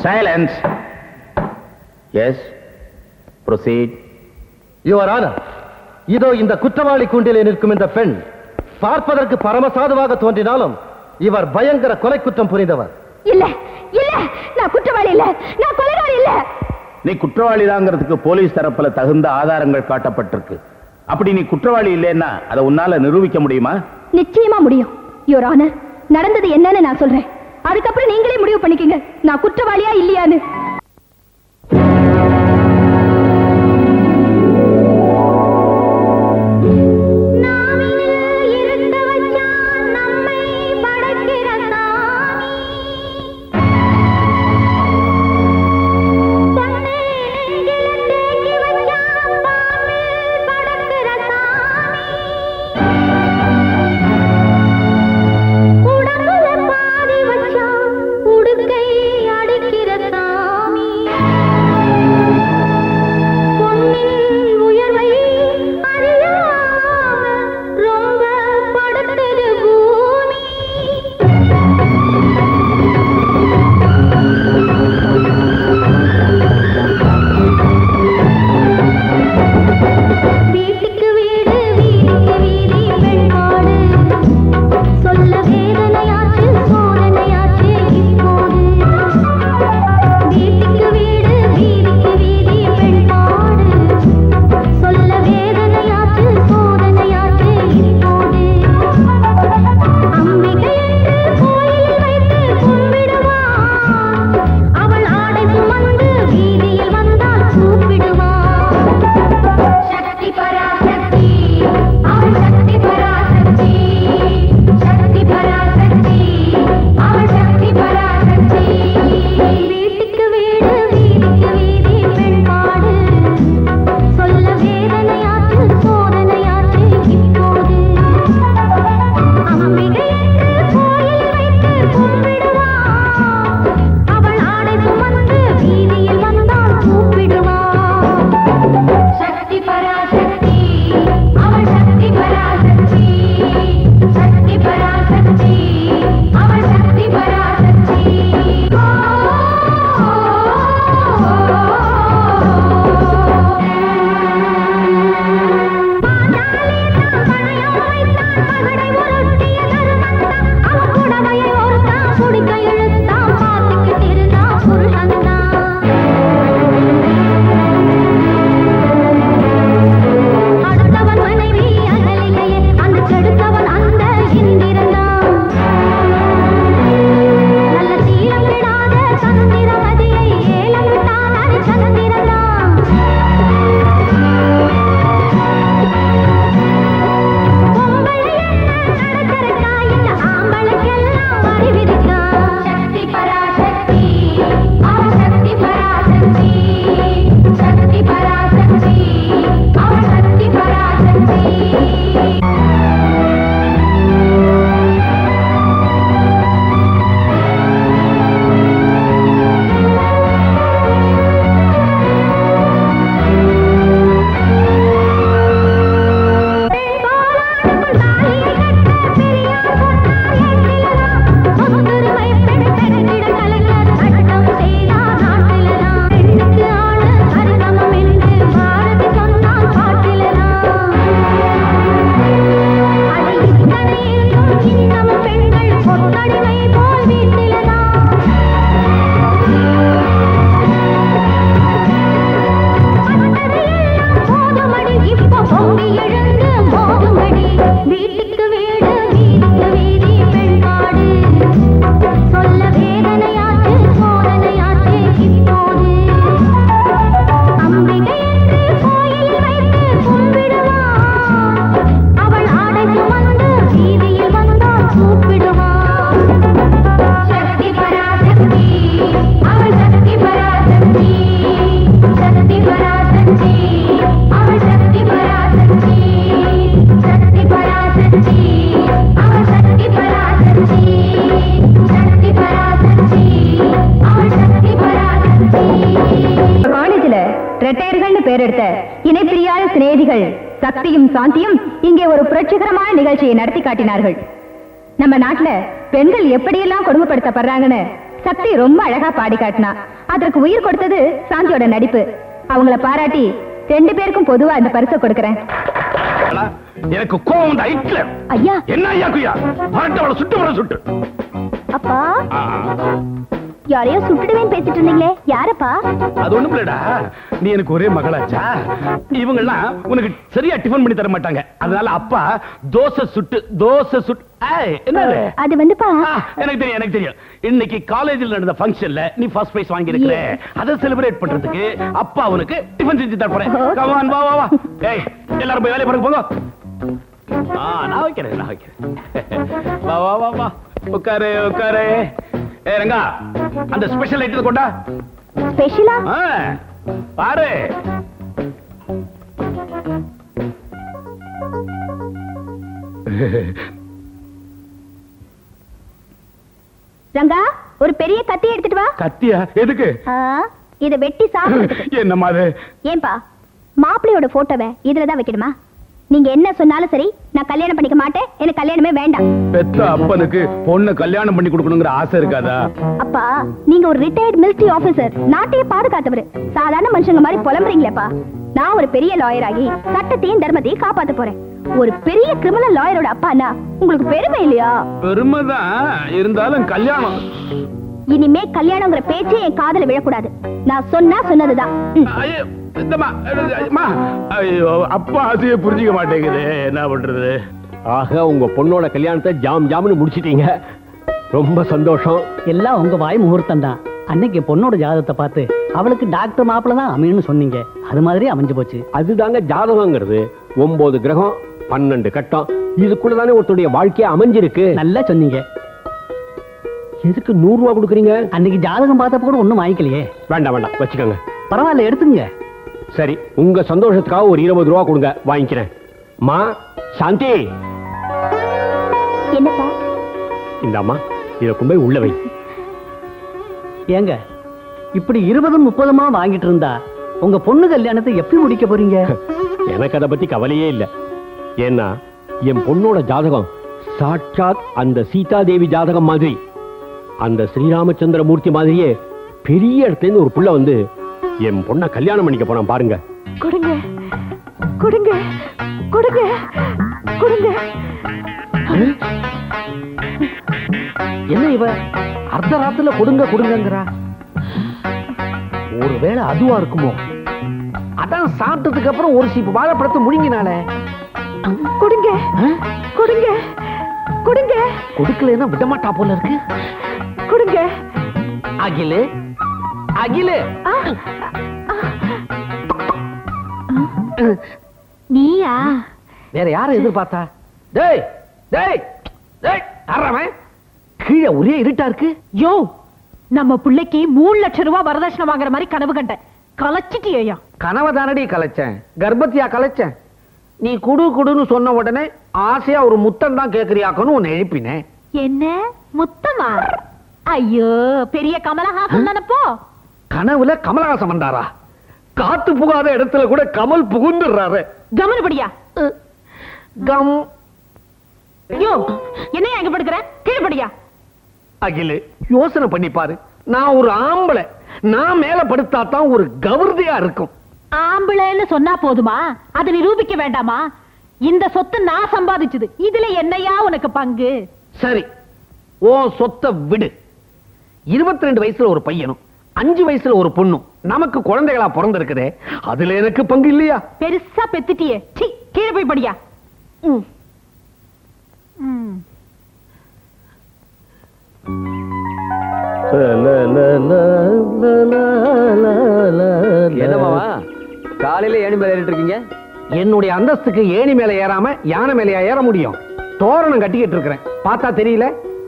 Silence. Yes. Proceed. Your Honor, இதோ இந்த குற்றவாளி கூண்டிலே நிற்கும் இந்த பெண் பார்ப்பதற்கு பரமசாதுவாக தோன்றினாலும் இவர் பயங்கர கொலை குற்றம் புரிந்தவர். இல்ல இல்ல, நான் குற்றவாளி இல்ல, நான் கொலைகாரி இல்ல. நீ குற்றவாளிதாங்கிறதுக்கு போலீஸ் தரப்புல தகுந்த ஆதாரங்கள் காட்டப்பட்டிருக்கு. அப்படி நீ குற்றவாளி இல்லைன்னா அதை உன்னால நிரூபிக்க முடியுமா? நிச்சயமா முடியும். யுவர் ஆனர், நடந்தது என்னன்னு நான் சொல்றேன். அதுக்கப்புறம் நீங்களே முடிவு பண்ணிக்கங்க நான் குற்றவாளியா இல்லையான்னு. சக்தியும் சாந்தியும் இங்கே ஒரு புரட்சிகரமான நிகழ்ச்சியை நடத்தி காட்டினார்கள். நம்ம நாட்டுல பெண்கள் எப்படியெல்லாம் கொடுமைப்படுத்தப்படுறாங்கன்னு சக்தி ரொம்ப அழகா பாடி காட்டினா. அதற்கு உயிர் கொடுத்தது சாந்தியோட நடிப்பு. அவங்கள பாராட்டி 2 பேருக்கும் பொதுவா இந்த பரிசை கொடுக்கறேன். எனக்கு கோவம் வந்து ஹிட்லர். ஐயா என்ன ஐயா குய்யா வரட்டவள சுட்டு வர சுட்டு. அப்பா யாரையோ சுட்டுடுவேன்னு பேசிட்டு இருந்தீங்களே, யாரப்பா? அது ஒண்ணும் இல்லடா, நீ எனக்கு ஒரே மகளாச்சா. இவங்கெல்லாம் உனக்கு சரியா டிஃபன் பண்ணி தர மாட்டாங்க. அதனால அப்பா தோசை சுட்டு என்னது அது வந்துப்பா எனக்கு தெரியும். இன்னைக்கு காலேஜில் நடந்த ஃபங்க்ஷன்ல நீ ஃபர்ஸ்ட் பிரைஸ் வாங்கி இருக்கிற. அதை செலிப்ரேட் பண்றதுக்கு அப்பா உனக்கு டிஃபன் செஞ்சு தர போறேன். கம் ஆன், வா வா வா. ஏய் எல்லாரும் போய் வேலைய பாருங்க போங்க. நான் வைக்கிறேன். வா வா வா வா, உட்காரு. ஏ ரங்கா, அந்த ஸ்பெஷல் ஐட்டம் கொண்டா. ஸ்பெஷலா? பாரு. ரங்கா, ஒரு பெரிய கத்தி எடுத்துட்டு வா. கத்தியா? எதுக்கு? இத வெட்டி சாப்பிடுறதுக்கு. என்னம்மா அது? ஏன்பா மாப்பிள்ளையோட போட்டோவை இதுலதான் வைக்கணுமா? நீங்க என்ன சொன்னாலும் சரி, நான் கல்யாணம் பண்ணிக்க மாட்டேன். எனக்கு கல்யாணமே வேண்டாம். பெத்த அப்பனுக்கு பொண்ணு கல்யாணம் பண்ணி கொடுக்கணுங்கிற ஆசை இருக்காதா? அப்பா, நீங்க ஒரு ரிட்டையர்ட் மிலிட்டரி ஆபீசர், நாட்டையே பாதுகாத்தவர். சாதாரண மனுஷங்க மாதிரி புலம்புறீங்களேப்பா. நான் ஒரு பெரிய லாயர் ஆகி சட்டத்தையும் தர்மத்தையும் காப்பாத்த போறேன். ஒரு பெரிய கிரிமினல் லாயரோட அப்பானா உங்களுக்கு பெருமை இல்லையா? பெருமைதான் இருந்தாலும் கல்யாணம். இனிமே கல்யாணம்ங்கிற பேச்சே என் காதுல விழக்கூடாது. நான் சொன்னதுதான். ஐயோ, அப்பா அதையே புரிஞ்சுக்க மாட்டேங்குது. என்ன பண்றது? ஆக உங்க பொண்ணோட கல்யாணத்தை ஜாம்னு முடிச்சிட்டீங்க. ரொம்ப சந்தோஷம். எல்லாம் உங்க வாய் முகூர்த்தம் தான். அன்னைக்கு பொண்ணோட ஜாதகத்தை பார்த்து அவளுக்கு டாக்டர் மாப்பிள்ள தான் அமையணும்னு சொன்னீங்க. அது மாதிரி அமைஞ்சு போச்சு. அதுதாங்க ஜாதகங்கிறது. 9 கிரகம் 12 கட்டம், இதுக்குள்ளதானே ஒருத்தருடைய வாழ்க்கையா அமைஞ்சிருக்கு. நல்லா சொன்னீங்க. எதுக்கு 100 ரூபா கொடுக்குறீங்க? அன்னைக்கு ஜாதகம் பார்த்தப்ப கூட ஒண்ணும் வாங்கிக்கலையே. வேண்டாம் வச்சுக்கோங்க. பரவாயில்ல, எடுத்துங்க. சரி, உங்க சந்தோஷத்துக்காக ஒரு 20 ரூபா கொடுங்க, வாங்கிக்கிறேன். மா சாந்தி, என்னப்பா? இந்த அம்மா இத கொண்டு போய் உள்ள வை. ஏங்க இப்படி 20 30 வாங்கிட்டு இருந்தா உங்க பொண்ணு கல்யாணத்தை எப்படி முடிக்க போறீங்க? எனக்கு அதை பத்தி கவலையே இல்லை. ஏன்னா என் பொண்ணோட ஜாதகம் சாட்சாத் அந்த சீதா தேவி ஜாதகம் மாதிரி, அந்த ஸ்ரீராமச்சந்திர மூர்த்தி மாதிரியே பெரிய இடத்துல இருந்து ஒரு புள்ள வந்து என் பொண்ண கல்யாணம் பண்ணிக்க போறான் பாருங்க. கொடுங்க கொடுங்க கொடுங்க கொடுங்க. என்ன இவ அர்த்த ராத்துல கொடுங்கங்கிறா? ஒருவேளை அதுவா இருக்குமோ? அதான் சாப்பிட்டதுக்கு அப்புறம் ஒரு சீப்பு வாழைப்பழத்தை முழுங்கினாலே. கொடுங்க கொடுங்க கொடுங்க. கொடுக்கலன்னா விடமாட்டா போல இருக்கு. கொடுங்க. அகிலு அகிலு, நீயா? வேற யாரை எதிர்பார்த்தா? டேய் டேய் டேய், அரவன் கீழே ஒரே இருட்டா இருக்கு. யோ, நம்ம பிள்ளைக்கு 3 லட்சம் ரூபாய் வரதட்சணை வாங்குற மாதிரி கனவு கண்டேன். கலைச்சிட்டியா? கனவை தானடி கலைச்சேன், கர்ப்பத்தியா கலைச்சேன். நீ குடுன்னு சொன்ன உடனே ஆசையா ஒரு முத்தம் தான் கேக்குறியாக்கன்னு உன்னை எழுப்பினேன். என்ன முத்தமா? ஐயோ, பெரிய கமலஹாசன் தானப்போ. கனவுல கமலஹாசன் வந்தாரா? காத்து புகாத இடத்துல கூட கமல் புகுந்துடுறாரு. கமனபடியா? கம். யோ, என்னையா அங்க படுக்கிற? கீழ்படியா? அகிலு, யோசனை பண்ணி பாரு. நான் ஒரு ஆம்பளை, நான் மேல படுத்தாதான் ஒரு கௌரதியா இருக்கும். ஆம்பளைன்னு சொன்னா போதுமா? அதை நிரூபிக்க வேண்டாமா? இந்த சொத்து நான் சம்பாதிச்சது. இதுல என்னையா உனக்கு பங்கு? சரி, ஓ சொத்தை விடு. 22 வயசுல ஒரு பையனும் 5 வயசுல ஒரு பொண்ணும் நமக்கு குழந்தைகளா பிறந்திருக்குதே, அதுல எனக்கு பங்கு இல்லையா? பெருசா பெத்துட்டியே. சீ, கீழே போய் படியா. என்னமாவா காலையில ஏணி மேல ஏறிட்டு இருக்கீங்க? என்னுடைய அந்தஸ்துக்கு ஏணி மேல ஏறாம யானை மேலையா ஏற முடியும்? தோரணம் கட்டிக்கிட்டு இருக்கிறேன், பார்த்தா தெரியல?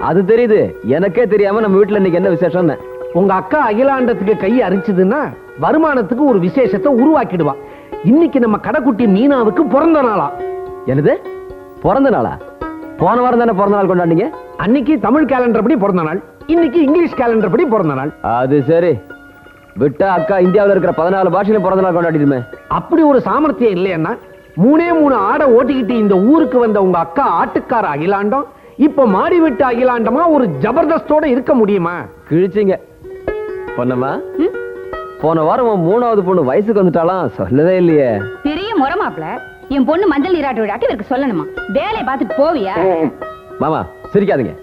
அது தெரியுது, எனக்கே தெரியாம நம்ம வீட்டுல இன்னைக்கு என்ன விசேஷம்? உங்க அக்கா அகிலாண்டத்துக்கு கை அரிச்சதுன்னா வருமானத்துக்கு ஒரு விசேஷத்தை உருவாக்கிடுவா. இன்னைக்கு நம்ம கடைக்குட்டி மீனாவுக்கு பிறந்த நாளா. என்னது பிறந்த நாளா? போன வாரம் தானே பிறந்த நாள் கொண்டாடிங்க. அன்னைக்கு தமிழ் கேலண்டர் படி பிறந்த நாள், இன்னைக்கு இங்கிலீஷ் கேலண்டர் படி பிறந்த நாள். அது சரி, விட்டா அக்கா இந்தியாவில் இருக்கிற 14 பாஷையில பிறந்த நாள் கொண்டாடிடுமே. அப்படி ஒரு சாமர்த்தியம் இல்லைன்னா 3 ஆடை ஓட்டிக்கிட்டு இந்த ஊருக்கு வந்த உங்க அக்கா ஆட்டுக்கார அகிலாண்டம் இப்ப மாடி விட்டு அகிலாண்டமா ஒரு ஜபர்தஸ்தோட இருக்க முடியுமா? கிழிச்சிங்க. பொண்ணம்மா, போன வாரம் உன் 3வது பொண்ணு வயசுக்கு வந்துட்டாலாம், சொல்லவே இல்லையே. பெரிய முறமாப்ல என் பொண்ணு மஞ்சள் நீராட்டு விழாக்கு இவருக்கு சொல்லணுமா? வேலையை பார்த்துட்டு போவியா? மாமா சிரிக்காதீங்க.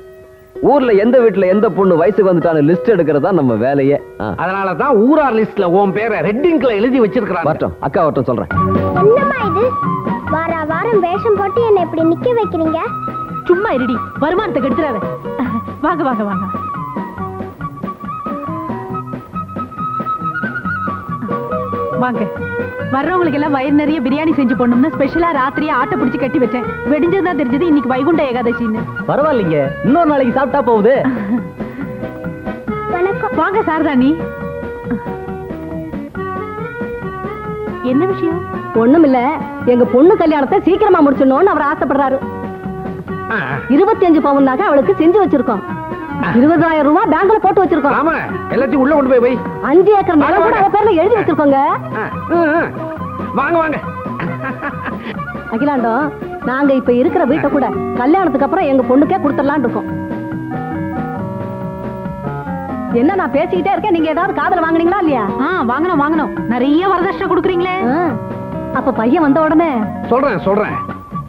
ஊர்ல எந்த வீட்டுல எந்த பொண்ணு வயசுக்கு வந்துட்டான்னு லிஸ்ட் எடுக்கிறது தான் நம்ம வேலையே. அதனாலதான் ஊரார் லிஸ்ட்ல உன் பேரை ரெட் இங்க்ல எழுதி வச்சிருக்காங்க. வரட்டும், அக்கா வரட்டும் சொல்றேன். என்னம்மா இது? வார வாரம் வேஷம் போட்டு என்ன இப்படி நிக்க வைக்கிறீங்க? சும்மா இருடி, வருமானத்தை கெடுத்துறாத. வாங்க வாங்க வாங்க. வாங்க. வர்றவங்களுக்கு எல்லாம் வயிறு நிறைய பிரியாணி செஞ்சு போடணும்னு ஸ்பெஷலா ராத்திரியே ஆட்டை பிடிச்சு கட்டி வச்சேன். வெடிஞ்சதுதான் தெரிஞ்சது இன்னைக்கு வைகுண்ட ஏகாதசின்னு. பரவாயில்லைங்க, இன்னொரு நாளைக்கு சாப்பிட்டா போகுது. வணக்கம். வாங்க சாரதாணி. என்ன விஷயம்? ஒண்ணுமில்ல, எங்க பொண்ணு கல்யாணத்தை சீக்கிரமா முடிச்சிடணும்னு அவர் ஆசைப்படுறாரு. 25 பவுன் நகை அவளுக்கு செஞ்சு வச்சிருக்கோம். 20,000 ரூபாய் பேங்க்ல போட்டு வச்சிருக்கோம். ஆமா, எல்லாத்தையும் உள்ள கொண்டு போய் வை. 5 ஏக்கர் நிலம் கூட அவ பேர்ல எழுதி வச்சிருக்கோங்க. வாங்க வாங்க. அகிலாண்டம், நாங்க இப்ப இருக்கிற வீட்டை கூட கல்யாணத்துக்கு அப்புறம் எங்க பொண்ணுக்கே கொடுத்துடலாம்னு இருக்கோம். என்ன நான் பேசிக்கிட்டே இருக்கேன், நீங்க ஏதாவது காதல வாங்குனீங்களா இல்லையா? வாங்கணும் வாங்கணும். நிறைய வரதட்சணை கொடுக்குறீங்களே. அப்ப பையன் வந்த உடனே சொல்றேன்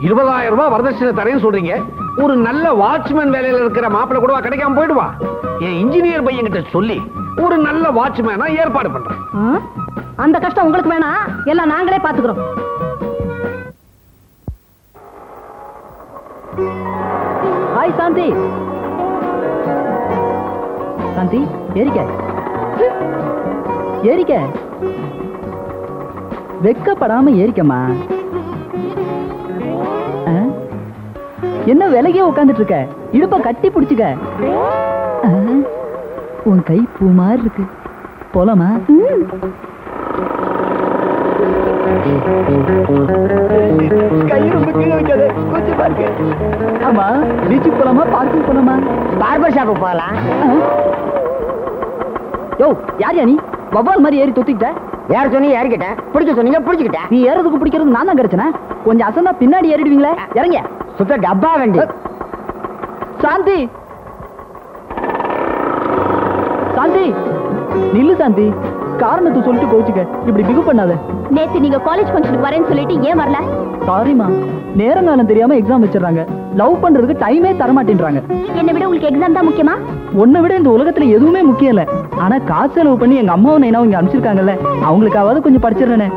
20,000 ரூபாய் வரதட்சணை தரேன்னு சொல்றீங்க. ஒரு நல்ல வாட்ச்மேன் வேலையில இருக்கிற மாப்பிள்ளை கூட கிடைக்காம போயிடுவா. என் இன்ஜினியர் பையன் கிட்ட சொல்லி ஒரு நல்ல வாட்ச்மேனா ஏற்பாடு பண்றேன். அந்த கஷ்டம் உங்களுக்கு வேணாம், எல்லாம் நாங்களே பாத்துக்கிறோம். ஹாய் சாந்தி. சாந்தி, ஏறிக்க வெக்கப்படாம ஏறிக்கமா. என்ன விலகே உட்காந்துட்டு இருக்க? இடுப்ப கட்டி பிடிச்சுக்க. உன் கை பூ மாதிரி இருக்கு. போலாமா? ஆமா, பீச்சுக்கு போலாமா பார்க்குக்கு போலாமா? பார்பர் ஷாப்புக்கு போகலாம். யோ, யார் நீ? வவ்வால் மாதிரி ஏறி தொத்திக்கிட்ட. யார் சொன்னீங்க? ஏறிக்கிட்டேன். பிடிக்க சொன்னீங்க, பிடிச்சுக்கிட்டேன். நீ ஏறதுக்கு பிடிக்கிறது நான் தான் கிடைச்சனா? கொஞ்சம் அசந்தா பின்னாடி ஏறிடுவீங்களே, இறங்க. சுத்த டப்பா வண்டி. சாந்தி, சாந்தி நில்லு சாந்தி. காரணத்தை சொல்லிட்டு கோச்சுக்க, இப்படி பிகு பண்ணாத. நேத்து நீங்க காலேஜ் ஃபங்க்ஷனுக்கு வரேன்னு சொல்லிட்டு ஏன் வரல? சாரிமா, நேரங்காலம் தெரியாம எக்ஸாம் வச்சிடறாங்க. லவ் பண்றதுக்கு டைமே தர மாட்டேன்றாங்க. என்னை விட உங்களுக்கு எக்ஸாம் தான் முக்கியமா? உன்னை விட இந்த உலகத்துல எதுவுமே முக்கியம் இல்ல. ஆனா காசு செலவு பண்ணி எங்க அம்மாவும் நைனாவும் இங்க அனுப்பிச்சிருக்காங்கல்ல, அவங்களுக்காவது கொஞ்சம் படிச்சிடறேனே.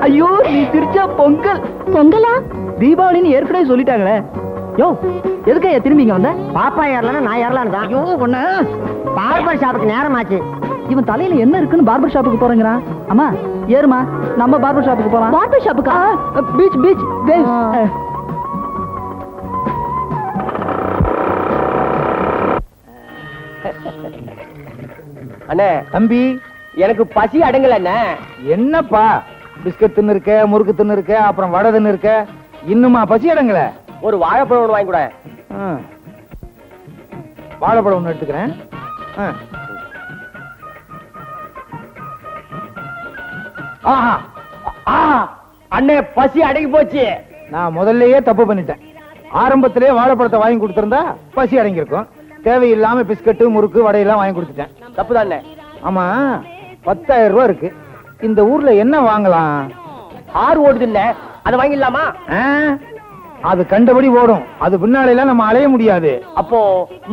ஐயோ, நீ சிரிச்சா பொங்கல். பொங்கலா? தீபாவளின்னு ஏற்கனவே சொல்லிட்டாங்களே. யோ, எதுக்கா திரும்பி இங்க வந்த? பாப்பா ஏறலான்னு நான் ஏறலான்னு தான். ஐயோ, ஒண்ணு பார்பர் ஷாப்புக்கு நேரம் ஆச்சு. இவன் தலையில என்ன இருக்குன்னு பார்பர் ஷாப்புக்கு போறேங்கிறான். அம்மா ஏறுமா, நம்ம பார்பர் ஷாப்புக்கு போலாம். பார்பர் ஷாப்புக்கா? Beach beach. அண்ணே, தம்பி, எனக்கு பசி அடங்கல அண்ணே. என்னப்பா பிஸ்கட் தின்னு இருக்க, முறுக்கு தின்னு இருக்க, அப்புறம் வடை தின்னு இருக்க, இன்னுமா பசி அடங்கல? ஒரு வாழைப்பழம் ஒன்று வாங்கி கூட. வாழைப்பழம் ஒண்ணு எடுத்துக்கிறேன். ஆஹா ஆஹா, அண்ணே பசி அடங்கி போச்சு. நான் முதல்லயே தப்பு பண்ணிட்டேன். ஆரம்பத்திலேயே வாழைப்பழத்தை வாங்கி கொடுத்திருந்தா பசி அடங்கியிருக்கும். தேவையில்லாம பிஸ்கட்டு முறுக்கு வடையெல்லாம் வாங்கி கொடுத்துட்டேன். தப்புதானே? ஆமா, 10,000 ரூபாய் இருக்கு. இந்த ஊர்ல என்ன வாங்கலாம்? ஆறு ஓடுது இல்ல, அதை வாங்கிடலாமா? அது கண்டபடி ஓடும். அது பின்னால எல்லாம் நம்ம அலைய முடியாது. அப்போ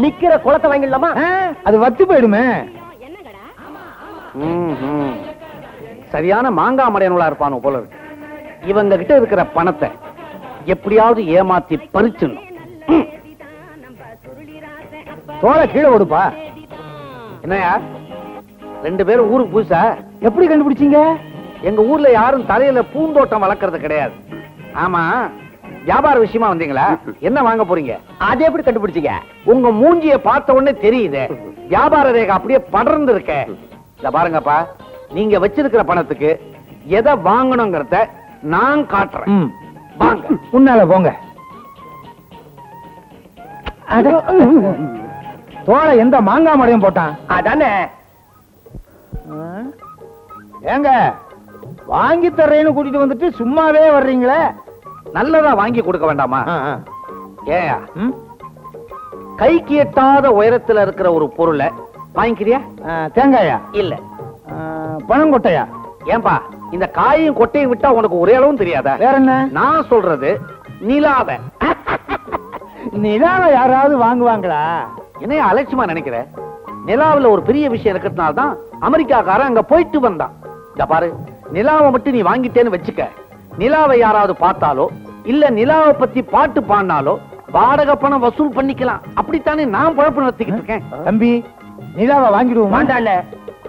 நிக்கிற குளத்தை வாங்கிடலாமா? அது வத்தி போயிடுமே. சரியான மாங்காய் மடையனுளா இருப்பானு போல இருக்கு. இவங்க கிட்ட இருக்கிற பணத்தை எப்படியாவது ஏமாத்தி பறிச்சிடணும். தோலை கீழே ஓடுப்பா. என்னையா 2 பேரும் ஊருக்கு புதுசா? எப்படி கண்டுபிடிச்சீங்க? எங்க ஊர்ல யாரும் தலையில பூந்தோட்டம் வளர்க்கறது கிடையாது. ஆமா, வியாபார விஷயமா வந்தீங்களா? என்ன வாங்க போறீங்க? அதை எப்படி கண்டுபிடிச்சீங்க? உங்க மூஞ்சிய பார்த்த உடனே தெரியுது. வியாபார ரேகை அப்படியே படர்ந்து இருக்க. இத பாருங்கப்பா, நீங்க வச்சிருக்கிற பணத்துக்கு எதை வாங்கணுங்கிறத நான் காட்டுறேன். வாங்க, முன்னால போங்க. தோலை எந்த மாங்காய் மடையும் போட்டான்? அதானே. ஏங்க, வாங்கி தர்றேன்னு கூட்டிட்டு வந்துட்டு சும்மாவே வர்றீங்களே. நல்லதா வாங்கி கொடுக்க வேண்டாமா? ஏயா, ம்? கைக்கு எட்டாத உயரத்துல இருக்கிற ஒரு பொருளை வாங்கிக்கிறியா? தேங்காயா? இல்ல. பனங்கொட்டையா? ஏன்பா இந்த காயும் கொட்டையும் விட்டா உனக்கு ஒரே அளவும் தெரியாதா? வேற என்ன? நான் சொல்றது நிலாவை. நிலாவை யாராவது வாங்குவாங்களா? என்னைய அலட்சியமா நினைக்கிற? நிலாவுல ஒரு பெரிய விஷயம் இருக்கிறதுனால தான் அமெரிக்காக்காரன் அங்க போயிட்டு வந்தான். இந்த பாரு, நிலாவை மட்டும் நீ வாங்கிட்டேன்னு வச்சுக்க, நிலாவை யாராவது பார்த்தாலோ இல்ல நிலாவை பத்தி பாட்டு பாடினாலோ வாடகை பணம் வசூல் பண்ணிக்கலாம். அப்படித்தானே நான் பழப்பு நடத்திக்கிட்டு இருக்கேன். தம்பி, நிலாவை வாங்கிடுவோம். மாண்டாண்ட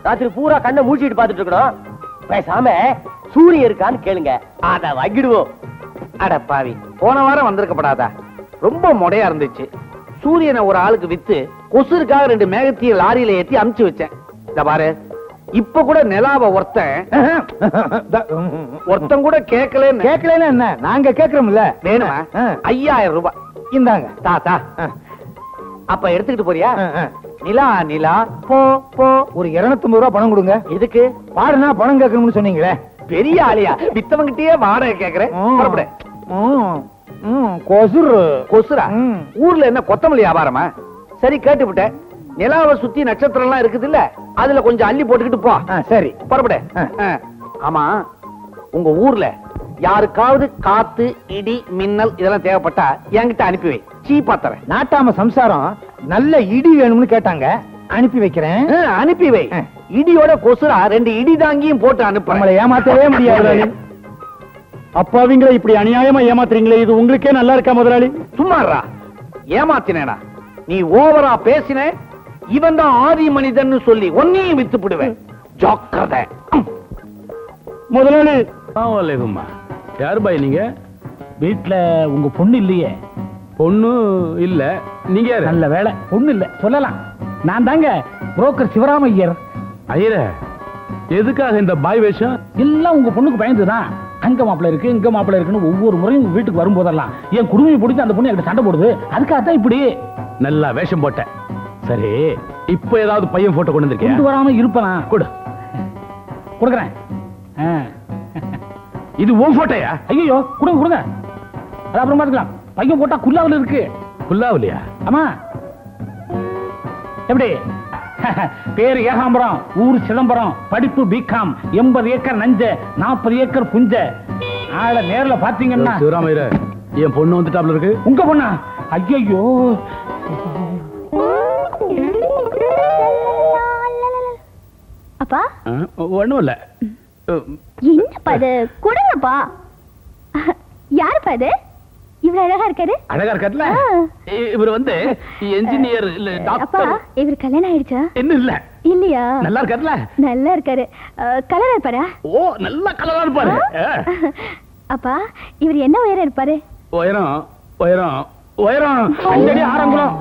ராத்திரி பூரா கண்ணை மூழ்கிட்டு பாத்துட்டு இருக்கணும். பேசாம சூரியன் இருக்கான்னு கேளுங்க, அத வாங்கிடுவோம். அட பாவி, போன வாரம் வந்திருக்கப்படாதா? ரொம்ப மொடையா இருந்துச்சு. சூரியனை ஒரு ஆளுக்கு வித்து கொசுருக்காக 2 மேகத்திய லாரியில ஏத்தி அமுச்சு வச்சேன். இந்த பாரு, இப்ப கூட நிலாவை ஒருத்தன் கூட கேட்கலன்னு. கேட்கலன்னா என்ன? நாங்க கேட்கிறோம்ல. வேணுமா? 5000 ரூபாய் இந்தாங்க. தாத்தா. அப்ப எடுத்துக்கிட்டு போறியா? நிலா நிலா போ போ. ஒரு 250 ரூபாய் பணம் கொடுங்க. இதுக்கு பாடுனா பணம் கேட்கணும்னு சொன்னீங்களே. பெரிய ஆளியா? வித்தவங்கிட்டயே வாடகை கேக்குறேன். புறப்படு. கொசுரு. கொசுரா? ஊர்ல என்ன கொத்தமல்லி வியாபாரமா? சரி, கேட்டுவிட்டேன். நிலாவை சுத்தி நட்சத்திரம் எல்லாம் இருக்குது இல்ல, அதுல கொஞ்சம் அள்ளி போட்டுக்கிட்டு போ. சரி, புறப்படு. ஆமா, உங்க ஊர்ல யாருக்காவது காத்து இடி மின்னல் இதெல்லாம் தேவைப்பட்டா என்கிட்ட அனுப்பி வை, சீப்பா தரேன். நாட்டாம சம்சாரம் நல்ல இடி வேணும்னு கேட்டாங்க, அனுப்பி வைக்கிறேன். அனுப்பி வை. இடியோட கொசுரா 2 இடி தாங்கியும் போட்டு அனுப்ப. நம்மளை ஏமாத்தவே முடியாது. அப்பாவிங்களை இப்படி அநியாயமா ஏமாத்துறீங்களே, இது உங்களுக்கே நல்லா இருக்கா முதலாளி? சும்மாறா, ஏமாத்தினேனா? நீ ஓவரா பேசின, இவன் தான் ஆதி மனிதன் சொல்லி ஒன்னையும் வித்து போடுவேன். ஜாக்கிரதை. முதலாளி. அலைக்கும்மா. யாரு பாய் நீங்க? வீட்டுல உங்க பொண்ணு இல்லையே? பொண்ணு இல்ல. நீங்க யாரு? நல்ல வேலை, பொண்ணு இல்ல சொல்லலாம். நான் தாங்க புரோக்கர் சிவராம ஐயர். ஐயரே, எதுக்காக இந்த பாய் வேஷம்? எல்லாம் உங்க பொண்ணுக்கு பயந்துதான். அங்க மாப்பிள்ள இருக்கு, இங்க மாப்பிள்ள இருக்குன்னு ஒவ்வொரு முறையும் உங்க வீட்டுக்கு வரும்போதெல்லாம் என் குடுமையை பிடிச்சி அந்த பொண்ணு என்கிட்ட சண்டை போடுது. அதுக்காகத்தான் இப்படி நல்லா வேஷம் போட்டேன். சரி, இப்ப ஏதாவது பையன் போட்டோ கொண்டு வந்திருக்கேன்? கொண்டு வராம இருப்பனா? கொடு. கொடுக்குறேன். இது உன் போட்டோயா? ஐயோ, கொடுங்க கொடுங்க, அது அப்புறம் பார்த்துக்கலாம். பையன் போட்டா குல்லாவில் இருக்கு. குல்லாவிலையா? ஆமா. எப்படி? பேரு ஏகாம்பரம், ஊர் சிதம்பரம், படிப்பு பிகாம், 80 ஏக்கர் நஞ்ச, 40 ஏக்கர் புஞ்ச. ஆள நேர்ல பாத்தீங்கன்னா சிவராமையர, என் பொண்ணு வந்துட்டாப்ல இருக்கு. உங்க பொண்ணா? ஐயோ, அப்பா ஒண்ணும் இல்ல. என்னப்பா இது? கொடுங்கப்பா. யாருப்பா இது? இவ்வளவு அழகா இருக்காரு. அழகா இருக்காருல்ல? இவர் வந்து என்ஜினியர் இல்ல அப்பா, டாக்டர். இவர் கல்யாணம் ஆயிடுச்சா? என்ன இல்ல. இல்லையா? நல்லா இருக்காருல்ல? நல்லா இருக்காரு. கலரா இருப்பாரா? ஓ, நல்ல கலரா இருப்பாரு. அப்பா, இவர் என்ன உயரம் இருப்பாரு? உயரம் உயரம் உயரம் 5 அடி 6 அங்குலம்.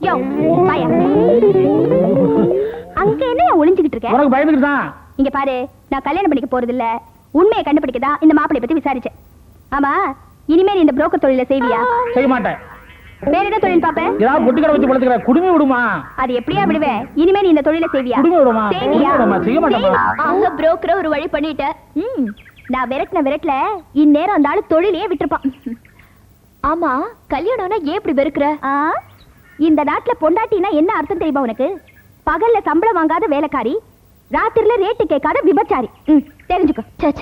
யோ, வாயா. அங்க என்ன ஒளிஞ்சுகிட்டு இருக்க? உனக்கு பயந்துக்கிட்டு தான். இங்க பாரு, நான் கல்யாணம் பண்ணிக்க போறது இல்ல. உண்மையை கண்டுபிடிக்கதான் இந்த மாப்பிளை பத்தி விசாரிச்சேன். ஆமா, இனிமே நீ இந்த புரோக்கர் தொழில செய்வியா? செய்ய மாட்டேன். வேற என்ன தொழில் பாப்ப? ஏதாவது பொட்டி கடை வச்சு பழத்துக்கிற குடுமி விடுமா? அது எப்படியா விடுவேன்? இனிமே நீ இந்த தொழில செய்வியா? குடுமி விடுமா? செய்வியா? செய்ய மாட்டேன். அங்க புரோக்கர் ஒரு வழி பண்ணிட்ட. நான் விரட்டல இந்நேரம் அந்த ஆளு தொழிலையே விட்டுருப்பான். ஆமா, கல்யாணம்னா ஏன் இப்படி வெறுக்கிற? இந்த நாட்டுல பொண்டாட்டினா என்ன அர்த்தம் தெரியுமா உனக்கு? பகல்ல சம்பளம் வாங்காத வேலைக்காரி, ராத்திரில ரேட்டு கேட்காத விபச்சாரி. தெரிஞ்சுக்கோ. சச்ச,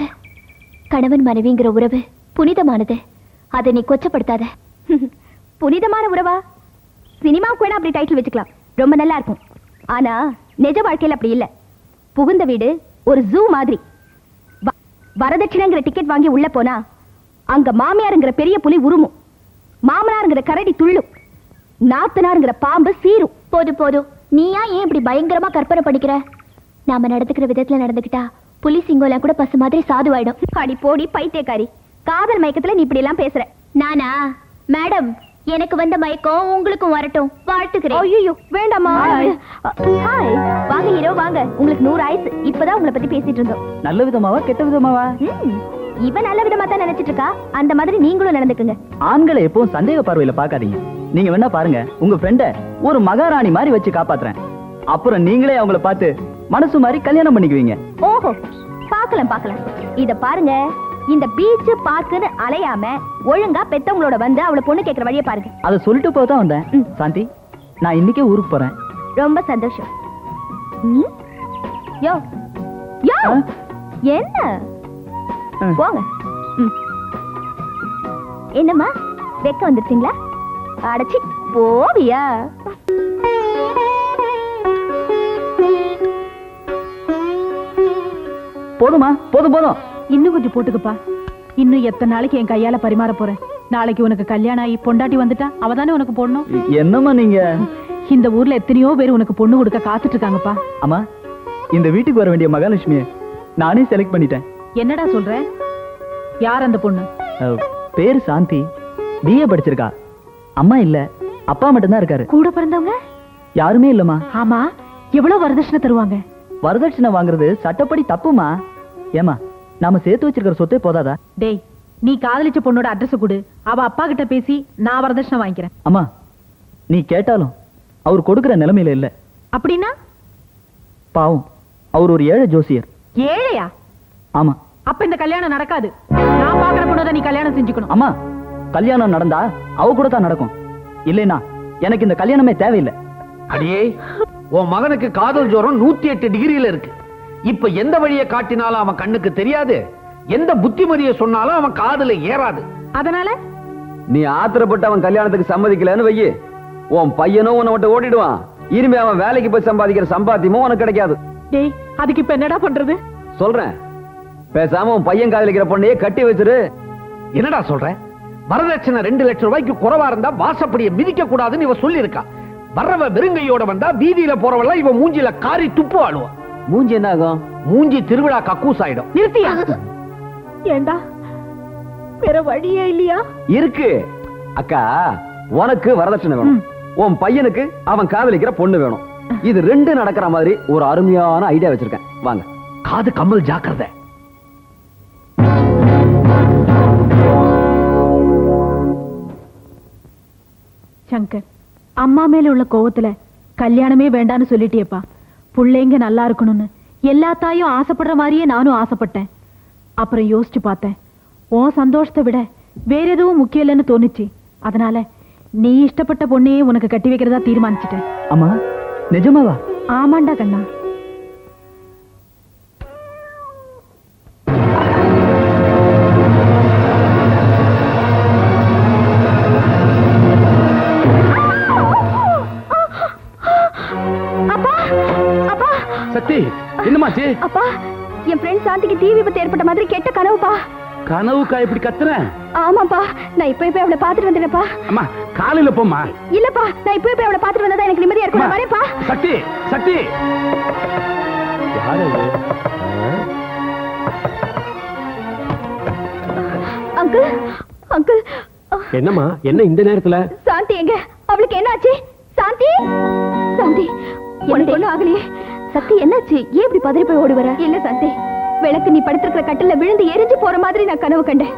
கணவன் மனைவிங்கிற உறவு புனிதமானது. அதை நீ கொச்சப்படுத்தாத. புனிதமான உறவா? சினிமாவுக்கு வேணா அப்படி டைட்டில் வச்சுக்கலாம், ரொம்ப நல்லா இருக்கும். ஆனா நிஜ வாழ்க்கையில் அப்படி இல்ல. புகுந்த வீடு ஒரு ஜூ மாதிரி. வரதட்சணைங்கிற டிக்கெட் வாங்கி உள்ள போனா அங்க மாமியாருங்கிற பெரிய புலி உருமும், மாமனாருங்கிற கரடி துள்ளும், நாத்தனாருங்கிற பாம்பு சீரும். போது போதும், நீயா ஏன் இப்படி பயங்கரமா கற்பனை பண்ணிக்கிற? நாம நடந்துக்கிற விதத்துல நடந்துக்கிட்டா புலி சிங்கோலாம் கூட பசு மாதிரி சாதுவாயிடும். அடி போடி பைத்தியக்காரி, காதல் மயக்கத்துல நீ இப்படி எல்லாம் பேசுற. நானா? மேடம், எனக்கு வந்த மயக்கம் உங்களுக்கும் வரட்டும், வாழ்த்துக்கிறேன். ஐயோ வேண்டாமா. ஹாய், வாங்க ஹீரோ வாங்க. உங்களுக்கு 100 ஆயுசு. இப்பதான் உங்களை பத்தி பேசிட்டு இருந்தோம். நல்ல விதமாவா கெட்ட விதமாவா? இவன் நல்ல விதமா தான் நினைச்சிட்டு இருக்கா. அந்த மாதிரி நீங்களும் நடந்துக்குங்க. ஆண்களை எப்பவும் சந்தேக பார்வையில பாக்காதீங்க. நீங்க வேணா பாருங்க, உங்க ஃப்ரெண்ட ஒரு மகாராணி மாதிரி வச்சு காப்பாத்துறேன். அப்புறம் நீங்களே அவங்கள பார்த்து மனசு மாதிரி கல்யாணம் பண்ணிக்குவீங்க. ஓஹோ, பார்க்கலாம். இத பாருங்க, இந்த பீச் பார்க்குன்னு அலையாம ஒழுங்கா பெத்தவங்களோட வந்து அவளை பொண்ணு கேட்கிற வழியை பாருங்க. அதை சொல்லிட்டு போதான் வந்தேன். சாந்தி, நான் இன்னைக்கே ஊருக்கு போறேன். ரொம்ப சந்தோஷம். ம்? யோ யோ ஆ? என்ன ஆ. போங்க. ம். என்னம்மா வெக்க வந்துருச்சுங்களா? அடைச்சி போவியா? போதுமா? போதும் போதும். இன்னும் கொஞ்சம் போட்டுக்கப்பா. இன்னும் எத்தனை நாளைக்கு என் கையால பரிமாற போறேன்? நாளைக்கு உனக்கு கல்யாணம் ஆகி பொண்டாட்டி வந்துட்டா அவ தானே உனக்கு போடணும். என்னம்மா நீங்க? இந்த ஊர்ல எத்தனையோ பேர் உனக்கு பொண்ணு கொடுக்க காத்துட்டு இருக்காங்கப்பா. அம்மா, இந்த வீட்டுக்கு வர வேண்டிய மகாலட்சுமியை நானே செலக்ட் பண்ணிட்டேன். என்னடா சொல்ற? யார் அந்த பொண்ணு? பேரு சாந்தி, பிஏ படிச்சிருக்கா. அம்மா இல்ல, அப்பா மட்டும்தான் இருக்காரு. கூட பிறந்தவங்க யாருமே இல்லம்மா. ஆமா, எவ்வளவு வரதட்சணை தருவாங்க? வரதட்சணை வாங்குறது சட்டப்படி தப்புமா. ஏமா, நாம சேர்த்து வச்சிருக்கிற சொத்தே போதாதா? டேய், நீ காதலிச்ச பொண்ணோட அட்ரஸ் கொடு, அவ அப்பா கிட்ட பேசி நான் வரதட்சணை வாங்கிக்கிறேன். அம்மா, நீ கேட்டாலும் அவர் கொடுக்கிற நிலைமையில இல்ல. அப்படின்னா? பாவம், அவர் ஒரு ஏழை ஜோசியர். ஏழையா? ஆமா. அப்ப இந்த கல்யாணம் நடக்காது. நான் பாக்குற பொண்ணதான் நீ கல்யாணம் செஞ்சுக்கணும். அம்மா, கல்யாணம் நடந்தா அவ கூட தான் நடக்கும். இல்லைன்னா எனக்கு இந்த கல்யாணமே தேவையில்லை. அடியே, உன் மகனுக்கு காதல் ஜோரம் 108 டிகிரியில இருக்கு. இப்ப எந்த வழியை காட்டினாலும் அவன் கண்ணுக்கு தெரியாது, எந்த புத்திமதியை சொன்னாலும் அவன் காதுல ஏறாது. அதனால நீ ஆத்திரப்பட்டு அவன் கல்யாணத்துக்கு சம்மதிக்கலன்னு வையி, உன் பையனும் உன்னை விட்டு ஓடிடுவான். இனிமே அவன் வேலைக்கு போய் சம்பாதிக்கிற சம்பாத்தியமும் உனக்கு கிடைக்காது. டேய், அதுக்கு இப்ப என்னடா பண்றது? சொல்றேன், பேசாம உன் பையன் காதலிக்கிற பொண்ணையே கட்டி வச்சிரு. என்னடா சொல்ற? வரதட்சணை 2 லட்சம் ரூபாய்க்கு குறைவா இருந்தா வாசப்படியை மிதிக்க கூடாதுன்னு இவ சொல்லி இருக்கா. வர்றவ வெறுங்கையோட வந்தா வீதியில போறவெல்லாம் இவ மூஞ்சில காரி துப்பு ஆடுவா. மூஞ்சி என்ன ஆகும்? மூஞ்சி திருவிழா கக்கூஸ் ஆயிடும். நிறுத்தியா? ஏண்டா, வேற வழியே இல்லையா? இருக்கு அக்கா, உனக்கு வரதட்சணை வேணும், உன் பையனுக்கு அவன் காதலிக்கிற பொண்ணு வேணும். இது 2 நடக்கிற மாதிரி ஒரு அருமையான ஐடியா வச்சிருக்கேன். வாங்க. காது கம்மல் ஜாக்கிரதை. சங்கர், அம்மா மேல உள்ள கோவத்துல கல்யாணமே வேண்டான்னு சொல்லிட்டியப்பா. புள்ளைங்க நல்லா இருக்கணும்னு எல்லா தாயும் ஆசைப்படுற மாதிரியே நானும் ஆசைப்பட்டேன். அப்புறம் யோசிச்சு பார்த்தேன், உன் சந்தோஷத்தை விட வேற எதுவும் முக்கியம் இல்லைன்னு தோணுச்சு. அதனால நீ இஷ்டப்பட்ட பொண்ணையே உனக்கு கட்டி வைக்கிறதா தீர்மானிச்சிட்டேன். அம்மா, நிஜமாவா? ஆமாண்டா கண்ணா. சக்தி, என்னமாச்சு? அப்பா, என் ஃப்ரெண்ட் சாந்திக்கு தீ விபத்து ஏற்பட்ட மாதிரி கெட்ட கனவுப்பா. கனவுக்கா இப்படி கத்துற? ஆமாப்பா, நான் இப்ப போய் அவளை பாத்துட்டு வந்துடுறேன்ப்பா. அம்மா, காலையில போம்மா. இல்லப்பா, நான் இப்ப போய் அவளை பாத்துட்டு வந்தா எனக்கு நிம்மதியா இருக்கும். நான் வரேன்ப்பா. சக்தி, சக்தி. யாரு அது? Uncle, uncle. என்னம்மா, என்ன இந்த நேரத்துல? சாந்தி எங்க? அவளுக்கு என்ன ஆச்சு? சாந்தி, சாந்தி, உனக்கு ஒண்ணும் ஆகலையே? சக்தி, என்னாச்சு? ஏன் இப்படி பதறி போய் ஓடி வர? இல்ல சாந்தி, விளக்கு நீ படுத்திருக்கிற கட்டில விழுந்து எரிஞ்சு போற மாதிரி நான் கனவு கண்டேன்.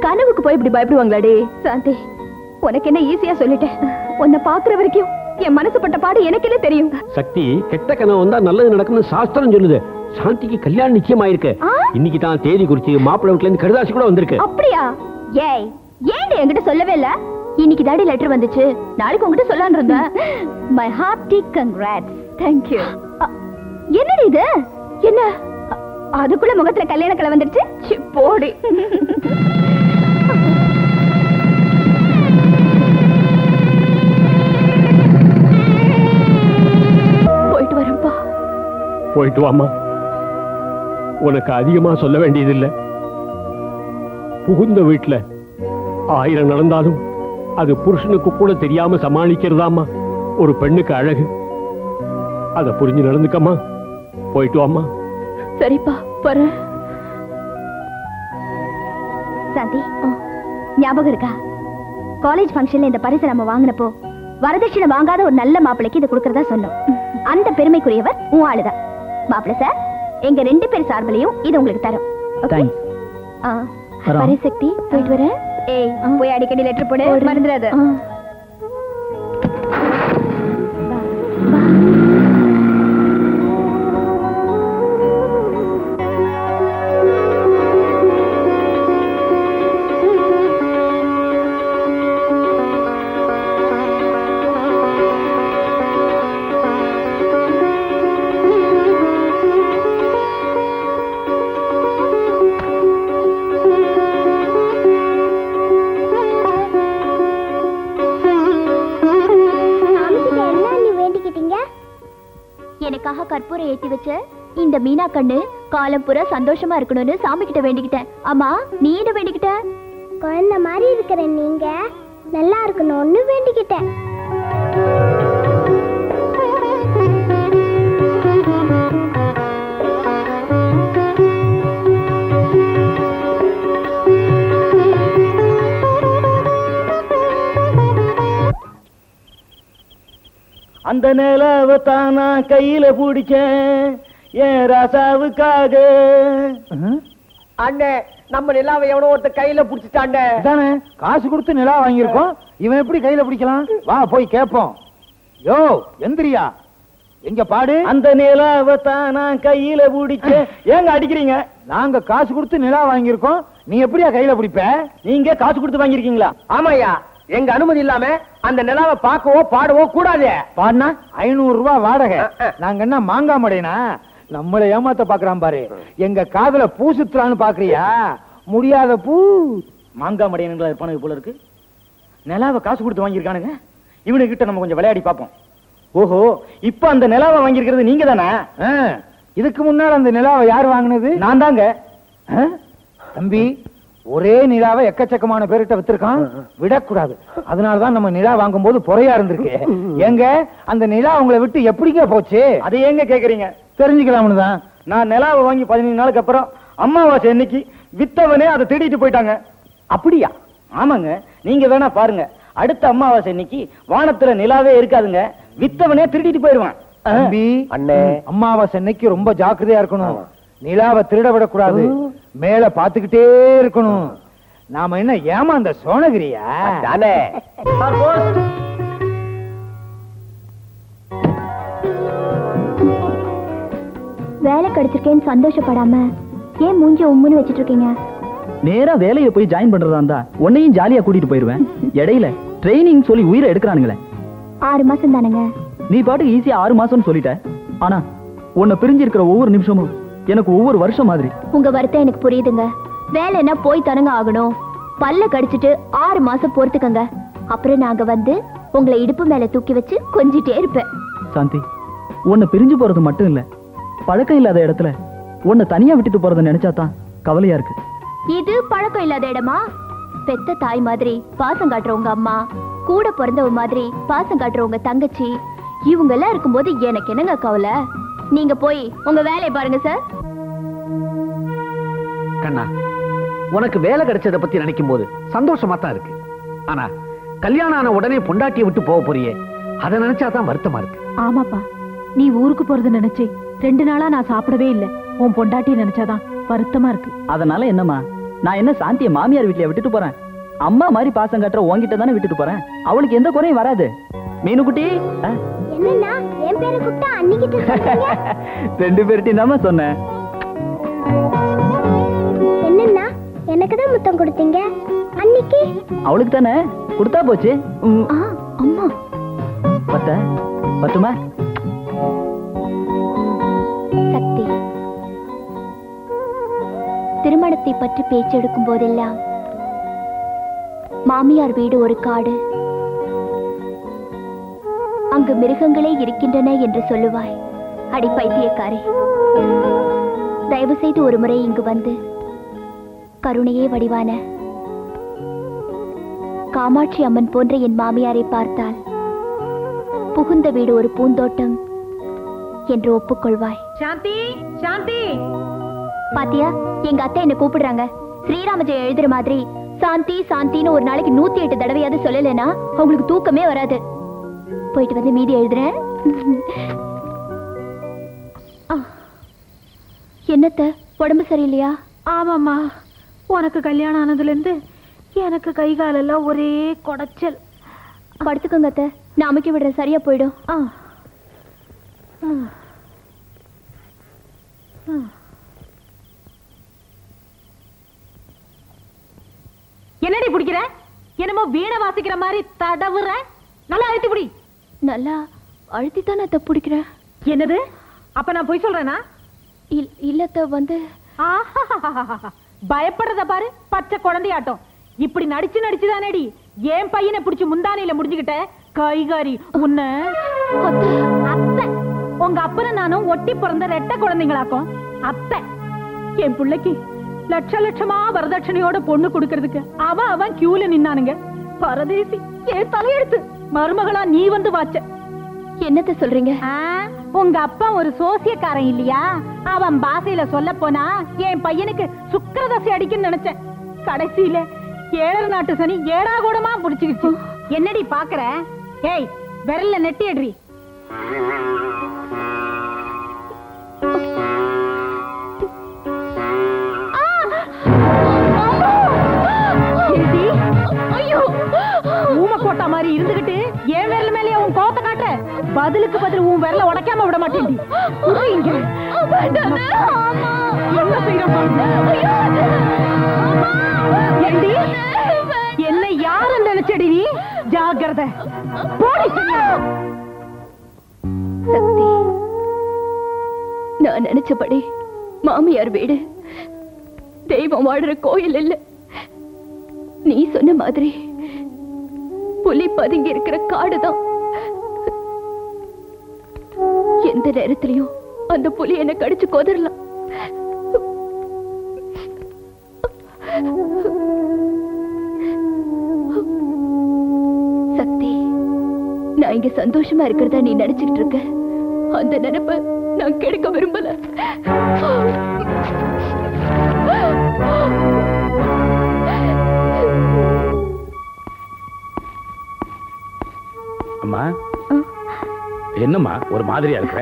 கனவுக்கு போய் இப்படி பயப்படுவாங்களாடி? சாந்தி, உனக்கு என்ன ஈஸியா சொல்லிட்டேன். உன்னை பாக்குற வரைக்கும் என் மனசு பட்ட பாடு எனக்கு என்ன தெரியும்? சக்தி, கெட்ட கனவு வந்தா நல்லது நடக்கும்னு சாஸ்திரம் சொல்லுது. சாந்திக்கு கல்யாணம் நிச்சயமாயிருக்கு. இன்னைக்கு தான் தேதி குறிச்சு மாப்பிள்ளை வீட்டுல இருந்து கடுதாசி கூட வந்திருக்கு. அப்படியா? ஏய், ஏன்டி என்கிட்ட சொல்லவே இல்ல? இன்னைக்கு தாடி லெட்டர் வந்துச்சு, நாளைக்கு உங்ககிட்ட சொல்லலாம்னு இருந்தேன். My hearty congrats. Thank you. என்னடி இது? என்ன அதுக்குள்ள முகத்துல கல்யாண கலை வந்துருச்சு? சி, போடி. போயிட்டு வரேன்ப்பா. போயிட்டு வாமா. உனக்கு அதிகமா சொல்ல வேண்டியதில்லை. புகுந்த வீட்டுல 1000 நடந்தாலும் அது புருஷனுக்கு கூட தெரியாம சமாளிக்கிறதாமா ஒரு பெண்ணுக்கு அழகு. அத புரிஞ்சு நடந்துக்கம்மா. போயிட்டு வாமா. சரிப்பா, வரேன். சாந்தி, ஞாபகம் இருக்கா? காலேஜ் ஃபங்க்ஷன்ல இந்த பரிசு நம்ம வாங்கினப்போ வரதட்சணை வாங்காத ஒரு நல்ல மாப்பிளைக்கு இது கொடுக்கறதா சொன்னோம். அந்த பெருமைக்குரியவர் உன் ஆளுதான். மாப்பிள்ளை சார், எங்க 2 பேர் சார்பிலையும் இது உங்களுக்கு தரும். Thanks. வரேன் சக்தி, போயிட்டு வரேன். ஏய், போய் அடிக்கடி லெட்டர் போடு, மறந்துடாத. எனக்காக கற்பூரம் ஏத்தி வச்ச இந்த மீனா கண்ணு காலம் பூரா சந்தோஷமா இருக்கணும்னு சாமி கிட்ட வேண்டிக்கிட்டேன். அம்மா நீ என்ன வேண்டிக்கிட்ட? குழந்தை மாதிரி இருக்கிற நீங்க நல்லா இருக்கணும்னு வேண்டிக்கிட்டேன். அந்த நிலவ தானா கையில பிடிச்சேன் என் ராசாவுக்காக. அண்ணே நம்ம நிலாவை எவனோ ஒருத்த கையில புடிச்சிட்டாண்டே. தானே காசு கொடுத்து நிலா வாங்கியிருக்கோம், இவன் எப்படி கையில பிடிக்கலாம்? வா போய் கேட்போம். யோ எந்திரியா, எங்க பாடு. அந்த நிலவ தானா கையில பிடிச்சேன். ஏங்க அடிக்கிறீங்க? நாங்க காசு கொடுத்து நிலா வாங்கியிருக்கோம், நீ எப்படியா கையில பிடிப்ப? நீங்க காசு கொடுத்து வாங்கியிருக்கீங்களா? ஆமாய்யா, எங்க அனுமதி இல்லாம அந்த நிலாவை பார்க்கவோ பாடவோ கூடாது. பாடினா 500 ரூபாய் வாடகை. நாங்க என்ன மாங்காய் மடைனா நம்மள ஏமாத்த பாக்குறான் பாரு. எங்க காதுல பூ சுத்துறான்னு பாக்குறியா? முடியாத பூ. மாங்காய் மடையனுங்களா இருப்பானுங்க போல இருக்கு. நிலாவை காசு கொடுத்து வாங்கியிருக்கானுங்க. இவனுக்கிட்ட நம்ம கொஞ்சம் விளையாடி பார்ப்போம். ஓஹோ, இப்ப அந்த நிலாவை வாங்கியிருக்கிறது நீங்க தானே? இதுக்கு முன்னாடி அந்த நிலாவை யார் வாங்கினது? நான் தாங்க. தம்பி, ஒரே நிலாவை எக்கச்சக்கமான பேர்கிட்ட வித்திருக்கான், விடக்கூடாது. அதனாலதான் நம்ம நிலா வாங்கும் போது பொறையா இருந்திருக்கு. எங்க அந்த நிலா உங்களை விட்டு எப்படிங்க போச்சு? அதை ஏங்க கேக்குறீங்க? தெரிஞ்சுக்கலாம்னு தான். நான் நிலாவை வாங்கி 15 நாளுக்கு அப்புறம் அம்மாவாசை அன்னைக்கு வித்தவனே அதை திருடிட்டு போயிட்டாங்க. அப்படியா? ஆமாங்க, நீங்க வேணா பாருங்க. அடுத்த அம்மாவாசை அன்னைக்கு வானத்துல நிலாவே இருக்காதுங்க, வித்தவனே திருடிட்டு போயிடுவான். தம்பி, அண்ணே, அம்மாவாசை அன்னைக்கு ரொம்ப ஜாக்கிரதையா இருக்கணும். நிலாவை திருட விடக்கூடாது, மேல பாத்துக்கிட்டே இருக்கணும். நாம என்ன ஏமாந்த சோனகிரியா? தானே. வேலை கிடைச்சிருக்கேன்னு சந்தோஷப்படாம ஏன் மூஞ்சி உம்முன்னு வச்சிட்டு இருக்கீங்க? நேரா வேலையை போய் ஜாயின் பண்றதா இருந்தா உன்னையும் ஜாலியா கூட்டிட்டு போயிருவேன். இடையில ட்ரைனிங் சொல்லி உயிரை எடுக்கிறானுங்களே. 6 மாசம் தானங்க. நீ பாட்டுக்கு ஈஸியா 6 மாசம்னு சொல்லிட்ட. ஆனா உன்னை பிரிஞ்சிருக்கிற ஒவ்வொரு நிமிஷமும் எனக்கு ஒவ்வொரு வருஷம் மாதிரி. உங்க வருத்தம் எனக்கு புரியுதுங்க. வேலைன்னா போய் தனங்க ஆகணும். பல்ல கடிச்சிட்டு 6 மாசம் பொறுத்துக்கங்க. அப்புறம் நாங்க வந்து உங்களை இடுப்பு மேல தூக்கி வச்சு கொஞ்சிட்டே இருப்பேன். சாந்தி, உன்னை பிரிஞ்சு போறது மட்டும் இல்ல, பழக்கம் இல்லாத இடத்துல உன்னை தனியா விட்டுட்டு போறத நினைச்சாதான் கவலையா இருக்கு. இது பழக்கம் இல்லாத இடமா? பெத்த தாய் மாதிரி பாசம் காட்டுறவங்க அம்மா, கூட பிறந்தவ மாதிரி பாசம் காட்டுறவங்க தங்கச்சி, இவங்க எல்லாம் இருக்கும்போது எனக்கு என்னங்க கவலை? நீங்க போய் உங்க வேலையை பாருங்க சார். கண்ணா, உனக்கு வேலை கிடைச்சத பத்தி நினைக்கும் போது சந்தோஷமா தான் இருக்கு. ஆனா கல்யாணம் ஆன உடனே பொண்டாட்டியை விட்டு போக போறியே, அதை நினைச்சாதான் வருத்தமா இருக்கு. ஆமாப்பா, நீ ஊருக்கு போறது நினைச்சு 2 நாளா நான் சாப்பிடவே இல்ல. உன் பொண்டாட்டி நினைச்சாதான் வருத்தமா இருக்கு. அதனால என்னம்மா, நான் என்ன சாந்திய மாமியார் வீட்லயே விட்டுட்டு போறேன்? அம்மா மாதிரி பாசம் காட்டுற உன்கிட்ட தானே விட்டுட்டு போறேன். அவளுக்கு எந்த குறையும் வராது. மீனுக்குட்டி, என்னன்னா என் பேரை கூப்பிட்டா அன்னிக்கிட்ட சொல்றீங்க? 2 பேர்ட்டையும் தான் சொன்னேன். என்னன்னா எனக்கு தான் முத்தம் கொடுத்தீங்க, அன்னிக்கு அவளுக்கு தானே கொடுத்தா போச்சு. அம்மா பத்துமா? சக்தி, திருமணத்தை பற்றி பேச்செடுக்கும் போதெல்லாம் மாமியார் வீடு ஒரு காடு, அங்கு மிருகங்களே இருக்கின்றன என்று சொல்லுவாய். அடி பைத்தியக்காரே, தயவு செய்து ஒரு முறை இங்கு வந்து கருணையே வடிவான காமாட்சி அம்மன் போன்ற என் மாமியாரை பார்த்தால் புகுந்த வீடு ஒரு பூந்தோட்டம் என்று ஒப்புக்கொள்வாய். சாந்தி, சாந்தி, பாத்தியா, எங்க அத்தை என்ன கூப்பிடுறாங்க. ஸ்ரீராம ஜெயம் எழுதுற மாதிரி சாந்தி சாந்தின்னு ஒரு நாளைக்கு 108 தடவையாவது சொல்லலைன்னா அவங்களுக்கு தூக்கமே வராது. போயிட்டு வந்து மீதி எழுதுறேன். என்னத்த, உடம்பு சரியில்லையா? ஆமாம்மா, உனக்கு கல்யாணம் ஆனதுல இருந்து எனக்கு கை காலெல்லாம் ஒரே குடைச்சல். படுத்துக்கோங்க அத்தை, நான் அமைக்க விடுறேன், சரியா போயிடும். என்னடி பிடிக்கிற? என்னமோ வீணை வாசிக்கிற மாதிரி தடவுற. நல்லா அழுத்தி பிடி. நல்லா அழுத்தித்தான் அத்தை பிடிக்கிறேன். என்னது? அப்ப நான் போய் சொல்றேனா? இல்லத்த வந்து பயப்படுறத பாரு, பச்சை குழந்தையாட்டம். இப்படி நடிச்சு நடிச்சுதானேடி என் பையனை பிடிச்சு முந்தானையில முடிஞ்சுக்கிட்ட கைகாரி உன்ன. அத்தை, உங்க அப்பனும் நானும் ஒட்டி பிறந்த ரெட்டை குழந்தைங்களாக்கும். அத்தை என் பிள்ளைக்கு லட்ச லட்சமா வரதட்சணையோட பொண்ணு கொடுக்கறதுக்கு அவன் கியூல நின்னானுங்க. பரதேசி என் தலையெடுத்து மருமகளா நீ வந்து வாச்ச. என்னத்த சொல்றீங்க? உங்க அப்பா ஒரு சோசியக்காரன் இல்லையா? அவன் பாசையில சொல்ல போனா என் பையனுக்கு சுக்கிரதசை அடிக்குன்னு நினைச்சேன். கடைசியில 7 நாட்டு சனி 7 கூடமா புடிச்சுக்கிச்சு. என்னடி பாக்குற? ஏய் விரல்ல நெட்டி அடி. ஊமக்கோட்டா மாதிரி இருந்துகிட்டு ஏன் விரல் மேலேயே உன் கோவத்தை காட்டுற? பதிலுக்கு பதில் உன் விரல உடைக்காம விட மாட்டேன். என்ன செய்யறோம்? என்ன யாரு நினைச்சடி நீ? ஜாக்கிரதை. சக்தி, நான் நினைச்சபடி மாமியார் வீடு தெய்வம் வாடுற கோயில் இல்ல. நீ சொன்ன மாதிரி புலி பதுங்கி இருக்கிற காடுதான். எந்த நேரத்திலையும் அந்த புலி என்ன கடிச்சு கொதறலாம். சக்தி, நான் இங்க சந்தோஷமா இருக்கிறதா நீ நினைச்சுக்கிட்டு இருக்க. அந்த நினைப்ப நான் கெடுக்க விரும்பல. அம்மா, என்னம்மா ஒரு மாதிரியா இருக்க?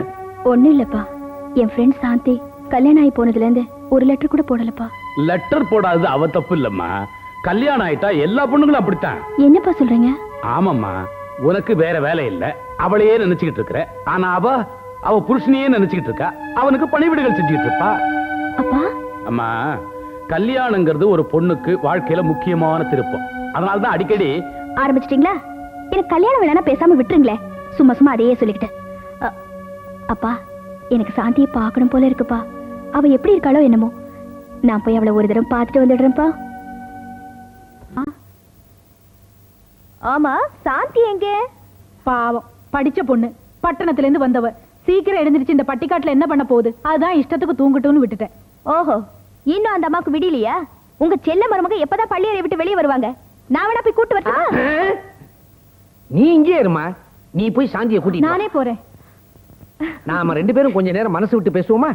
ஒண்ணும் இல்லப்பா, என் ஃப்ரெண்ட் சாந்தி கல்யாணம் ஆகி போனதுல இருந்து ஒரு லெட்டர் கூட போடலப்பா. லெட்டர் போடாதது அவ தப்பு இல்லம்மா. கல்யாணம் ஆயிட்டா எல்லா பொண்ணுங்களும் அப்படித்தான். என்னப்பா சொல்றீங்க? ஆமாம்மா, உனக்கு வேற வேலை இல்ல, அவளையே நினைச்சுக்கிட்டு இருக்கிற. ஆனா அவ புருஷனையே நினைச்சுக்கிட்டு இருக்கா. அவனுக்கு பணிவிடைகள் செஞ்சுக்கிட்டு இருப்பா. அப்பா, அம்மா, கல்யாணங்கிறது ஒரு பொண்ணுக்கு வாழ்க்கையில முக்கியமான திருப்பம். அதனாலதான் அடிக்கடி. ஆரம்பிச்சிட்டீங்களா? எனக்கு கல்யாணம் வேணா பேசாம விட்டுருங்களே. சும்மா சும்மா அதையே சொல்லிக்கிட்டேன். அப்பா, எனக்கு சாந்தியை பார்க்கணும் போல இருக்குப்பா. அவ எப்படி இருக்காளோ என்னமோ. நான் போய் அவளை ஒரு தடவை பார்த்துட்டு வந்துடுறேன்ப்பா. ஆமா, சாந்தி எங்க? பாவம், படிச்ச பொண்ணு, பட்டணத்துல இருந்து வந்தவ. சீக்கிரம் எழுந்திருச்சு இந்த பட்டிக்காட்டுல என்ன பண்ண போகுது? அதான் இஷ்டத்துக்கு தூங்கட்டும்னு விட்டுட்டேன். ஓஹோ, இன்னும் அந்த அம்மாவுக்கு விடியலையா? உங்க செல்ல மருமக எப்பதான் பள்ளியறை விட்டு வெளியே வருவாங்க? நான் வேணா போய் கூட்டு வரட்டா? நீ இங்கே இருமா, நீ போய் சாந்தியை கூட்டிட்டு நானே போறேன். நாம 2 பேரும் கொஞ்ச நேரம் மனசு விட்டு பேசுவோமா?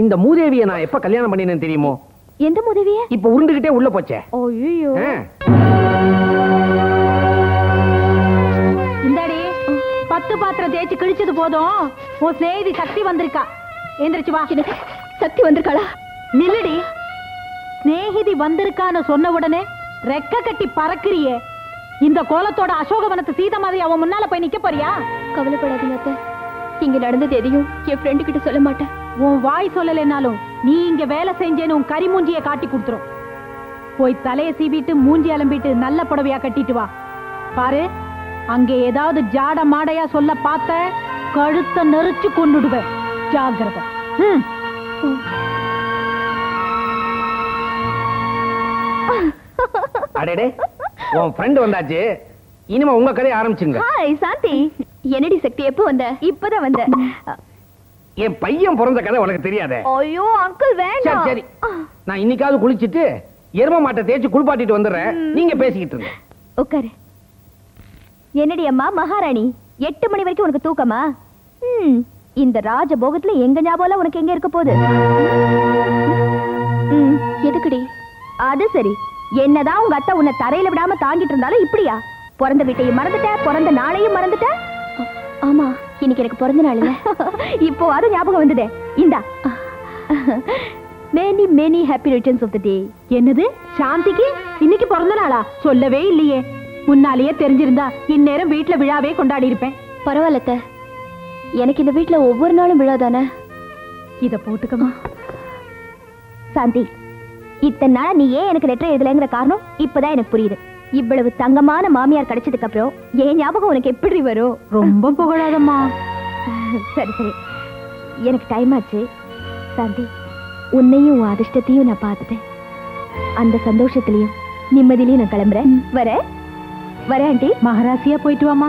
இந்த மூதேவியை நான் எப்ப கல்யாணம் பண்ணினேன்னு தெரியுமோ? எந்த உதவிய? இப்ப உருண்டுகிட்டே உள்ள போச்சே. ஐயோ, இந்தாடி 10 பாத்திரம் தேய்ச்சி கிழிச்சது போதும். உன் ஸ்நேகிதி சக்தி வந்திருக்கா. எந்திரிச்சு வா. சக்தி வந்திருக்காளா? நில்லுடி. ஸ்நேகிதி வந்திருக்கான்னு சொன்ன உடனே ரெக்க கட்டி பறக்குறியே. இந்த கோலத்தோட அசோகவனத்து சீதை மாதிரி அவன் முன்னால போய் நிக்க போறியா? கவலைப்படாதீங்க அத்தை, இங்க நடந்தது எதையும் என் ஃப்ரெண்டு கிட்ட சொல்ல மாட்டேன். உன் வாய் சொல்லலைனாலும் நீ இங்க வேலை செஞ்சேன்னு உன் கறி மூஞ்சியை காட்டி கொடுத்துரும். போய் தலையை சீவிட்டு மூஞ்சி அலம்பிட்டு நல்ல புடவையா கட்டிட்டு வா. பாரு, அங்க ஏதாவது ஜாட மாடையா சொல்ல பார்த்த கழுத்தை நெரிச்சு கொண்டுடுவேன். ஜாக்கிரதை. அடடே, உன் ஃப்ரெண்ட் வந்தாச்சு. இனிமே உங்க கதையை ஆரம்பிச்சுங்க. ஹாய் சாந்தி. என்னடி சக்தி, எப்போ வந்த? இப்பதான் வந்த. என் பையன் பிறந்த கதை உனக்கு தெரியாதே? ஐயோ அங்கிள் வேண்டாம். சரி, நான் இன்னைக்காவது குளிச்சிட்டு எரும மாட்டை தேய்ச்சி குளிப்பாட்டிட்டு வந்துடுறேன். நீங்க பேசிக்கிட்டு இருங்க. உட்காரு. என்னடி அம்மா மகாராணி, 8 மணி வரைக்கும் உனக்கு தூக்கமா? இந்த ராஜபோகத்துல எங்க ஞாபகம் உனக்கு எங்க இருக்க போகுது? எதுக்குடி? அது சரி, என்னதான் உங்க அத்தை உன்னை தரையில விடாம தாங்கிட்டு இருந்தாலும் இப்படியா? பிறந்த வீட்டையும் மறந்துட்ட, பிறந்த நாளையும் மறந்துட்ட. ஆமா, இன்னைக்கு எனக்கு பிறந்த நாள் இல்ல. இப்போ அது ஞாபகம் வந்ததே. இந்தா, many many happy returns of the day. என்னது, சாந்திக்கு இன்னைக்கு பிறந்த நாளா? சொல்லவே இல்லையே. முன்னாலேயே தெரிஞ்சிருந்தா இந்நேரம் வீட்டுல விழாவே கொண்டாடி இருப்பேன். பரவாயில்ல, எனக்கு இந்த வீட்டுல ஒவ்வொரு நாளும் விழா தானே. இத போட்டுக்கமா. சாந்தி, இத்தனை நாள் நீ ஏன் எனக்கு லெட்டர் எழுதலைங்கிற காரணம் இப்பதான் எனக்கு புரியுது. இவ்வளவு தங்கமான மாமியார் கிடைச்சதுக்கு அப்புறம் ஏன் ஞாபகம் உனக்கு எப்படி வரும்? ரொம்ப புகழாதம்மா. சரி சரி, எனக்கு டைம் ஆச்சு. சாந்தி, உன்னையும் உன் அதிர்ஷ்டத்தையும் நான் பார்த்துட்டேன். அந்த சந்தோஷத்திலையும் நிம்மதியிலையும் நான் கிளம்புறேன். வரேன் ஆண்டி. மகராசியா போயிட்டு வாமா.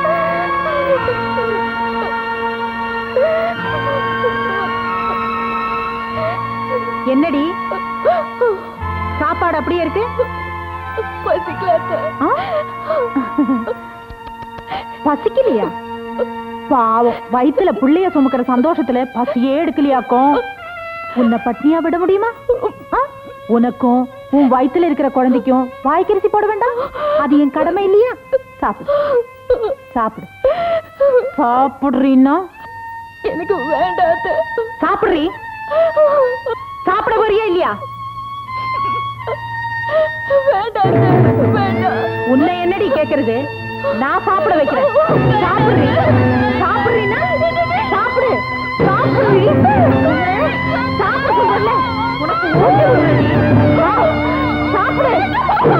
சாப்பாடு அப்படியே இருக்கு? பசிக்கலையா? பாவம், வயித்துல புள்ளைய சுமக்கிற சந்தோஷத்துல பசியே எடுக்கலையாக்கும். உன்னை பட்னியா விட முடியுமா? உனக்கும் உன் வயித்துல இருக்கிற குழந்தைக்கும் வாய்க்கரிசி போட வேண்டாம்? அது என் கடமை இல்லையா? சாப்பிடு சாப்பிடு. சாப்பிடுறீன்னா எனக்கு வேண்டாத. சாப்பிடுறீ? சாப்பிட வரியா இல்லையா? வேண்டாத, வேண்டாம். உன்னை என்னடி கேக்குறது? நான் சாப்பிட வைக்கிறேன். சாப்பிடுறீ? சாப்பிடுறீன்னா சாப்பிடு. சாப்பிடுறீ? சாப்பிட சொல்றல. உனக்கு ஓடி விடுறடி. சாப்பிடு.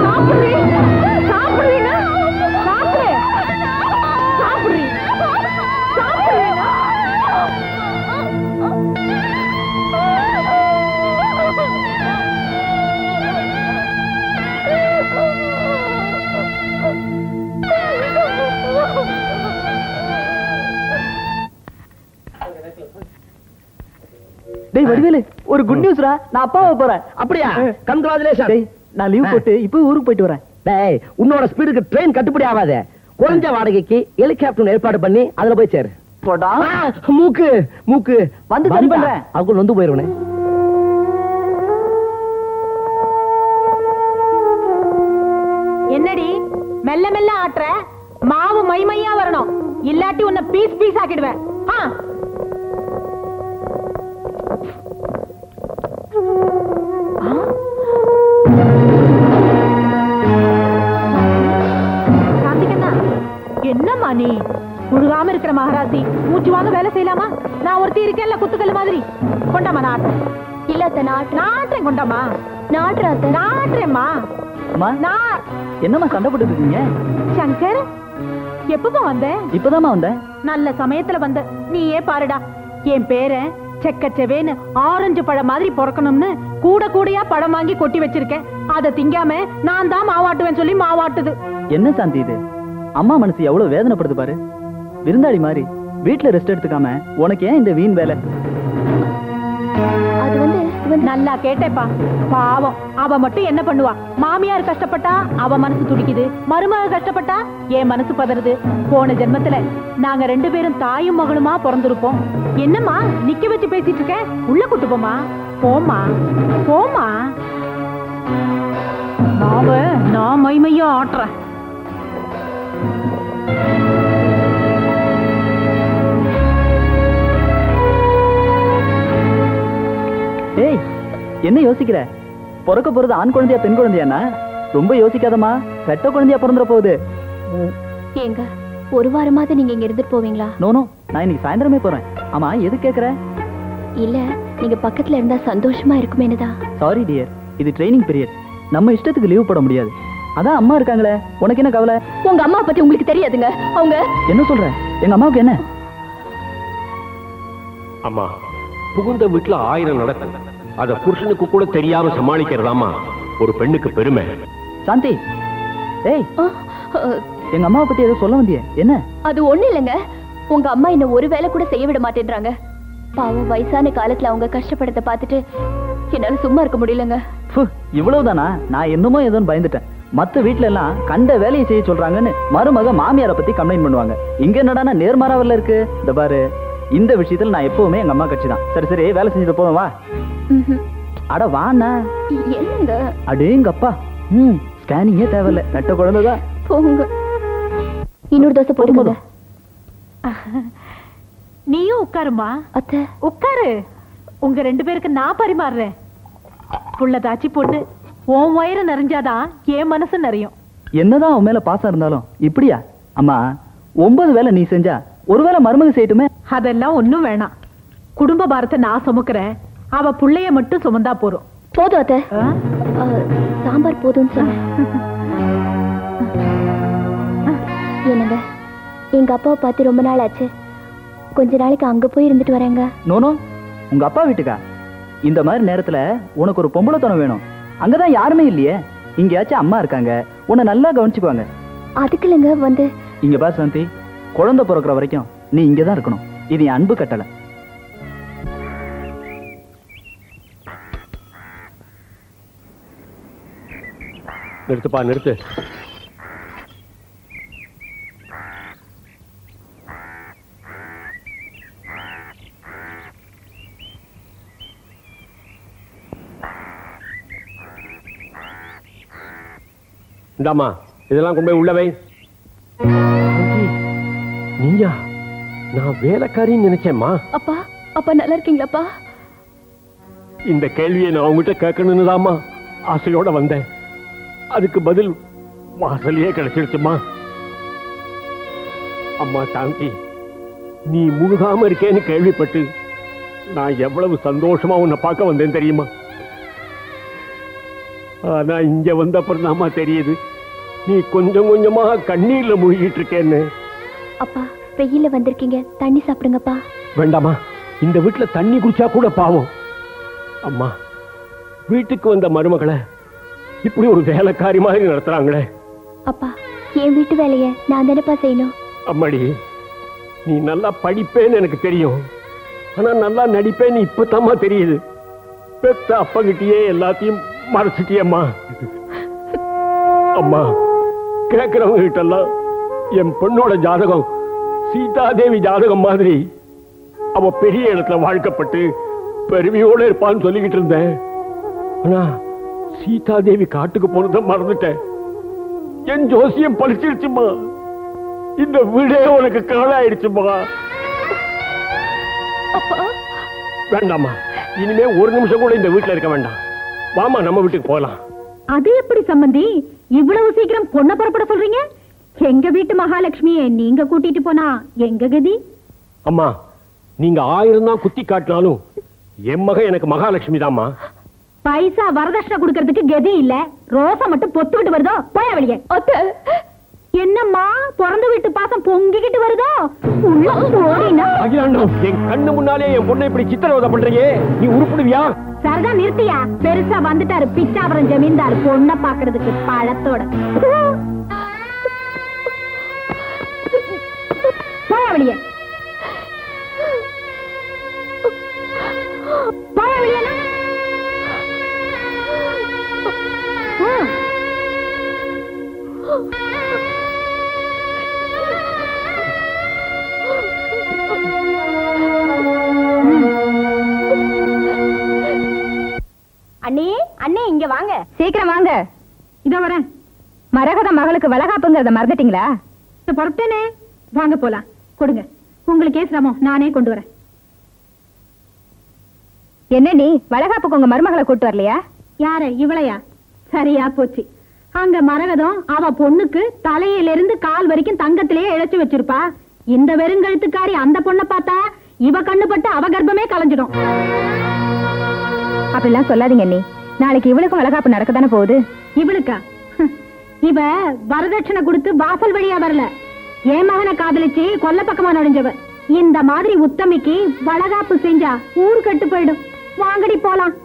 சாப்பிடுறீ? சாப்பிடுறீன்னா சாப்பிடு. சாப்பிடுறீ? சாப்பிடுறீன்னா டேய் வடிவேலு, ஒரு குட் நியூஸ்ரா. நான் அப்பாவை போறேன். அப்படியா? கங்க்ராச்சுலேஷன். டேய், நான் லீவ் போட்டு இப்போ ஊருக்கு போயிட்டு வரேன். டேய், உன்னோட ஸ்பீடுக்கு ட்ரெயின் கட்டுப்படி ஆகாதே. குறைஞ்ச வாடகைக்கு ஹெலிகாப்டர் ஏற்பாடு பண்ணி அதுல போய் சேரு. போடா. மூக்கு மூக்கு வந்து சரி பண்றேன். அவங்க வந்து போயிருவனே. என்னடி மெல்ல மெல்ல ஆட்டுற? மாவு மைமையா வரணும், இல்லாட்டி உன்னை பீஸ் பீஸ் ஆக்கிடுவேன். என்னம்மா நீ முழுகாம இருக்கிற மகாராசி? மூச்சு வாங்க வேலை செய்யலாமா? நான் ஒருத்தி இருக்கேன்ல குத்துக்கல் மாதிரி. கொண்டாமா நாட்டு. இல்ல நாட்டேன். கொண்டாமா நாட்டுறாத்த. நாட்டுறேம்மா. என்னம்மா சண்டை போட்டு இருக்கீங்க? சங்கர், எப்பப்பா வந்த? இப்பதாம்மா வந்தேன். நல்ல சமயத்துல வந்த. நீயே பாருடா, என் பேரை செக்கச்செவேன்னு ஆரஞ்சு பழம் மாதிரி பொறக்கணும்னு கூட கூடையா பழம் வாங்கி கொட்டி வச்சிருக்கேன். அதை திங்காம நான் தான் மாவாட்டுவேன் சொல்லி மாவாட்டுது. என்ன சாந்தி இது? அம்மா மனசு எவ்வளவு வேதனைப்படுது பாரு. விருந்தாளி மாதிரி வீட்டுல ரெஸ்ட் எடுத்துக்காம உனக்கு ஏன் இந்த வீண் வேலை? அது வந்து நல்லா கேட்டேப்பா. பாவம், அவ மட்டும் என்ன பண்ணுவா? மாமியார் கஷ்டப்பட்டா அவ மனசு துடிக்குது, மருமக கஷ்டப்பட்டா என் மனசு பதறுது. போன ஜென்மத்துல நாங்க 2 பேரும் தாயும் மகளுமா பிறந்திருப்போம். என்னம்மா நிக்க வச்சு பேசிட்டு இருக்க? உள்ள கூட்டு போமா. போமா போமா. நான் மைமையா ஆட்டுறேன். ஏய், என்ன யோசிக்கிற? பிறக்க போறது ஆண் குழந்தையா பெண் குழந்தையானா? ரொம்ப யோசிக்காதமா, பெட்ட குழந்தையா பிறந்துற போகுது. ஏங்க, ஒரு வாரமாவது நீங்க இங்க இருந்துட்டு போவீங்களா? நோனோ, நான் இன்னைக்கு சாயந்தரமே போறேன். ஆமா, எது கேக்குற? இல்ல, நீங்க பக்கத்துல இருந்தா சந்தோஷமா இருக்குமேனுதான். சாரி டியர், இது ட்ரைனிங் பீரியட். நம்ம இஷ்டத்துக்கு லீவ் போட முடியாது. அதான் அம்மா இருக்காங்களே, உனக்கு என்ன கவலை? உங்க அம்மா பத்தி உங்களுக்கு தெரியாதுங்க. அவங்க என்ன சொல்ற? எங்க அம்மாவுக்கு என்ன? அம்மா, புகுந்த வீட்டுல 1000 நடக்கும். அத புருஷனுக்கு கூட தெரியாம சமாளிக்கிறதாமா ஒரு பெண்ணுக்கு பெருமை. சாந்தி, ஏய், எங்க அம்மாவை பத்தி ஏதோ சொல்ல வந்தியே, என்ன? அது ஒண்ணு இல்லைங்க. உங்க அம்மா என்ன ஒரு வேலை கூட செய்ய விட மாட்டேன்றாங்க. பாவம், வயசான காலத்துல அவங்க கஷ்டப்படத்தை பார்த்துட்டு என்னால சும்மா இருக்க முடியலங்க. இவ்வளவுதானா? நான் என்னமோ ஏதோன்னு பயந்துட்டேன். மத்த வீட்டுல எல்லாம் கண்ட வேலையை செய்ய சொல்றாங்கன்னு மருமக மாமியாரை பத்தி கம்ப்ளைண்ட் பண்ணுவாங்க. இங்க என்னடானா நேர்மாறாவில் இருக்கு. இந்த பாரு, இந்த விஷயத்துல நான் எப்பவுமே எங்க அம்மா கட்சி தான். சரி சரி, வேலை செஞ்சது போதும், வா. அட வாண்ணா. என்னங்க? அடேங்கப்பா, ஸ்கேனிங்கே தேவையில்ல, நட்ட குழந்தைதான். போங்க, இன்னொரு தோசை போடுங்க. நீயும் உட்காருமா. அத்தை, உட்காரு. உங்க 2 பேருக்கு நான் பரிமாறுறேன். புள்ளதாச்சி பொண்ணு, உன் வயிறு நிறைஞ்சாதான் என் மனசு நிறையும். என்னதான் உன் மேல பாசம் இருந்தாலும் இப்படியா? அம்மா, 9 வேலை நீ செஞ்சா ஒரு வேளை மருமக செய்யட்டுமே. அதெல்லாம் ஒண்ணும் வேணாம். குடும்ப பாரத்தை நான் சுமக்கிறேன், அவ புள்ளைய மட்டும் சுமந்தா போறோம். போதும் அத்தை. சாம்பார் போதும்னு சொன்ன. என்னங்க, எங்க அப்பாவை பார்த்து ரொம்ப நாள் ஆச்சு. கொஞ்ச நாளைக்கு அங்க போய் இருந்துட்டு வரேங்க. நோனோ, உங்க அப்பா வீட்டுக்கா? இந்த மாதிரி நேரத்துல உனக்கு ஒரு பொம்பளைத்தனம் வேணும். அங்கதான் யாருமே இல்லையே. இங்கேயாச்சும் அம்மா இருக்காங்க, உன்னை நல்லா கவனிச்சுக்குவாங்க. அதுக்கு இல்லைங்க, வந்து இங்க பாரு சாந்தி, குழந்தை பிறக்கிற வரைக்கும் நீ இங்கதான் இருக்கணும். இது என் அன்பு கட்டளை. நிறுத்துப்பா நிறுத்து. இந்தாமா இதெல்லாம் கொண்டு போய் உள்ளவை. நீயா? நான் வேலைக்காரின்னு நினைச்சேம்மா. அப்பா அப்பா நல்லா இருக்கீங்களாப்பா? இந்த கேள்வியை நான் உங்ககிட்ட கேட்கணும்னு தாம்மா ஆசையோட வந்தேன். அதுக்கு பதில் வாசலையே கிடைச்சிருச்சுமா. அம்மா சாந்தி, நீ முழுகாம இருக்கேன்னு கேள்விப்பட்டு நான் எவ்வளவு சந்தோஷமா உன்னை பார்க்க வந்தேன் தெரியுமா? ஆனா இங்க வந்த அப்புறம் தாம்மா தெரியுது நீ கொஞ்சம் கொஞ்சமா கண்ணீர்ல முழுகிட்டு இருக்கேன்னு. அப்பா வெயில வந்திருக்கீங்க, தண்ணி சாப்பிடுங்கப்பா. வேண்டாமா, இந்த வீட்டுல தண்ணி குடிச்சா கூட பாவம். அம்மா, வீட்டுக்கு வந்த மருமகளை இப்படி ஒரு வேலைக்காரி மாதிரி நடத்துறாங்களே. அப்பா என் வீட்டு வேலைய நான் தானப்பா செய்யணும். அம்மாடி, நீ நல்லா படிப்பேன்னு எனக்கு தெரியும், ஆனா நல்லா நடிப்பேன்னு இப்பதாம்மா தெரியுது. பெத்த அப்பங்கிட்டயே எல்லாத்தையும் மறைச்சிட்டியம்மா. அம்மா, கேட்கிறவங்க கிட்ட எல்லாம் என் பொண்ணோட ஜாதகம் சீதாதேவி ஜாதகம் மாதிரி அவ பெரிய இடத்துல வாழ்க்கப்பட்டு பெருமையோட இருப்பான்னு சொல்லிக்கிட்டு இருந்தேன். ஆனா சீதாதேவி காட்டுக்கு போனதை மறந்துட்டேன். என் ஜோசியம் பழிச்சிருச்சுமா. இந்த வீடே உனக்கு காலாயிடுச்சுமா. வேண்டாமா, இனிமே ஒரு நிமிஷம் கூட இந்த வீட்டுல இருக்க வேண்டாம். வாமா, நம்ம வீட்டுக்கு போகலாம். அது எப்படி சம்பந்தி இவ்வளவு சீக்கிரம் பொண்ணை புறப்பட சொல்றீங்க? எங்க வீட்டு மகாலட்சுமியை நீங்க கூட்டிட்டு போனா எங்க கதி? அம்மா, நீங்க 1000 தான் குத்தி காட்டினாலும் என் மகன் எனக்கு மகாலட்சுமி தாம்மா. பைசா வரதட்சணை கொடுக்கறதுக்கு கதி இல்ல, ரோசா மட்டும் பொத்துக்கிட்டு வருதோ? போய வெளியே. என்னம்மா, பிறந்த வீட்டு பாசம் பொங்கிக்கிட்டு வருதோ? அகிலாண்டம், என் கண்ணு முன்னாலே என் பொண்ணை இப்படி சித்திரவதை பண்றீங்க, நீ உருப்பிடுவியா? சரிதான், நிறுத்தியா? பெருசா வந்துட்டாரு பிச்சாவரம் ஜமீன்தார் பொண்ணை பாக்குறதுக்கு பழத்தோட. போய வெளியே. போய வெளியே. அண்ணே அண்ணே, இங்க வாங்க, சீக்கிரம் வாங்க. இதோ வரேன். மரகத மகளுக்கு வளகாப்புங்கிறத மறந்துட்டீங்களா? புறப்பட்டேனே, வாங்க போலாம். கொடுங்க, உங்களுக்கே சிரமம், நானே கொண்டு வரேன். என்ன நீ வளகாப்புக்கு உங்க மருமகளை கூட்டு வரலையா? யார, இவளையா? சரியா போச்சு. அங்க மரகதம் அவ பொண்ணுக்கு தலையிலிருந்து கால் வரைக்கும் தங்கத்திலேயே இழைச்சு வச்சிருப்பா. இந்த வெறுங்கழுத்துக்காரி அந்த பொண்ணை பார்த்தா இவ கண்ணுப்பட்டு அவ கர்ப்பமே கலைஞ்சிடும். அப்படிலாம் சொல்லாதீங்க நீ. நாளைக்கு இவளுக்கும் வளகாப்பு நடக்கத்தானே போகுது. இவளுக்கா? இவ வரதட்சணை கொடுத்து வாசல் வழியா வரல, என் மகனை காதலிச்சு கொல்ல பக்கமா நுழைஞ்சவ. இந்த மாதிரி உத்தமிக்கு வளகாப்பு செஞ்சா ஊரு கட்டு போயிடும். வாங்கடி போலாம்.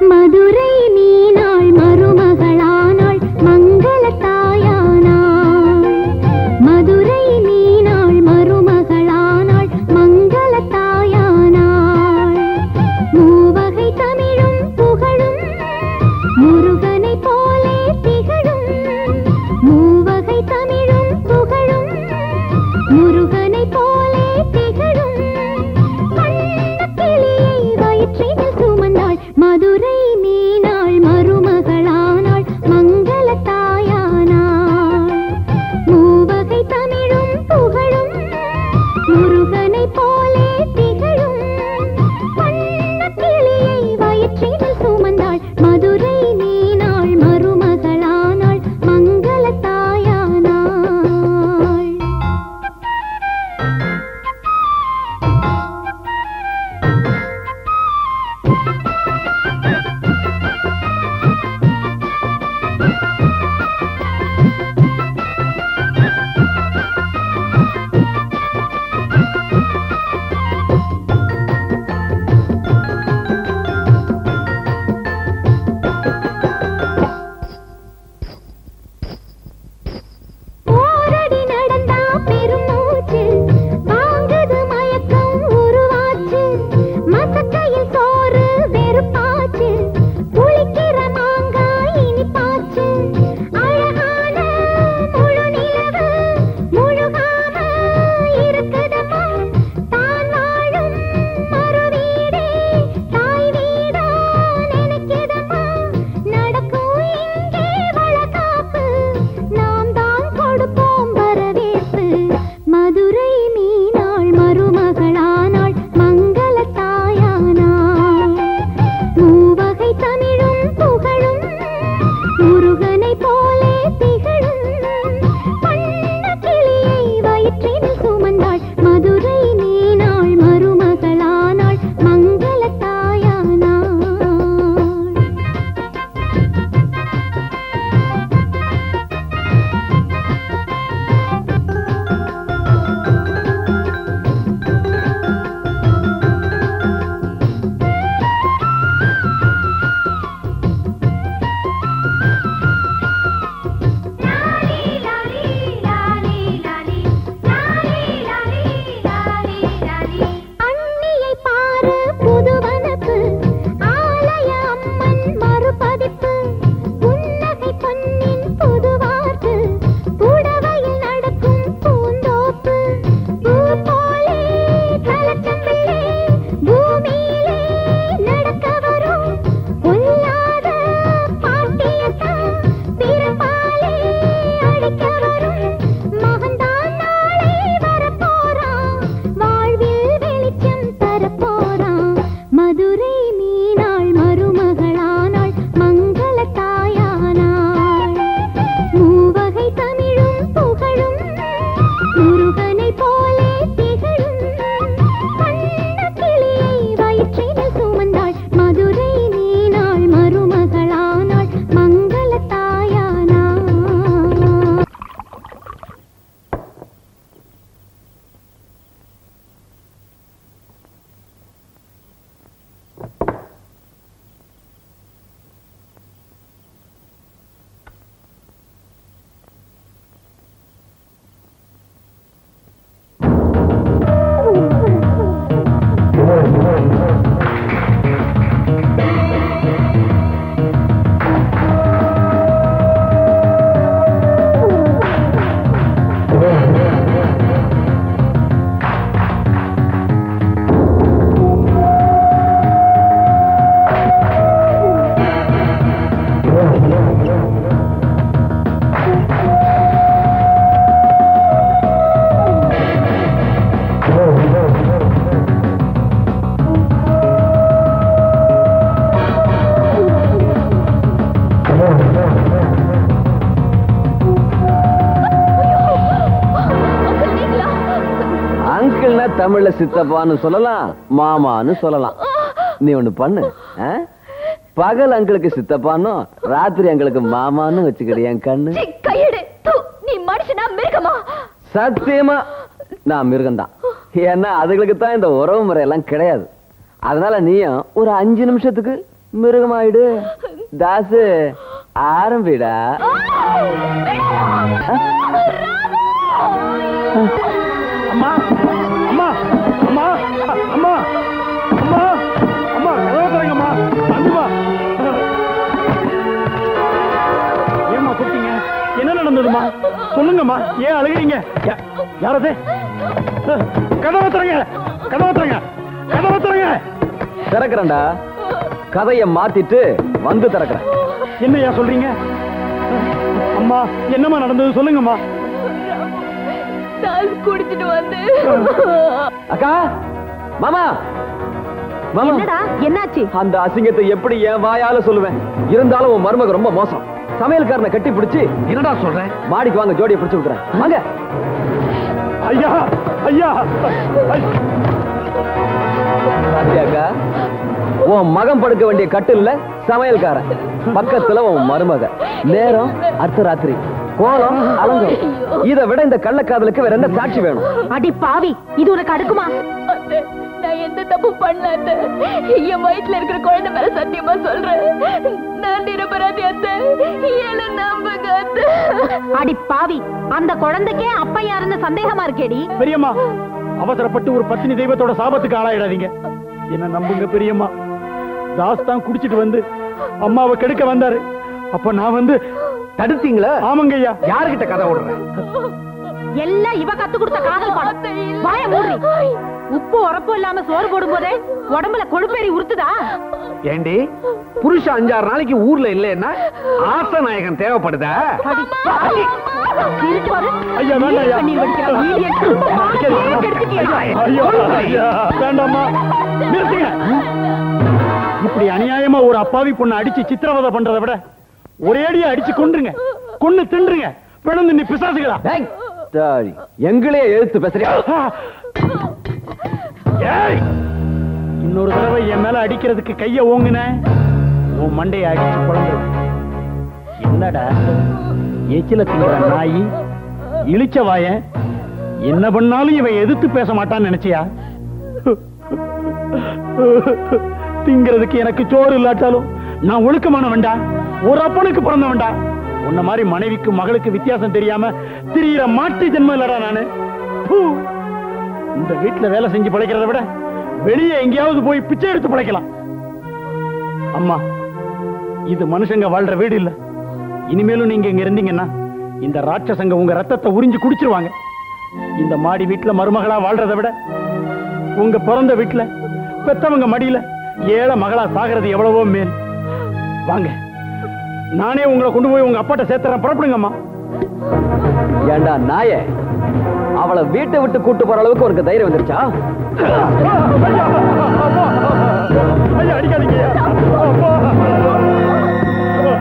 மதுரை நீனாள் மருமகளானாள் மங்கள தாயானாள். மதுரை நீனாள் மருமகளானாள் மங்கள தாயானாள். மூவகை தமிழும் புகழும் அங்கிள்னா தமிழ்ல சித்தப்பான்னு சொல்லலாம், மாமான்னு சொல்லலாம். நீ ஒண்ணு பண்ணு, பகல் அங்களுக்கு சித்தப்பான்னு, ராத்திரி அங்களுக்கு மாமான்னு வச்சுக்கிடு. என் கண்ணு கையெடு. நீ மனுஷனா மிருகமா? சத்தியமா நான் மிருகம்தான். ஏன்னா அதுகளுக்கு தான் இந்த உறவு முறை எல்லாம் கிடையாது. அதனால நீயும் ஒரு 5 நிமிஷத்துக்கு மிருகமாயிடு. தாசு ஆரம்பிடா. அம்மா அம்மா அம்மா அம்மா அம்மா அம்மா கதவை திறங்கம்மா. அம்மா ஏம்மா கூப்பிட்டீங்க? என்ன நடந்ததுமா? சொல்லுங்கம்மா. ஏன் அழுகிறீங்க? யாரது? கதவை திறங்க, கதவை திறங்க, கதவை திறங்க. திறக்கிறேன்டா. கதையை மாத்திட்டு வந்து திறக்கிறேன். என்னையா சொல்றீங்க? அம்மா என்னம்மா நடந்தது சொல்லுங்கம்மா. குடிச்சிட்டு வந்து அக்கா, மாமா, மாமா, என்னடா என்னாச்சு? அந்த அசிங்கத்தை எப்படி என் வாயால சொல்லுவேன்? இருந்தாலும் உன் மருமக ரொம்ப மோசம். சமையல்காரனை கட்டி பிடிச்சு என்னடா சொல்றேன்? மாடிக்கு வாங்க, ஜோடியை பிடிச்சு விடுறேன். வாங்க. ஐயா ஐயா. அக்கா, உன் மகன் படுக்க வேண்டிய கட்டில்ல சமையல்காரன், பக்கத்துல உன் மருமக. நேரம் அர்த்தராத்திரி, கோலம் அலங்கம். இதை விட இந்த கள்ளக்காதலுக்கு வேற என்ன சாட்சி வேணும்? அடி பாவி, இது உனக்கு அடுக்குமா? நான் எந்த தப்பு பண்ணல. என் வயிற்றுல இருக்கிற குழந்தை மேல சத்தியமா சொல்றேன். நான் நிரபராதி அத்தை. என்ன நம்புங்க அத்தை. அடி பாவி, அந்த குழந்தைக்கே அப்பா யாருன்னு சந்தேகமா இருக்கேடி. பெரியம்மா, அவசரப்பட்டு ஒரு பத்தினி தெய்வத்தோட சாபத்துக்கு ஆளாயிடாதீங்க. என்ன நம்புங்க பெரியம்மா. தாஸ் தான் குடிச்சிட்டு வந்து அம்மாவை கெடுக்க வந்தாரு. அப்ப நான் வந்து தடுத்தீங்களா? ஆமாங்க ஐயா. யாருகிட்ட கதை ஓடுறேன்? எல்லாம் இவ கத்து கொடுத்த காதல் பாடம். வாய மூடி. உப்பு உரப்பு இல்லாம சோறு போடும் போதே உடம்புல கொழுப்பேறி உறுத்துதா? ஏண்டி, புருஷன் 5-6 நாளைக்கு ஊர்ல இல்லைன்னா ஆசநாயகன் தேவைப்படுதா? ஐயா வேண்டாம் ஐயா. ஐயோ ஐயா வேண்டாம்மா, நிறுத்துங்க. இப்படி அநியாயமா ஒரு அப்பாவி பொண்ணை அடிச்சு சித்திரவதை பண்றதை விட ஒரே அடியா அடிச்சு கொன்றுங்க, கொன்னு தின்றுங்க. பிறந்து நீ பிசாசுகளா? எங்களே எழுத்து பேசுறியா? இன்னொரு தடவை என் மேல அடிக்கிறதுக்கு கைய ஓங்குன, உன் மண்டையை அடிச்சு குழந்தை. என்னடா எச்சில திங்கிற நாய், இழிச்ச வாயன், என்ன பண்ணாலும் இவன் எதிர்த்து பேச மாட்டான்னு நினைச்சியா? திங்கிறதுக்கு எனக்கு சோறு இல்லாட்டாலும் நான் ஒழுக்கமான வேண்டா, ஒரு அப்பனுக்கு பிறந்த வேண்டா. உன்ன மாதிரி மனைவிக்கு மகளுக்கு வித்தியாசம் தெரியாம திரியிற மாட்டு ஜென்மம் இல்லடா நானு. இந்த வீட்டுல வேலை செஞ்சு பிழைக்கிறத விட வெளியே எங்கேயாவது போய் பிச்சை எடுத்து பிழைக்கலாம். அம்மா, இது மனுஷங்க வாழ்ற வீடு இல்ல. இனிமேலும் நீங்க இங்க இருந்தீங்கன்னா இந்த ராட்சசங்க உங்க ரத்தத்தை உறிஞ்சு குடிச்சிருவாங்க. இந்த மாடி வீட்டுல மருமகளா வாழ்றதை விட உங்க பிறந்த வீட்டுல பெத்தவங்க மடியில ஏழை மகளா சாகிறது எவ்வளவோ மேல். வாங்க, நானே உங்களை கொண்டு போய் உங்க அப்பாட்ட சேர்த்துறேன். புறப்படுங்கம்மா. ஏண்டா நாயே, அவளை வீட்டை விட்டு கூட்டு போற அளவுக்கு உனக்கு தைரியம் வந்துருச்சா? ஐயா அடிக்காதீங்க,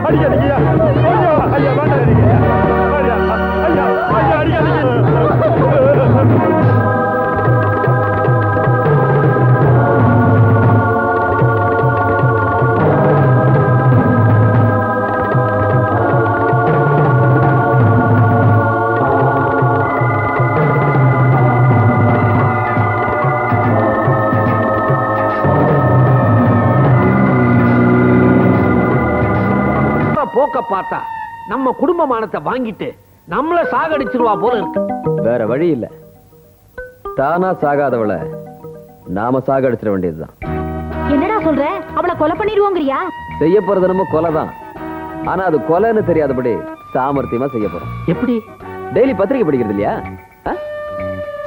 அடிக்காதீங்க. ஐயா வேண்டாம், ஐயா ஐயா அடிக்காதீங்க. போக்க பார்த்தா நம்ம குடும்பமானத்தை வாங்கிட்டு நம்மள சாகடிச்சிருவா போல இருக்கு. வேற வழி இல்ல. தானா சாகாதவளை நாம சாகடிச்சிட வேண்டியதுதான். என்னடா சொல்ற? அவளை கொலை பண்ணிடுவோங்கிறியா? செய்ய போறது நம்ம கொலைதான். ஆனா அது கொலைன்னு தெரியாதபடி சாமர்த்தியமா செய்ய போறோம். எப்படி? டெய்லி பத்திரிக்கை படிக்கிறது இல்லையா?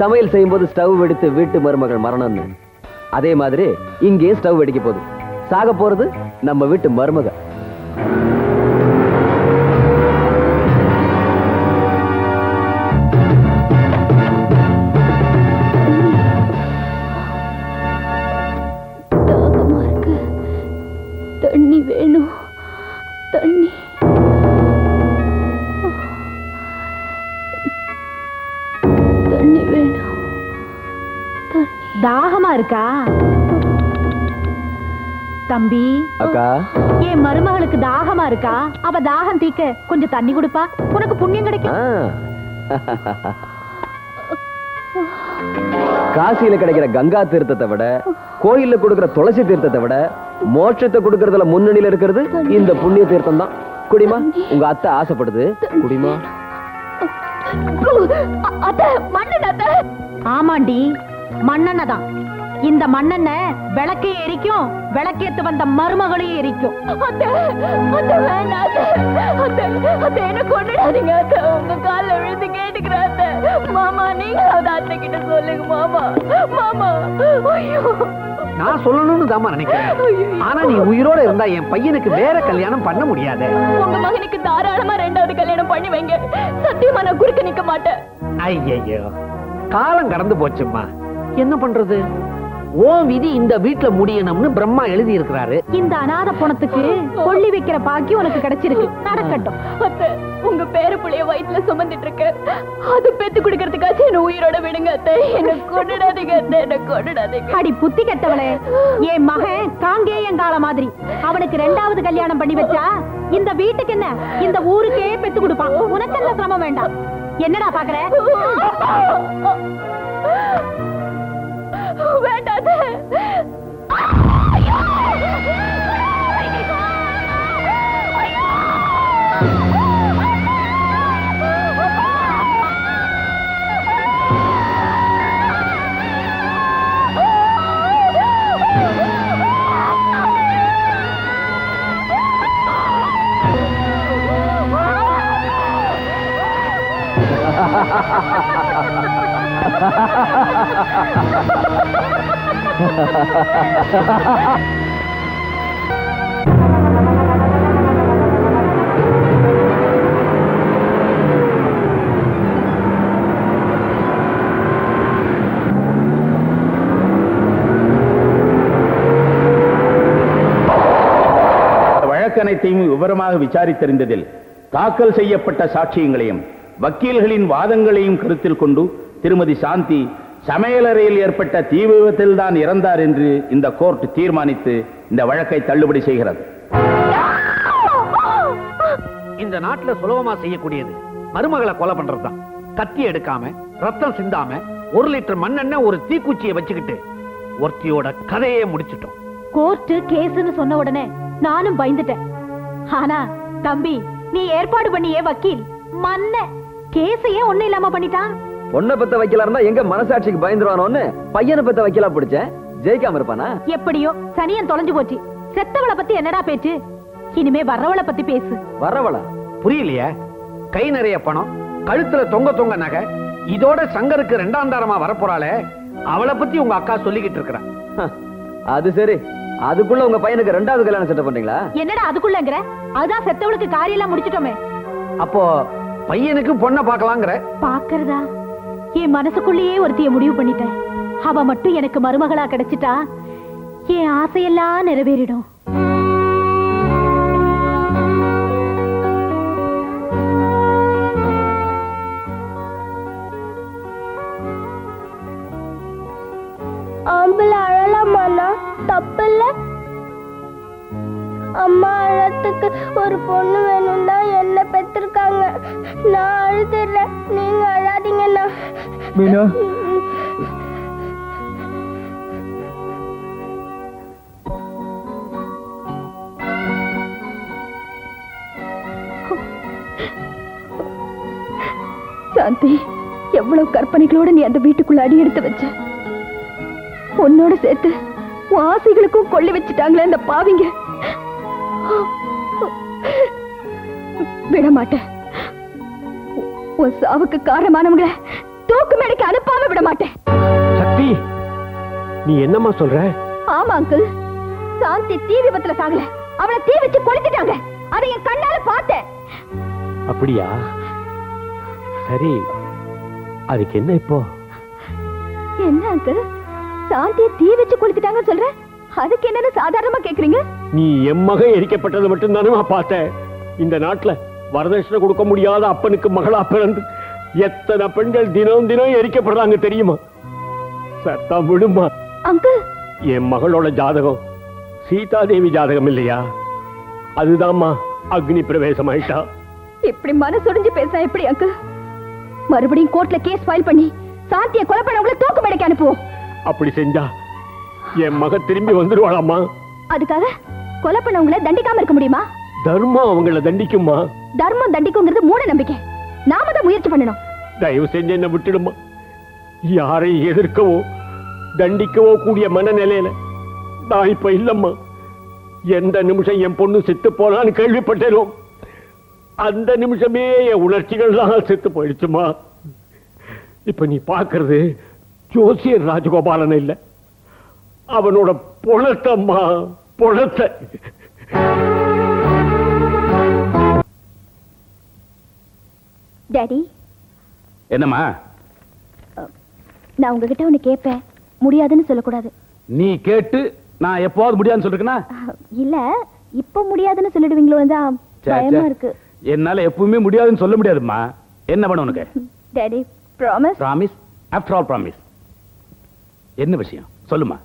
சமையல் செய்யும் போது ஸ்டவ் வெடித்து வீட்டு மருமகள் மரணம்னு, அதே மாதிரி இங்கேயும் ஸ்டவ் வெடிக்க போகுது. சாக போறது நம்ம வீட்டு மருமக. தாகமா இருக்கு. தண்ணி வேணும். தண்ணி. தண்ணி வேணும். தாகமா இருக்கா தம்பி? அக்கா, என் மருமகளுக்கு தாகமா இருக்கா? அவ தாகம் தீக்க கொஞ்சம் தண்ணி கொடுப்பா, உனக்கு புண்ணியம் கிடைக்கும். காசியில கிடைக்கிற கங்கா தீர்த்தத்தை விட, கோயில்ல கொடுக்கிற துளசி தீர்த்தத்தை விட, மோட்சத்தை கொடுக்கறதுல முன்னணியில இருக்கிறது இந்த புண்ணிய தீர்த்தம் தான். குடிமா, உங்க அத்தை ஆசைப்படுது, குடிமா. ஆமாண்டி, மண்ணெண்ணெய் தான். இந்த மண்ணெண்ணெய் விளக்கையும் எரிக்கும், விளக்கேத்து வந்த மருமகளையும் எரிக்கும். என்ன கொண்டுடாதீங்க அத்தை. உங்க கால விழுந்து கேட்டுக்கிறேன் மாமா. நீங்களாவது அத்தை கிட்ட சொல்லுங்க மாமா. மாமா, ஐயோ, நான் சொல்லணும்னு தாமா நினைக்கிறேன். ஆனா நீ உயிரோட இருந்தா என் பையனுக்கு வேற கல்யாணம் பண்ண முடியாது. உங்க மகனுக்கு தாராளமா 2வது கல்யாணம் பண்ணி வைங்க. சத்தியமா நான் குறுக்க நிக்க மாட்டேன். ஐயோ, காலம் கடந்து போச்சும்மா, என்ன பண்றது? ஓ விதி இந்த வீட்டுல முடியணும்னு பிரம்மா எழுதி இருக்கிறாரு. இந்த அநாத பணத்துக்கு கொள்ளி வைக்கிற பாக்கி உனக்கு கிடைச்சிருக்கு, நடக்கட்டும். அத்தை, உங்க பேர புள்ளைய வயிற்றுல சுமந்துட்டு இருக்க, அது பெத்து குடுக்கறதுக்காச்சும் என்ன உயிரோட விடுங்க அத்தை. என்ன கொண்டுடாதீங்க அத்தை, என்ன கொண்டுடாதீங்க. அடி புத்தி கெட்டவளே, என் மகன் காங்கேயங்கால மாதிரி. அவனுக்கு 2வது கல்யாணம் பண்ணி வச்சா இந்த வீட்டுக்கு என்ன, இந்த ஊருக்கே பெத்து கொடுப்பான். உனக்கு எல்லாம் சிரமம் வேண்டாம். என்னடா பாக்குற? வேண்டாத. வழக்கனைத்தையும் விவரமாக விசாரித்தறிந்ததில் தாக்கல் செய்யப்பட்ட சாட்சியங்களையும் வக்கீல்களின் வாதங்களையும் கருத்தில் கொண்டு திருமதி சாந்தி சமையலறையில் ஏற்பட்ட தீ விபத்தில் தான் இறந்தார் என்று இந்த கோர்ட் தீர்மானித்து இந்த வழக்கை தள்ளுபடி செய்கிறது. இந்த நாட்டுல சுலபமா செய்யக்கூடியது மருமகளை கொலை பண்றதுதான். கத்தி எடுக்காம, ரத்தம் சிந்தாம, 1 லிட்டர் மண்ணெண்ணெய், ஒரு தீக்குச்சியை வச்சுக்கிட்டு ஒருத்தியோட கதையே முடிச்சிட்டோம். கோர்ட் கேஸ்னு சொன்ன உடனே நானும் பயந்துட்டேன். ஆனா தம்பி, நீ ஏற்பாடு பண்ணியே வக்கீல் மன்ன கேஸையே ஒண்ணு இல்லாம பண்ணிட்டான். பொண்ணை பத்த வைக்கலாம்னா எங்க மனசாட்சிக்கு பயந்துருவானோன்னு பையனை பத்த வைக்கலா பிடிச்சேன். ஜெயிக்காம இருப்பானா? எப்படியோ சனியன் தொலைஞ்சு போச்சு. செத்தவளை பத்தி என்னடா பேச்சு? இனிமே வர்றவளை பத்தி பேசு. வரவளா? புரியலையே. கை நிறைய பணம், கழுத்துல தொங்க தொங்க நகை, இதோட சங்கருக்கு 2ஆம் தாரமா வரப்போறாளே, அவளை பத்தி உங்க அக்கா சொல்லிக்கிட்டு இருக்கிறான். அது சரி, அதுக்குள்ள உங்க பையனுக்கு 2வது கல்யாணம் செட்டப் பண்றீங்களா? என்னடா அதுக்குள்ளங்கிற? அதான் செத்தவளுக்கு காரியம் எல்லாம் முடிச்சிட்டோமே. அப்போ பையனுக்கு பொண்ணை பார்க்கலாங்கிற? பாக்குறதா? என் மனசுக்குள்ளேயே ஒருத்திய முடிவு பண்ணிட்டேன். அவ மட்டும் எனக்கு மருமகளா கிடைச்சிட்டா என் ஆசையெல்லாம் நிறைவேறிடும். ஆம்பளை அழலாமாண்ணா? தப்பில்ல. அம்மா அழத்துக்கு ஒரு பொண்ணு வேணும் தான் என்ன பெற்றிருக்காங்க. நான் அழுதுறேன், நீங்க அழாதீங்கண்ணா. மீனா, சாந்தி, எவ்வளவு கற்பனைகளோட நீ அந்த வீட்டுக்குள்ள அடி எடுத்து வச்ச. உன்னோட சேர்த்து உன் ஆசைகளுக்கும் கொள்ளி வச்சுட்டாங்களே அந்த பாவிங்க. விட மாட்டேன். உன் சாவுக்கு காரணமானவங்களை தூக்கு மேடைக்கு அனுப்பாம விட மாட்டேன். சக்தி, நீ என்னம்மா சொல்ற? ஆமா அங்கிள், சாந்தி தீ விபத்துல சாகல, அவளை தீ வச்சு கொளுத்திட்டாங்க. அப்படியா? சரி, அதுக்கு என்ன இப்போ? என்ன அங்கிள், சாந்தியை தீ வச்சு கொளுத்திட்டாங்கன்னு சொல்ற, அதுக்கு என்னன்னு சாதாரணமா கேக்குறீங்க? நீ என் மகன் எரிக்கப்பட்டது மட்டும் தானே பார்த்தேன். இந்த நாட்டுல வரதட்சணை கொடுக்க முடியாத அப்பனுக்கு மகளா பிறந்து எத்தனை பெண்கள் தினம் தினம் எரிக்கப்படுறாங்க தெரியுமா? சத்தம் விடுமா அங்கிள். என் மகளோட ஜாதகம் சீதாதேவி ஜாதகம் இல்லையா? அதுதான்மா அக்னி பிரவேசம் ஆயிட்டா. இப்படி மனசுடைஞ்சு பேச எப்படி அங்கிள்? மறுபடியும் கோர்ட்ல கேஸ் ஃபைல் பண்ணி சாந்தியை கொலை பண்ணவங்களை தூக்கு மேடைக்கு அனுப்புவோம். அப்படி செஞ்சா என் மக திரும்பி வந்துடுவாளாமா? அதுக்காக கொலை பண்ணவங்களை தண்டிக்காம இருக்க முடியுமா? தர்மம் அவங்கள தண்டிக்குமா? தர்மம் தண்டிக்குங்கிறது மூட நம்பிக்கை. நாம தான் முயற்சி பண்ணணும். தயவு செஞ்சு என்ன விட்டுடுமா. யாரையும் எதிர்க்கவோ தண்டிக்கவோ கூடிய மனநிலையில நான் இப்ப இல்லம்மா. எந்த நிமிஷம் என் பொண்ணு செத்து போனான்னு கேள்விப்பட்டேனோ அந்த நிமிஷமே என் உணர்ச்சிகள்லாம் செத்து போயிடுச்சுமா. இப்ப நீ பாக்குறது ஜோசியர் ராஜகோபாலன் இல்ல, அவனோட பொழத்தம்மா, பொழத்த. டாடி. என்னம்மா? நான் உங்ககிட்ட ஒண்ணு கேட்பேன், முடியாதுன்னு சொல்லக்கூடாது. நீ கேட்டு நான் எப்போது முடியாதுன்னு சொல்லிருக்கேனா? இல்ல, இப்ப முடியாதுன்னு சொல்லிடுவீங்களோ தான் பயமா இருக்கு. என்னால எப்பவுமே முடியாதுன்னு சொல்ல முடியாதும்மா. என்ன பண்ண உனக்கு? Daddy, promise. Promise, after all promise. என்ன விஷயம் சொல்லுமா.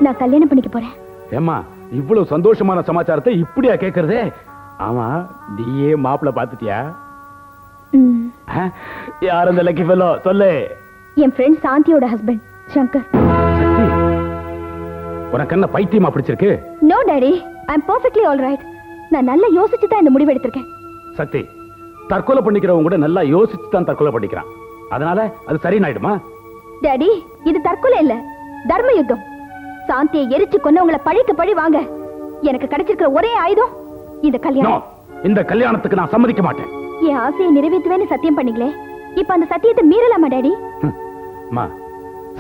நான் கல்யாணம் பண்ணிக்க போறேன். ஏம்மா, இவ்வளவு சந்தோஷமான சமாச்சாரத்தை இப்படியா கேக்குறதே? ஆமா, நீயே மாப்பிள்ள பாத்துட்டியா? யார் அந்த லக்கி ஃபெல்லோ சொல்லு. என் ஃப்ரெண்ட் சாந்தியோட ஹஸ்பண்ட் சங்கர். உனக்கு என்ன பைத்தியமா பிடிச்சிருக்கு? நோ டாடி, ஐ அம் பெர்ஃபெக்ட்லி ஆல் ரைட். நான் நல்லா யோசிச்சு தான் இந்த முடிவு எடுத்திருக்கேன். சக்தி, தற்கொலை பண்ணிக்கிறவங்க கூட நல்லா யோசிச்சு தான் தற்கொலை பண்ணிக்கிறான். அதனால அது சரியாயிடுமா? டாடி, இது தற்கொலை இல்ல, தர்ம யுத்தம். சாந்தியை எரிச்சு கொன்னவங்களை பழிக்கு பழி வாங்க எனக்கு கிடைச்சிருக்கிற ஒரே ஆயுதம் இந்த கல்யாணம். இந்த கல்யாணத்துக்கு நான் சம்மதிக்க மாட்டேன். என் ஆசையை நிறைவேற்றுவேன்னு சத்தியம் பண்ணீங்களே, இப்ப அந்த சத்தியத்தை மீறலாமா டாடி?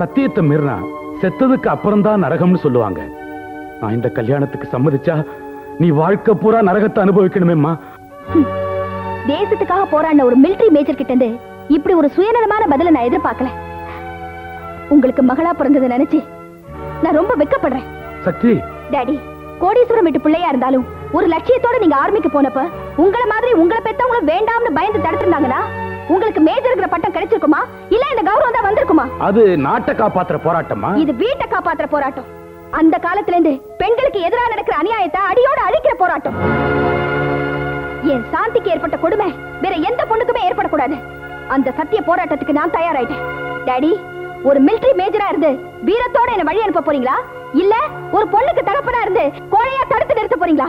சத்தியத்தை மீறினா செத்ததுக்கு அப்புறம் தான் நரகம்னு சொல்லுவாங்க. நான் இந்த கல்யாணத்துக்கு சம்மதிச்சா நீ வாழ்க்கை பூரா நரகத்தை அனுபவிக்கணுமேம்மா. தேசத்துக்காக போராடின ஒரு மிலிட்டரி மேஜர் கிட்ட இருந்து இப்படி ஒரு சுயநலமான பதில நான் எதிர்பார்க்கல. உங்களுக்கு மகளா பிறந்ததை நினைச்சு நான் ரொம்ப வெட்கப்படுறேன். சக்தி. டாடி, கோடீஸ்வரம் வீட்டு பிள்ளையா இருந்தாலும் ஒரு லட்சியத்தோட நீங்க ஆர்மிக்கு போனப்ப உங்களை மாதிரி உங்களை பெத்தவங்களும் வேண்டாம்னு பயந்து தடுத்திருந்தாங்கன்னா உங்களுக்கு மேஜர்ங்கிற பட்டம் கிடைச்சிருக்குமா, இல்ல இந்த கௌரவம் தான் வந்திருக்குமா? அது நாட்டை காப்பாத்துற போராட்டமா? இது வீட்டை காப்பாத்துற போராட்டம். அந்த காலத்துல இருந்து பெண்களுக்கு எதிராக நடக்கிற அநியாயத்தை அடியோட அழிக்கிற போராட்டம். என் சாந்திக்கு ஏற்பட்ட கொடுமை வேற எந்த பொண்ணுக்குமே ஏற்படக்கூடாது. அந்த சத்திய போராட்டத்துக்கு நான் தயாராயிட்டேன். டாடி, ஒரு மிலிட்டரி மேஜரா இருந்து வீரத்தோட என்ன வழி அனுப்ப போறீங்களா, இல்ல ஒரு பொண்ணுக்கு தகப்பனா இருந்து கோழையா தடுத்து நிறுத்த போறீங்களா?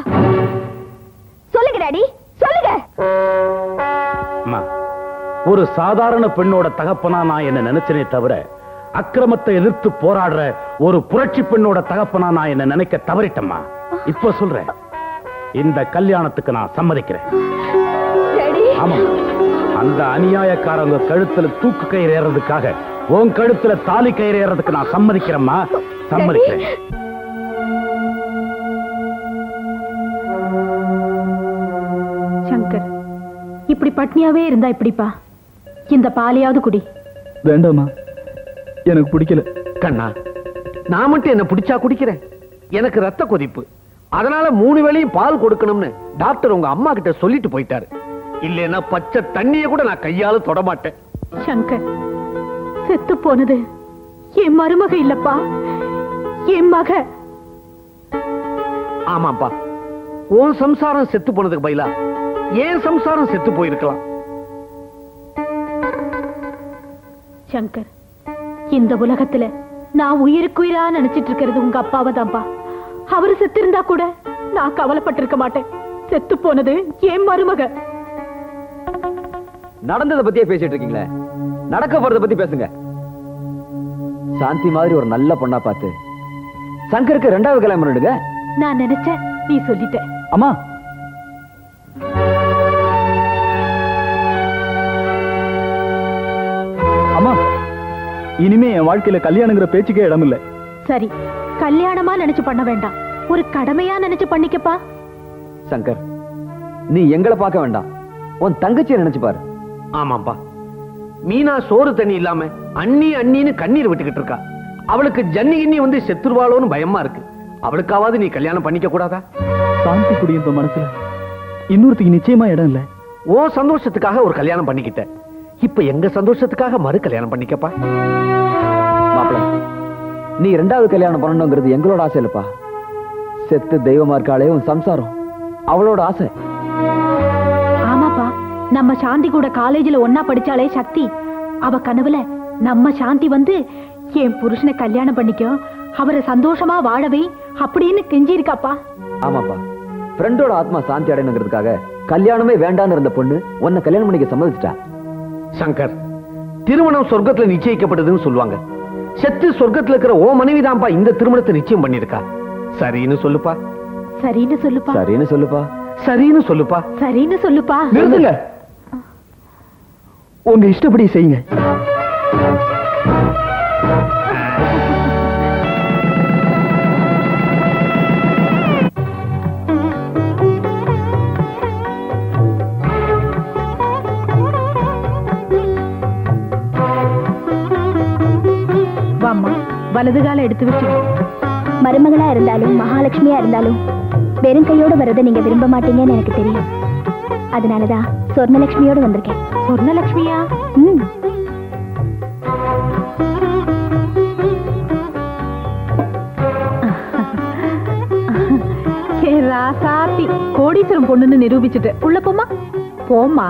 சொல்லுங்க டாடி, சொல்லுங்க. ஒரு சாதாரண பெண்ணோட தகப்பனா நான் என்ன நினைச்சனே தவிர அக்கிரமத்தை எதிர்த்து போராடுற ஒரு புரட்சி பெண்ணோட தகப்பனா நான் என்ன நினைக்க தவறிட்டம்மா. இப்ப சொல்றேன், இந்த கல்யாணத்துக்கு நான் சம்மதிக்கிறேன். ஆமா, அந்த அநியாயக்காரங்க கழுத்துல தூக்கு கயிறு ஏறதுக்காக உன் கழுத்துல தாலி கயிறு ஏறதுக்கு நான் சம்மதிக்கிறேம்மா, சம்மதிக்கிறேன். சங்கர், இப்படி பட்னியாவே இருந்தா இப்படிப்பா? இந்த பாலையாவது குடி. வேண்டாமா, எனக்கு பிடிக்கல. கண்ணா, நான் மட்டும் என்ன பிடிச்சா குடிக்கிறேன்? எனக்கு ரத்த கொதிப்பு, அதனால 3 வேளையும் பால் கொடுக்கணும்னு டாக்டர் உங்க அம்மா கிட்ட சொல்லிட்டு போயிட்டாரு. இல்லைன்னா பச்சை தண்ணிய கூட நான் கையால தொட மாட்டேன். சங்கர், செத்து போனது என் மருமக இல்லப்பா, என் மக. ஆமாப்பா, உன் சம்சாரம் செத்து போனதுக்கு பதிலா ஏன் சம்சாரம் செத்து போயிருக்கலாம். சங்கர், இந்த உலகத்துல நான் உயிருக்குயிரா நினைச்சிட்டு இருக்கிறது உங்க அப்பாவை தான்ப்பா. அவரு செத்து இருந்தா கூட நான் கவலைப்பட்டிருக்க மாட்டேன். செத்து போனது என் மருமக. நடந்ததை பத்தியே பேசிட்டு இருக்கீங்களே, நடக்க போறதை பத்தி பேசுங்க. சாந்தி மாதிரி ஒரு நல்ல பொண்ணா பார்த்து சங்கருக்கு 2வது கல்யாணம் பண்ணிடுங்க. நான் நினைச்சேன், நீ சொல்லிட்ட. அம்மா, அம்மா, இனிமே என் வாழ்க்கையில கல்யாணங்கிற பேச்சுக்கே இடம் இல்ல. சரி, கல்யாணமா நினைச்சு பண்ண வேண்டாம், ஒரு கடமையா நினைச்சு பண்ணிக்கப்பா. சங்கர், நீ எங்களை பார்க்க வேண்டாம், உன் தங்கச்சியை நினைச்சு பாரு. ஆமாப்பா, மீனா சோறு தண்ணி இல்லாம அண்ணி அண்ணின்னு கண்ணீர் விட்டுக்கிட்டு இருக்கா. அவளுக்கு ஜன்னி கிண்ணி வந்து செத்துருவாளோன்னு பயமா இருக்கு. அவளுக்காவது நீ கல்யாணம் பண்ணிக்க கூடாதா? சாந்தி குடியிருந்த மனசுல இன்னொருத்துக்கு நிச்சயமா இடம் இல்ல. ஓ சந்தோஷத்துக்காக ஒரு கல்யாணம் பண்ணிக்கிட்ட, இப்ப எங்க சந்தோஷத்துக்காக மறு கல்யாணம் பண்ணிக்கப்பா. மாப்பிள, நீ 2வது கல்யாணம் பண்ணணுங்கிறது எங்களோட ஆசை இல்லப்பா. செத்து தெய்வமா இருக்காளே உன் சம்சாரம், அவளோட ஆசை. ஆமாப்பா, நம்ம சாந்தி கூட காலேஜ்ல ஒன்னா படிச்சாலே சக்தி, அவ கனவுல நம்ம சாந்தி வந்து என் புருஷனை கல்யாணம் பண்ணிக்கோ, அவரை சந்தோஷமா வாழவே அப்படின்னு கெஞ்சி இருக்காப்பா. ஆமாப்பா, ஃப்ரெண்டோட ஆத்மா சாந்தி அடையணுங்கிறதுக்காக கல்யாணமே வேண்டான்னு இருந்த பொண்ணு உன்னை கல்யாணம் பண்ணிக்க சம்மதிச்சிட்டா. சங்கர், திருமணம் சொர்க்கத்துல நிச்சயிக்கப்படுதுன்னு சொல்லுவாங்க. செத்து சொர்க்கத்துல இருக்கிற ஓ மனைவிதான்ப்பா இந்த திருமணத்தை நிச்சயம் பண்ணிருக்கா. சரின்னு சொல்லுப்பா. சரின்னு சொல்லுப்பா. சரின்னு சொல்லுப்பா. சரின்னு சொல்லுப்பா. சரின்னு சொல்லுப்பா. நிறுத்துங்க, உங்க இஷ்டப்படி செய்யுங்க. வாம்மா, வலது கால எடுத்து வச்சு. மருமகளா இருந்தாலும் மகாலட்சுமியா இருந்தாலும் வெறும் கையோட வரதை நீங்க விரும்ப மாட்டீங்கன்னு எனக்கு தெரியும். அதனாலதான் சொர்ணலட்சுமியோட வந்திருக்கேன். சொர்ணலட்சுமியா? ம். ராசாத்தி கோடீஸ்வரம் பொண்ணுன்னு நிரூபிச்சுட்டு உள்ள போமா. போமா.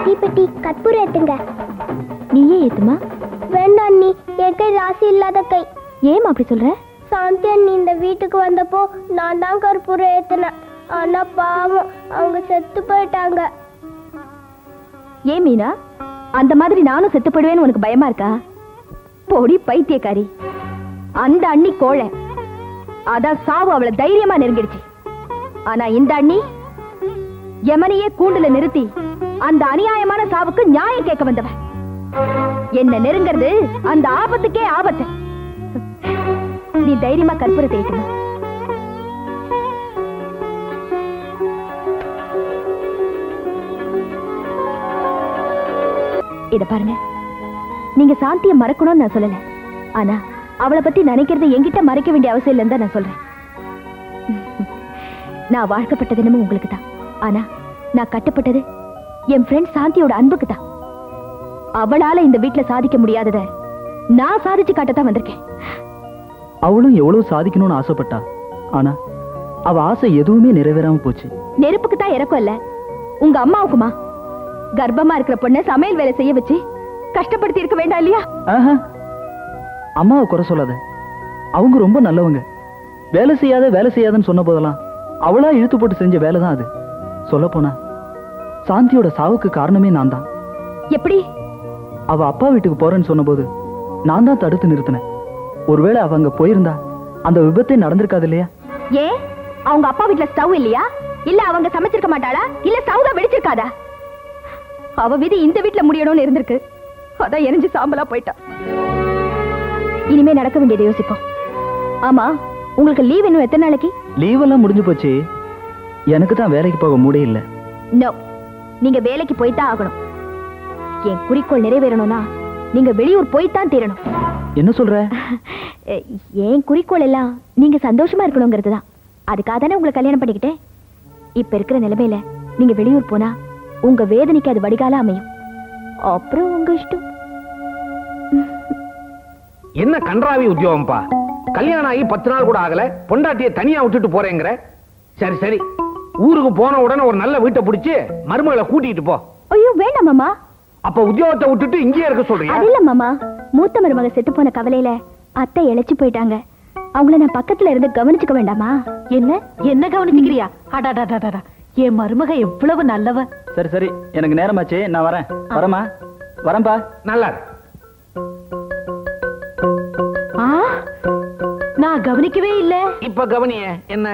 தீப்பெட்டி கற்பூரம் ஏத்துங்க. நீயே ஏத்துமா? வேண்டாம் அண்ணி, என் கை ராசி இல்லாத கை. ஏமா அப்படி சொல்ற? சாந்தி அண்ணி இந்த வீட்டுக்கு வந்தப்போ நான் தான் கற்பூரம் ஏத்தினேன். ஆனா பாவம், அவங்க செத்து போயிட்டாங்க. ஏன் மீனா, அந்த மாதிரி நானும் செத்து போடுவேன்னு உனக்கு பயமா இருக்கா? பொடி பைத்தியக்காரி. அந்த அண்ணி கோழை, அதான் சாவு அவளை தைரியமா நெருங்கிடுச்சு. ஆனா இந்த அண்ணி யமனையே கூண்டுல நிறுத்தி அந்த அநியாயமான சாவுக்கு நியாயம் கேட்க வந்தவன். என்ன நெருங்கிறது அந்த ஆபத்துக்கே ஆபத்து. நீ தைரியமா கற்பூரத்தை ஏத்துமா. இத பாருங்க, நீங்க சாந்தியை மறக்கணும்னு நான் சொல்லல. ஆனா அவளை பத்தி நினைக்கிறது என்கிட்ட மறைக்க வேண்டிய அவசியம் இல்லைன்னு தான் நான் சொல்றேன். நான் வாழ்க்கப்பட்ட தினமும் உங்களுக்கு தான். ஆனா நான் கட்டப்பட்டது என் ஃப்ரெண்ட் சாந்தியோட அன்புக்கு தான். அவளால இந்த வீட்டுல சாதிக்க முடியாதத நான் சாதிச்சு காட்டத்தான் வந்திருக்கேன். அவளும் எவ்வளவு சாதிக்கணும்னு ஆசைப்பட்டா, ஆனா அவ ஆசை எதுவுமே நிறைவேறாம போச்சு. நெருப்புக்கு தான் இறக்கம் இல்ல, உங்க அம்மாவுக்குமா? கர்ப்பமா இருக்கிற பொண்ணை சமையல் வேலை செய்ய வச்சு கஷ்டப்படுத்தி இருக்க வேண்டாம் இல்லையா? ஆஹா, அம்மாவை குறை சொல்லாத. அவங்க ரொம்ப நல்லவங்க. வேலை செய்யாதன்னு சொன்ன போதெல்லாம் அவளா இழுத்து போட்டு செஞ்ச வேலை தான் அது. சொல்ல போனா சாந்தியோட சாவுக்கு காரணமே நான் தான். எப்படி? அவ அப்பா வீட்டுக்கு போறேன்னு சொன்ன போது நான் தான் தடுத்து நிறுத்தினேன். ஒருவேளை அவ அங்க போயிருந்தா அந்த விபத்தே நடந்திருக்காது இல்லையா? ஏன் அவங்க அப்பா வீட்டுல ஸ்டவ் இல்லையா? இல்ல அவங்க சமைச்சிருக்க மாட்டாளா? இல்ல ஸ்டவ் தான் வெடிச்சிருக்காதா? அவ விதி இந்த வீட்டுல முடியணும்னு இருந்திருக்கு, அதான் எரிஞ்சு சாம்பலா போயிட்டா. இனிமே நடக்க வேண்டியதை யோசிப்போம். ஆமா, உங்களுக்கு லீவ் இன்னும் எத்தனை நாளைக்கு? லீவ் எல்லாம் முடிஞ்சு போச்சு. எனக்கு தான் வேலைக்கு போக முடியல. இல்ல. நோ, நீங்க வேலைக்கு போய்தான் ஆகணும். என் குறிக்கோள் நிறைவேறணும்னா நீங்க வெளியூர் போய்தான் தீரணும். என்ன சொல்ற? என் குறிக்கோள் எல்லாம் நீங்க சந்தோஷமா இருக்கணுங்கிறது தான். அதுக்காக தானே உங்களை கல்யாணம் பண்ணிக்கிட்டேன். இப்ப இருக்கிற நிலைமையில நீங்க வெளியூர் போனா உங்க வேதனைக்கு அது வடிகால அமையும். அப்புறம் உங்க இஷ்டம். என்ன கன்றாவி உத்தியோகம்ப்பா? கல்யாணம் ஆகி 10 நாள் கூட ஆகல, பொண்டாட்டியை தனியா விட்டுட்டு போறேங்கிற. சரி சரி, ஊருக்கு போன உடனே ஒரு நல்ல வீட்டை பிடிச்சு மருமகளை கூட்டிட்டு போ. ஐயோ வேண்டாம் மாமா. அப்ப உத்தியோகத்தை விட்டுட்டு இங்கேயே இருக்க சொல்றியா? அது இல்ல மாமா, மூத்த மருமக செத்து போன கவலையில அத்தை இழைச்சு போயிட்டாங்க. அவங்கள நான் பக்கத்துல இருந்து கவனிச்சுக்க வேண்டாமா? என்ன கவனிச்சுக்கிறியா? அடாடாடாடா, என் மருமக எவ்வளவு நல்லவ. சரி சரி எனக்கு நேரமாச்சு நான் வரேன். வரேம்மா, வரேன்பா. நல்லா இருக்கு. ஆ, நான் கவனிக்கவே இல்ல. இப்ப கவனிய என்ன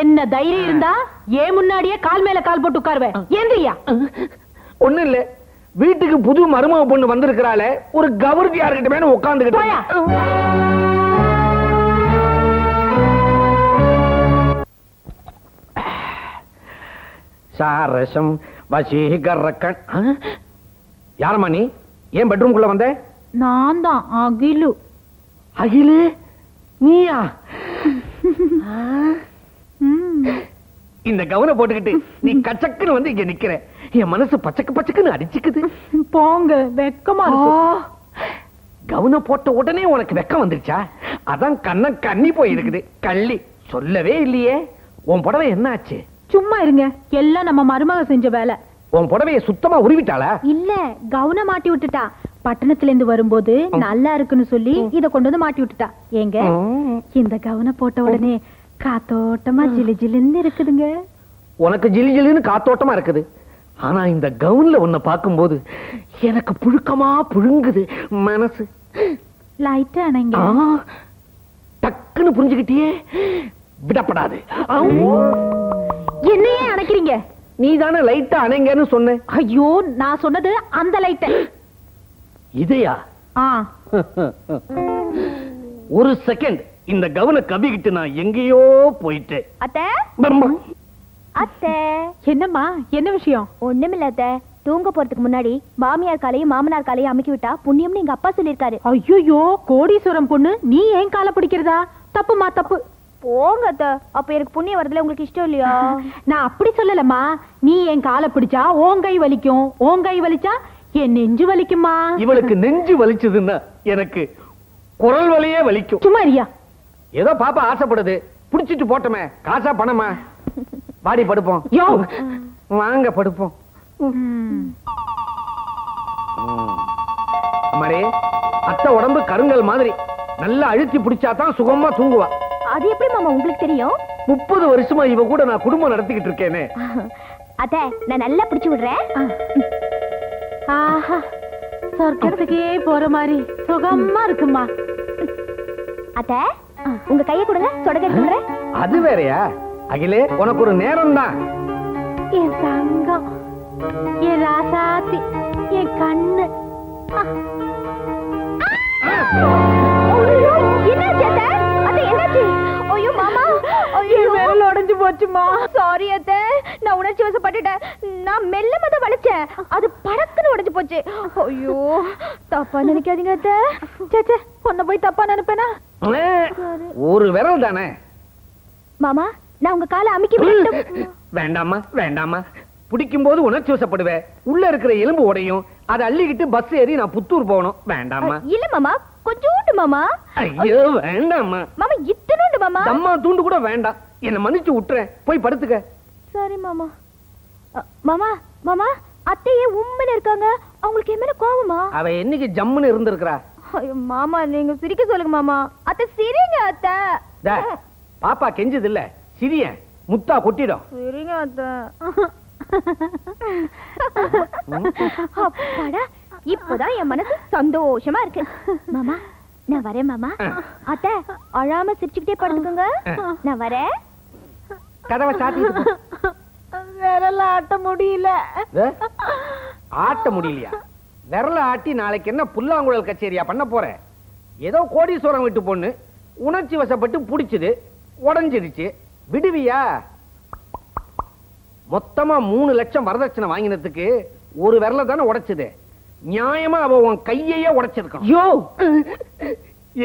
என்ன தைரியம் இருந்தா ஏன் முன்னாடியே கால் மேல கால் போட்டு உட்காருவேன். ஏந்திரியா? ஒண்ணு இல்ல, வீட்டுக்கு புது மருமக பொண்ணு வந்திருக்கிறாளே, ஒரு கவர்ச்சி யாருக்கிட்ட மேல உட்கார்ந்துகிட்டு போயா. சாரசம் வசீகரக்கண். யாரம்மா நீ? ஏன் பெட்ரூம்குள்ள வந்த? நான் தான் அகிலு. அகிலு நீயா? இந்த கவனை போட்டுக்கிட்டு நீ கச்சக்குன்னு வந்து இங்க நிக்கிற, என் மனசு பச்சக்கு பச்சக்குன்னு அடிச்சுக்குது. போங்க, வெக்கமா இருக்கு. கவனை போட்ட உடனே உனக்கு வெக்கம் வந்துருச்சா? அதான் கண்ண கண்ணி போயிருக்குது. கள்ளி சொல்லவே இல்லையே. உன் புடவை என்ன ஆச்சு? சும்மா இருங்க, எல்லாம் நம்ம மருமக செஞ்ச வேலை. உன் புடவைய சுத்தமா உருவிட்டாளா? இல்ல, கவுன மாட்டி விட்டுட்டா. பட்டணத்துல இருந்து வரும்போது நல்லா இருக்குன்னு சொல்லி இத கொண்டு வந்து மாட்டி விட்டுட்டா. ஏங்க, இந்த கவுன போட்ட உடனே காத்தோட்டமா ஜிலு ஜிலுன்னு இருக்குதுங்க. உனக்கு ஜிலு ஜிலுன்னு காத்தோட்டமா இருக்குது. ஆனா இந்த கவுன்ல உன்னை பார்க்கும்போது எனக்கு புழுக்கமா புழுங்குது மனசு. லைட்டா அணைங்க. டக்குன்னு புரிஞ்சுக்கிட்டியே, விடப்படாது. என்னையே அணைக்கிறீங்க? நீ தானே லைட்டா அணைங்கன்னு சொன்ன. ஐயோ, நான் சொன்னது அந்த லைட்ட. இதையா? ஒரு செகண்ட் இந்த கவன கவிக்கிட்டு நான் எங்கேயோ போயிட்டு. அத்தை அத்தை, என்னம்மா, என்ன விஷயம்? ஒண்ணுமில்ல அத்தை. தூங்க போறதுக்கு முன்னாடி மாமியார் காலையும் மாமனார் காலையும் அமுக்கி விட்டா புண்ணியம்னு எங்க அப்பா சொல்லிருக்காரு. ஐயோ, கோடீஸ்வரம் பொண்ணு நீ ஏன் காலை பிடிக்கிறதா? தப்புமா, தப்பு. போங்க அத்தை, அப்ப எனக்கு புண்ணியம் வரதுல உங்களுக்கு இஷ்டம் இல்லையா? நான் அப்படி சொல்லலம்மா. நீ என் காலை பிடிச்சா உன் கை வலிக்கும், உன் கை வலிச்சா என் நெஞ்சு வலிக்குமா. இவளுக்கு நெஞ்சு வலிச்சதுன்னா எனக்கு குரல் வலியே வலிக்கும். சும்மா இருயா. ஏதோ பாப்பா ஆசைப்படுது, புடிச்சிட்டு போட்டோமே. காசா பணமா? வாடி படுப்போம். யோ, வாங்க படுப்போம். அம்மாரே, அத்தை உடம்பு கருங்கல் மாதிரி நல்லா அழுத்தி பிடிச்சாதான் சுகமா தூங்குவா. அது எப்படி மாமா உங்களுக்கு தெரியும்? 30 வருஷமா இவ கூட நான் குடும்பம் நடத்திக்கிட்டு இருக்கேனே. அத்தை, நான் நல்லா பிடிச்சு விடுறேன். ஆஹா, சொர்க்கத்துக்கே போற மாதிரி சுகமா இருக்குமா. அத்தை, உங்க கையை கொடுங்க, சொடக்க கொடுறேன். அது வேறயா? அகிலே, உனக்கு ஒரு நேரம் தான். என் தங்கம், என் ராசாத்தி, என் கண்ணு. என்னாச்சு அத்தை? அத்தை, என்னாச்சு? ஐயோ மாமா, ஐயோ விரல் உடைஞ்சு போச்சுமா. சாரி அத்தை, நான் உணர்ச்சி வசப்பட்டுட்டேன். நான் மெல்லமா தான் வளைச்சேன், அது படக்குன்னு உடைஞ்சு போச்சு. ஐயோ, தப்பா நினைக்காதீங்க அத்தை. சேச்சே, உன்னை போய் தப்பா நினைப்பேனா? ஒரு விரல் தானே. மாமா, நான் உங்க காலை அமுக்கி விடட்டும்? வேண்டாமா வேண்டாமா, பிடிக்கும் போது உணர்ச்சி வசப்படுவேன். உள்ள இருக்கிற எலும்பு உடையும். அதை அள்ளிக்கிட்டு பஸ் ஏறி நான் புத்தூர் போகணும். வேண்டாமா? இல்ல மாமா, கொஞ்சோண்டு மாமா. ஐயோ வேண்டாமா. மாமா, இத்தனோண்டு மாமா. அம்மா தூண்டு கூட வேண்டாம், என்ன மன்னிச்சு விட்டுறேன். போய் படுத்துக்க. சரி மாமா. மாமா, மாமா, அத்தையே உண்மையில இருக்காங்க. அவங்களுக்கு என் மேல கோவமா? அவ என்னைக்கு ஜம்முன்னு இருந்திருக்கிறா? ஐயோ மாமா, நீங்க சிரிக்க சொல்லுங்க மாமா. அத்தை சிரிங்க அத்தை. பாப்பா கெஞ்சது இல்ல, சிரிய முத்தா கொட்டிடும். சிரிங்க அத்தை. அப்பாடா, இப்பதான் என் மனசு சந்தோஷமா இருக்கு. மாமா, நான் வரேன் மாமா. அத்தை, அழாம சிரிச்சுக்கிட்டே படுத்துக்கோங்க. நான் வரேன். கதவை சாத்திட்டு. விரல ஆட்ட முடியல. ஆட்ட முடியலையா? விரல ஆட்டி நாளைக்கு என்ன புல்லாங்குழல் கச்சேரியா பண்ண போற? ஏதோ கோடீஸ்வரம் விட்டு பொண்ணு உணர்ச்சி வசப்பட்டு புடிச்சது, உடஞ்சிருச்சு. விடுவியா? மொத்தமா 3 லட்சம் வரதட்சணை வாங்கினதுக்கு ஒரு விரல தானே உடைச்சது. நியாயமா அவ உன் கையையே உடைச்சிருக்கான். யோ,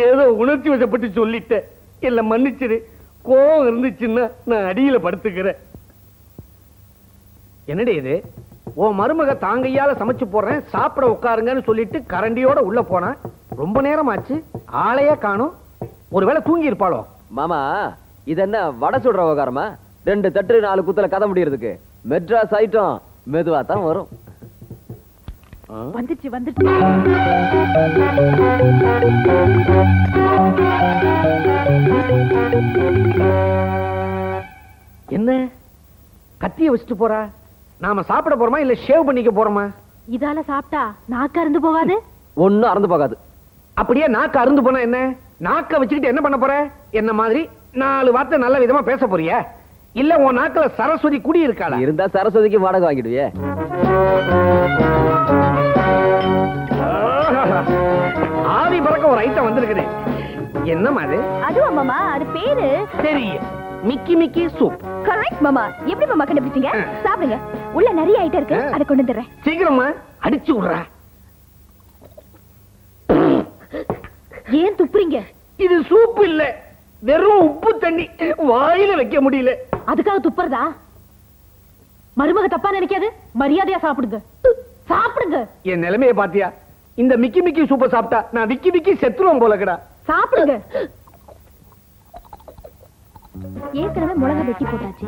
ஏதோ உணர்ச்சி வசப்பட்டு சொல்லிட்ட, இல்ல மன்னிச்சிரு. கோவம் இருந்துச்சுன்னா நான் அடியில படுத்துக்கிறேன். என்னடி இது? ஓ மருமக தாங்கையால சமைச்சு போடுறேன், சாப்பிட உட்காருங்கன்னு சொல்லிட்டு கரண்டியோட உள்ள போனா ரொம்ப நேரம் ஆச்சு, ஆளையே காணும். ஒருவேளை தூங்கி இருப்பாளோ? மாமா, இது என்ன வடை சுடுற விவகாரமா? 2 தட்டு 4 குத்துல கதை முடியறதுக்கு மெட்ராஸ் ஐட்டம் மெதுவா தான் வரும். வந்துச்சு வந்துச்சு. என்ன கத்திய வச்சுட்டு போறா? நாம சாப்பிட போறோமா இல்ல ஷேவ் பண்ணிக்க போறோமா? இதால சாப்பிட்டா நாக்கு அருந்து போகாது? ஒண்ணும் அறந்து போகாது. அப்படியே நாக்கு அருந்து போனா என்ன? நாக்க வச்சுக்கிட்டு என்ன பண்ண போற? என்ன மாதிரி 4 வார்த்தை நல்ல விதமா பேச போறியா? இல்ல உன் நாக்குல சரஸ்வதி குடி இருக்காளா? இருந்தா சரஸ்வதிக்கு வாடகை வாங்கிடுவியே. ஆவி பறக்க ஒரு ஐட்டம் வந்திருக்குது. என்னமா அது? அதுவா மாமா, அது பேரு சரி, மிக்கி மிக்கி சூப். கரெக்ட் மாமா. எப்படி மாமா கண்டுபிடிச்சீங்க? சாப்பிடுங்க, உள்ள நிறைய ஐட்டம் இருக்கு, அதை கொண்டு வந்துடுறேன். சீக்கிரமா அடிச்சு விடுறா. ஏன் துப்புறீங்க? இது சூப் இல்ல, வெறும் உப்பு தண்ணி, வாயில வைக்க முடியல. அதுக்காக துப்புறதா? மருமக தப்பா நினைக்காது, மரியாதையா சாப்பிடுங்க. சாப்பிடுங்க. என் நிலைமையை பாத்தியா? இந்த மிக்கி மிக்கி சூப்பர் சாப்பிட்டா நான் விக்கி விக்கி செத்துருவோம் போலக்கடா. சாப்பிடுங்க. ஏற்கனவே மிளகா வெட்டி போட்டாச்சு,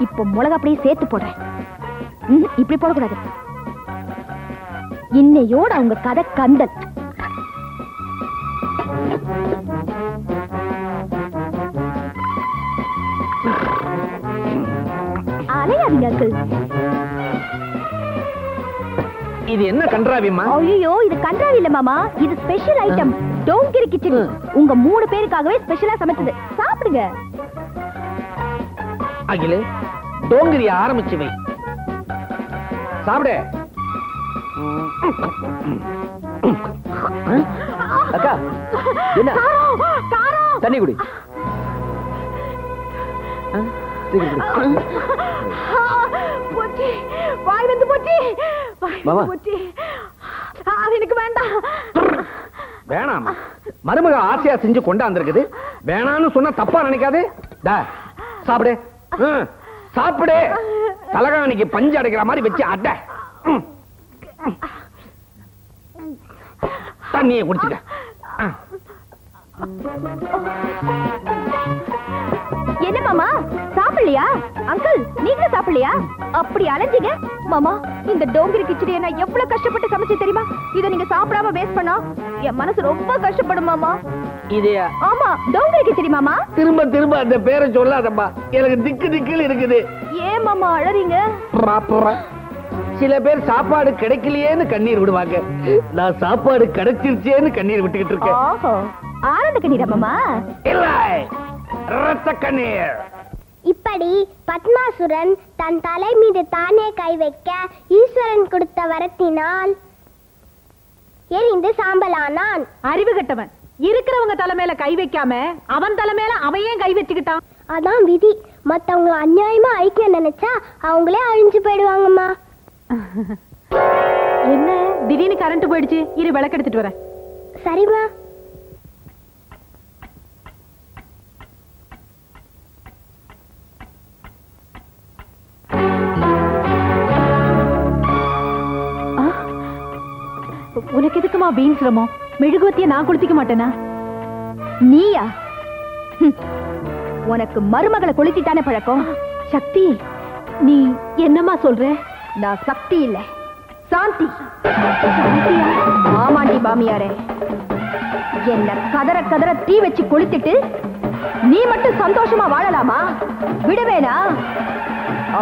இப்போ மிளகா அப்படியே சேர்த்து போடுறேன். இப்படி போடக்கூடாது, இன்னையோட அவங்க கதை கந்தல். அலையாதீங்க அங்கிள். இது என்ன கன்றாவியம்மா? ஐயோ, இது கன்றாவி இல்ல மாமா, இது ஸ்பெஷல் ஐட்டம். டோங்கிரி கிச்சடி. உங்க 3 பேருக்காகவே ஸ்பெஷலா சமைச்சது. சாப்பிடுங்க. அகில, டோங்கிரி ஆரம்பிச்சு வை. சாப்பிடு. அக்கா என்ன? தண்ணி குடி. போச்சு, வாய் வந்து போச்சு. மாமா. எனக்கு வேண்டாம். வேணாமா? மருமக ஆசையா செஞ்சு கொண்டாந்துருக்குது, வேணான்னு சொன்னா தப்பா நினைக்காது. சாப்பிடு, சாப்பிடு. தலகாணிக்கு பஞ்சு அடைக்கிற மாதிரி வச்சு அட. தண்ணியை குடிச்சுக்க. என்ன மாமா, சாப்பிடலையா? அங்கிள், நீங்க சாப்பிடலையா? அப்படி அலைஞ்சீங்க மாமா. இந்த டோங்கிரி கிச்சடியை நான் எவ்வளவு கஷ்டப்பட்டு சமைச்சு தெரியுமா? இதை நீங்க சாப்பிடாம வேஸ்ட் பண்ணா என் மனசு ரொம்ப கஷ்டப்படும் மாமா. இதையா? ஆமா, டோங்கிரி கிச்சடி மாமா. திரும்ப திரும்ப அந்த பேரை சொல்லாதப்பா, எனக்கு திக்கு திக்குன்னு இருக்குது. ஏன் மாமா அழறீங்க? சில பேர் சாப்பாடு கிடைக்கலையேன்னு கண்ணீர் விடுவாங்க, நான் சாப்பாடு கிடைச்சிருச்சேன்னு கண்ணீர் விட்டுக்கிட்டு இருக்கேன். ஓஹோ, ஆனந்த கண்ணீரா மாமா? இல்ல, ரத்த கண்ணீர். இப்படி பத்மாசுரன் தன் தலை மீது தானே கை வைக்க ஈஸ்வரன் கொடுத்த வரத்தினால் எரிந்து சாம்பலானான். அறிவு கட்டவன். இருக்கிறவங்க தலை மேல கை வைக்காம அவன் தலை மேல அவன் ஏன் கை வச்சுக்கிட்டான்? அதான் விதி. மத்தவங்க அநியாயமா அழிக்க நினைச்சா அவங்களே அழிஞ்சு போயிடுவாங்கம்மா. என்ன திடீர்னு கரண்ட் போயிடுச்சு? இரு, விளக்கு எடுத்துட்டு வரேன். சரிம்மா. உனக்கு எதுக்குமா வீண் சிரமம்? மெழுகுவத்திய நான் கொளுத்திக்க மாட்டேனா? நீயா? உனக்கு மருமகளை கொளுத்திட்டானே பழக்கம். சக்தி, நீ என்னம்மா சொல்ற? நான் சக்தி இல்ல, சாந்தி. ஆமாண்டி மாமியாரே, என்ன கதற கதற தீ வச்சு கொளுத்திட்டு நீ மட்டும் சந்தோஷமா வாழலாமா? விடுவேனா?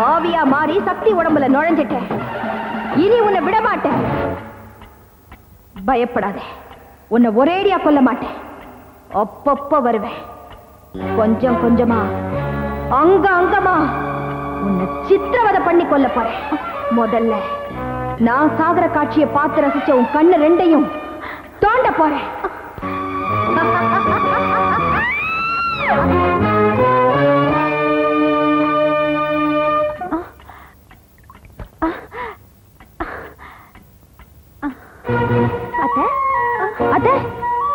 ஆவியா மாறி சக்தி உடம்புல நுழைஞ்சிட்டேன். இனி உன்னை விட மாட்டேன். பயப்படாதே, உன்னை ஒரேடியா கொல்ல மாட்டேன். அப்பப்ப வருவேன், கொஞ்சம் கொஞ்சமா, அங்க அங்கமா உன்னை சித்திரவதை பண்ணி கொல்ல போறேன். முதல்ல நான் சாகர காட்சியை பார்த்து ரசிச்ச உன் கண்ணு 2ஐயும் தோண்ட போறேன். அத்தை, அத்தை,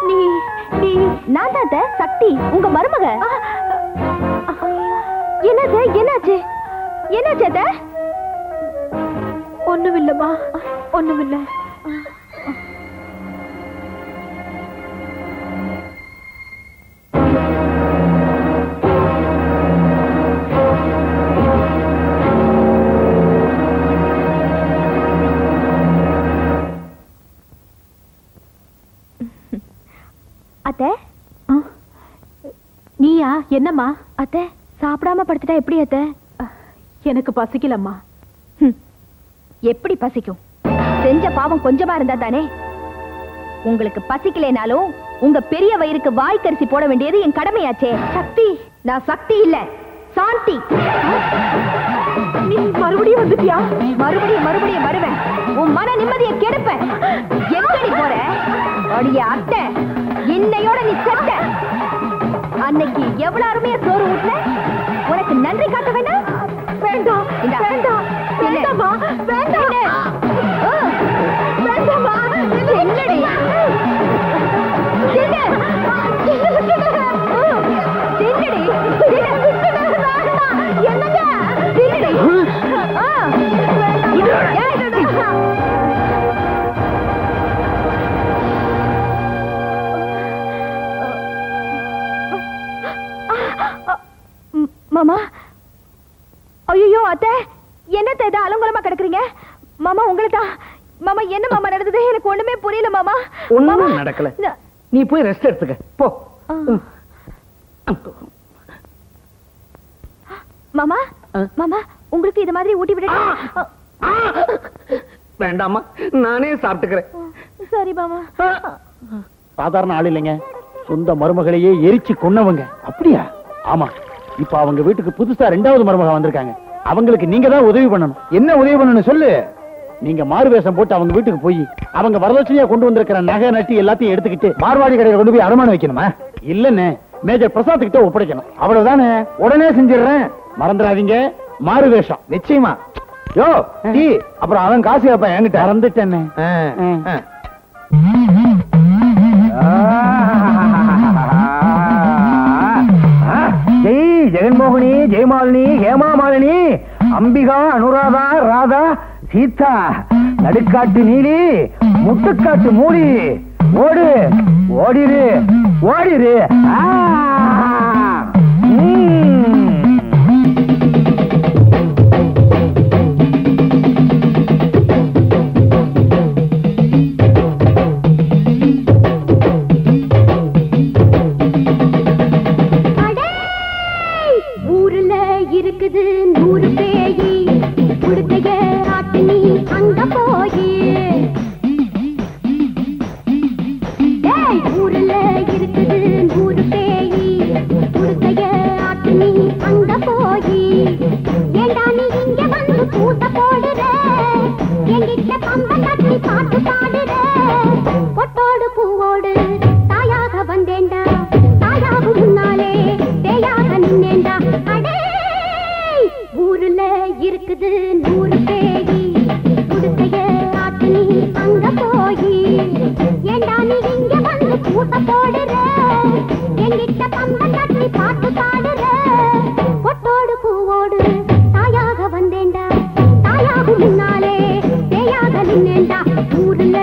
நீ நான் தான் அத்தை, சக்தி, உங்க மருமக. என்னது? என்னாச்சு? என்னாச்சு அத்தை? ஒண்ணுமில்லம்மா, ஒண்ணுமில்ல. அத்தை, நீயா? என்னம்மா? அத்தை, சாப்பிடாம படுத்துட்டா எப்படி அத்தை? எனக்கு பசிக்கலம்மா. எப்படி பசிக்கும்? செஞ்ச பாவம் கொஞ்சமா இருந்தா தானே. உங்களுக்கு பசிக்கலைனாலும் உங்க பெரிய வயிறுக்கு வாய்க்கரிசி போட வேண்டியது என் கடமையாச்சே. சக்தி, நான் சக்தி இல்ல, சாந்தி. நீ மறுபடியும் வந்துட்டியா? மறுபடியும் வருவேன். உன் மன நிம்மதியை கெடுப்பேன். எங்கடி போற? அடிய அத்தை, இன்னையோட நீ செத்த. அன்னைக்கு எவ்வளவு அருமையா சோறு ஊட்ட, உனக்கு நன்றி காட்ட வேண்டாம்? வேண்டாம், வேண்டாம், வேண்டாமா, வேண்டாம், வேண்டாமா. என்னடி மாமா? ஐயோ அத்தை, என்னத்த இதை அலங்கோலமா கிடக்குறீங்க? மாமா உங்களை தான். மாமா என்ன மாமா நடந்தது? எனக்கு ஒண்ணுமே புரியல மாமா. ஒண்ணும் நடக்கல. நீ போய் ரெஸ்ட் எடுத்துக்க போ. மாமா, மாமா உங்களுக்கு இது மாதிரி ஊட்டி விட வேண்டாமா, நானே சாப்பிட்டுக்கிறேன். சரி மாமா. சாதாரண ஆள் இல்லைங்க, சொந்த மருமகளையே எரிச்சு கொன்னவங்க. அப்படியா? ஆமா. இப்ப அவங்க வீட்டுக்கு புதுசா 2வது மருமக வந்திருக்காங்க. அவங்களுக்கு நீங்க தான் உதவி பண்ணணும். என்ன உதவி பண்ணணும் சொல்லு. நீங்க மாறு வேஷம் போட்டு அவங்க வீட்டுக்கு போய் அவங்க வரதட்சணையா கொண்டு வந்திருக்கிற நகை நட்டி எல்லாத்தையும் எடுத்துக்கிட்டு மார்வாடி கடையில கொண்டு போய் அடமானம் வைக்கணுமா? இல்லன்னு மேஜர் பிரசாத் கிட்ட ஒப்படைக்கணும். அவ்வளவுதானே. உடனே செஞ்சிடுறேன். மறந்துடாதீங்க, மாறு வேஷம் நிச்சயமா. யோ டீ, அப்புறம் அவன் காசு கேப்ப என்கிட்ட. மறந்துட்டேன்னு. ஜெய் ஜெகன்மோகினி, ஜெயமாலினி, ஹேமாமாலினி, அம்பிகா, அனுராதா, ராதா, சீதா, நடுக்காட்டு நீலி, முட்டுக்காட்டு மூலி, ஓடு, ஓடிரு, ஓடிரு. ஊருல இருக்குது 100 பேயி, குடுக்கைய ஆட்டு நீ அங்க போயி. ஊருல இருக்குது 100 பேயி, குடுக்கைய ஆட்டு நீ அங்க போயி. ஏண்டா நீ இங்க வந்து கூட்ட போடுற, எங்கிட்ட பம்ப கட்டி பாட்டு பாடுற. பொட்டோடு பூவோடு தாயாக வந்தேண்டா, தாயாக முன்னாலே தேயாக நின்னேண்டா. அடே ஊருல இருக்குது 100 பேயி, குடுக்கைய ஆட்டு நீ அங்க போயி. ஏண்டா நீ இங்க வந்து கூட்ட போடுற, எங்கிட்ட பம்ப கட்டி பாட்டு பாடுற. பொட்டோடு பூவோடு தாயாக வந்தேண்டா, தாயாக முன்னாலே தேயாக நின்னேண்டா. ஊருல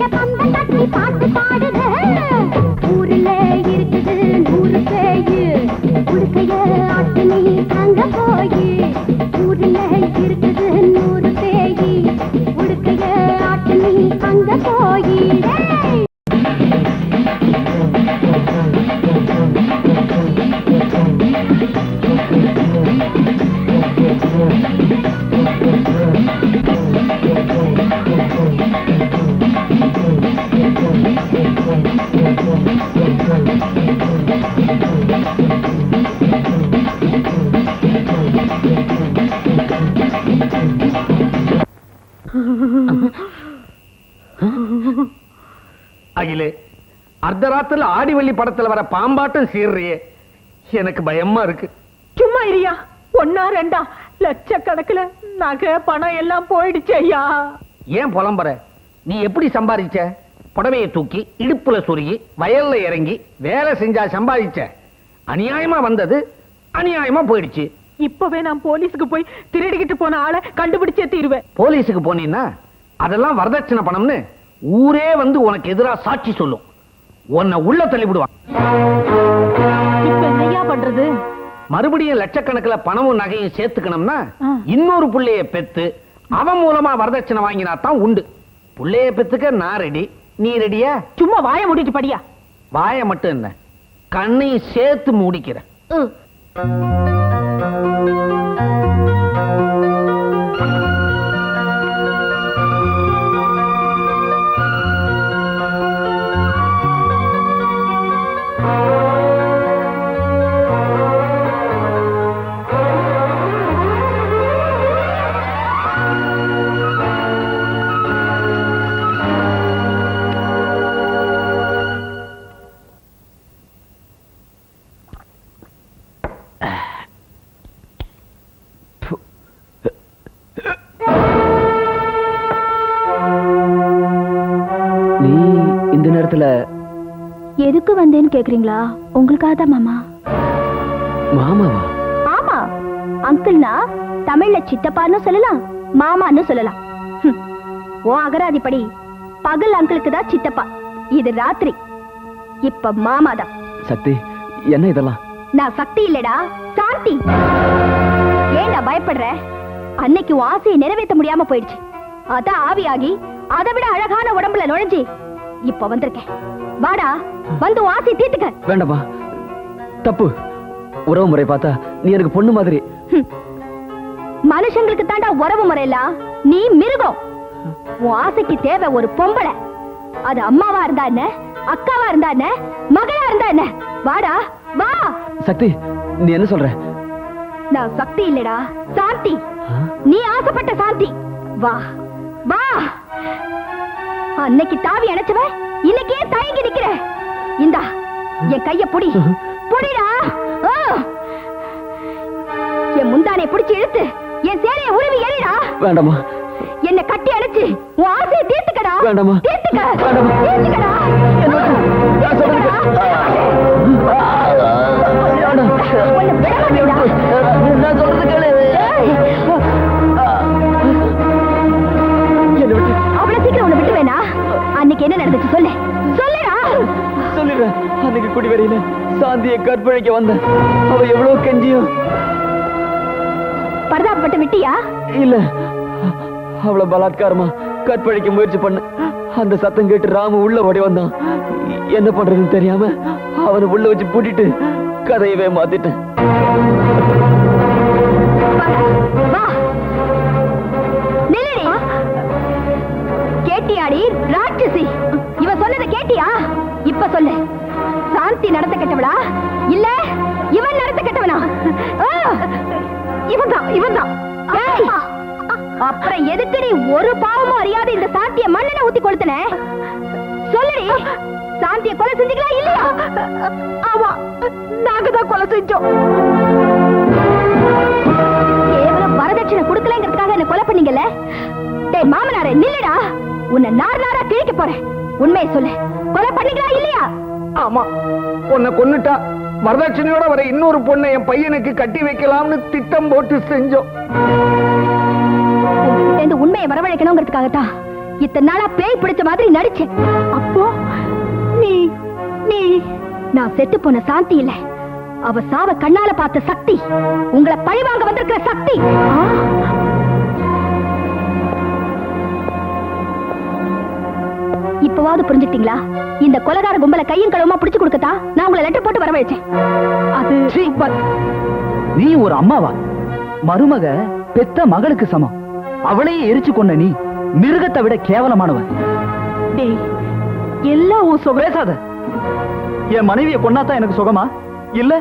இங்க பந்த கட்டி பாட்டு பாடுது ஊர்ல இருக்குது 100 பேயு உடுக்கைய ஆட்டு நீ அங்க போய் ஊர்ல இருக்குது 100 பேயு உடுக்கைய ஆட்டு நீ அங்க போய் அகிலே, அர்த்தராத்திரில ஆடிவள்ளி படத்துல வர பாம்பாட்டம் சீர்றியே, எனக்கு பயமா இருக்கு. சும்மா இரியா, 1 2 லட்சக்கணக்குல நகை பணம் எல்லாம் போயிடுச்சு ஐயா. ஏன் புலம்புற? நீ எப்படி சம்பாதிச்ச? புடவையை தூக்கி இடுப்புல சொருகி வயல்ல இறங்கி வேலை செஞ்சா சம்பாதிச்ச. அநியாயமா வந்தது அநியாயமா போயிடுச்சு. இப்பவே நான் போலீஸுக்கு போய் திருடிக்கிட்டு போன ஆளை கண்டுபிடிச்சே தீருவேன். போலீஸுக்கு போனீன்னா அதெல்லாம் வரதட்சணை பணம்னு ஊரே வந்து உனக்கு எதிரா சாட்சி சொல்லும். உன்னை உள்ள தள்ளிவிடுவான். இப்ப என்னையா பண்றது? மறுபடியும் லட்சக்கணக்கில் பணமும் நகையும் சேர்த்துக்கணும்னா இன்னொரு புள்ளைய பெத்து அவன் மூலமா வரதட்சணை வாங்கினா தான் உண்டு. புள்ளைய பெத்துக்க நான் ரெடி, நீ ரெடியா? சும்மா வாயை மூடிட்டு படியா. வாயை மட்டும் என்ன, கண்ணையும் சேர்த்து மூடிக்கிறேன். நீ இந்த நேரத்துல எதுக்கு வந்தேன்னு கேக்குறீங்களா? உங்களுக்காக தான் மாமா. மாமாவா? ஆமா, அங்கிள்னா தமிழ்ல சித்தப்பான்னு சொல்லலாம், மாமான்னு சொல்லலாம். ஓ அகராதிப்படி பகல் அங்கிளுக்கு தான் சித்தப்பா, இது ராத்திரி. இப்ப மாமா தான். சக்தி, என்ன இதெல்லாம்? நான் சக்தி இல்லடா, சாந்தி. ஏன் நான் பயப்படுற? அன்னைக்கு உன் ஆசையை நிறைவேற்ற முடியாம போயிடுச்சு. அதான் ஆவியாகி அதை விட அழகான உடம்புல நுழைஞ்சி இப்ப வந்திருக்கேன். வாடா, வந்து உன் ஆசையை தீர்த்துக்க. வேண்டாமா, தப்பு. உறவு முறை பார்த்தா நீ எனக்கு பொண்ணு மாதிரி. மனுஷங்களுக்கு தாண்டா உறவு முறையெல்லாம், நீ மிருகம். உன் ஆசைக்கு தேவை ஒரு பொம்பளை. அது அம்மாவா இருந்தா என்ன, அக்காவா இருந்தா என்ன, மகளா இருந்தா என்ன. வாடா வா. சக்தி, நீ என்ன சொல்ற? நான் சக்தி இல்லடா, சாந்தி. நீ ஆசைப்பட்ட சாந்தி. வா வா. அன்னைக்கு தாவி அணைச்சவ இன்னைக்கே தயங்கி நிக்கிற. இந்தா என் கைய புடி, புடிடா. என் முந்தானை புடிச்சு இழுத்து என் சேலைய உருவி எறிடா. வேண்டாமா, என்ன கட்டி அணைச்சு உன் ஆசையை தீர்த்துக்கடா. வேண்டாமா, தீர்த்துக்க, வேண்டாமா, தீர்த்துக்கடா. நான் சொல்றது கேளு. அவ்வளவு சீக்கிரம் உன்னை விட்டு வேணா? அன்னைக்கு என்ன நடந்துச்சு சொல்லு, சொல்லுடா. சொல்லிடுறேன். அன்னைக்கு குடிவரையில சாந்தியை கற்பழிக்க வந்த அவ எவ்வளவு கெஞ்சியும் பரதாப்பட்டு விட்டியா? இல்ல, அவளை பலாத்காரமா கற்பழிக்க முயற்சி பண்ண. அந்த சத்தம் கேட்டு ராமு உள்ள ஓடி வந்தான். என்ன பண்றதுன்னு தெரியாம அவனை உள்ள வச்சு பூட்டிட்டு கதையவே மாத்திட்டேன். கேட்டியாடி ராட்சசி? இவ சொன்னதை கேட்டியா? இப்ப சொல்லு, சாந்தி நடத்த கெட்டவளா இல்ல இவன் நடத்த கெட்டவனா? இவன்தான், இவன்தான். அப்புறம் எதுக்கு நீ ஒரு பாவமும் அறியாத இந்த சாந்திய மண்ணெண்ண ஊத்தி கொளுத்துன? சொல்லுடி, சாந்திய கொலை செஞ்சீங்களா இல்லையா? ஆமா, நாங்க தான் கொலை செஞ்சோம். கேவலம் வரதட்சணை கொடுக்கலங்கிறதுக்காக என்ன கொலை பண்ணீங்கல்ல? டேய் மாமனாரே, நில்லுடா. உன்னை நார் நாரா கிழிக்க போறேன். உண்மையை சொல்லு, கொலை பண்ணீங்களா இல்லையா? ஆமா, உன்னை கொன்னுட்டா வரதட்சணையோட வர இன்னொரு பொண்ணை என் பையனுக்கு கட்டி வைக்கலாம்னு திட்டம் போட்டு செஞ்சோம். உண்மையை வரவழைக்கணுங்கிறதுக்காகத்தான் இத்தனை நாளா பேய் பிடிச்ச மாதிரி நடிச்சேன். அப்போ நீ நீ நான் செத்து போன சாந்தி இல்ல, அவ சாவ கண்ணால பார்த்த சக்தி, உங்களை பழிவாங்க வந்திருக்கிற சக்தி. இப்பவாவது புரிஞ்சுட்டீங்களா? இந்த கொலைகார கும்பல கையும் களவுமா பிடிச்சு கொடுக்கத்தான் நான் உங்களை லெட்டர் போட்டு வரவழைச்சேன். அது நீ ஒரு அம்மாவா? மருமக பெத்த மகளுக்கு சமம். அவளையே எரிச்சு கொண்ட நீ மிருகத்தை விட கேவலமானவன். டேய், எல்லாம் உன் சுகம். பேசாத. என் மனைவியை கொன்னாதான் எனக்கு சுகமா? இல்ல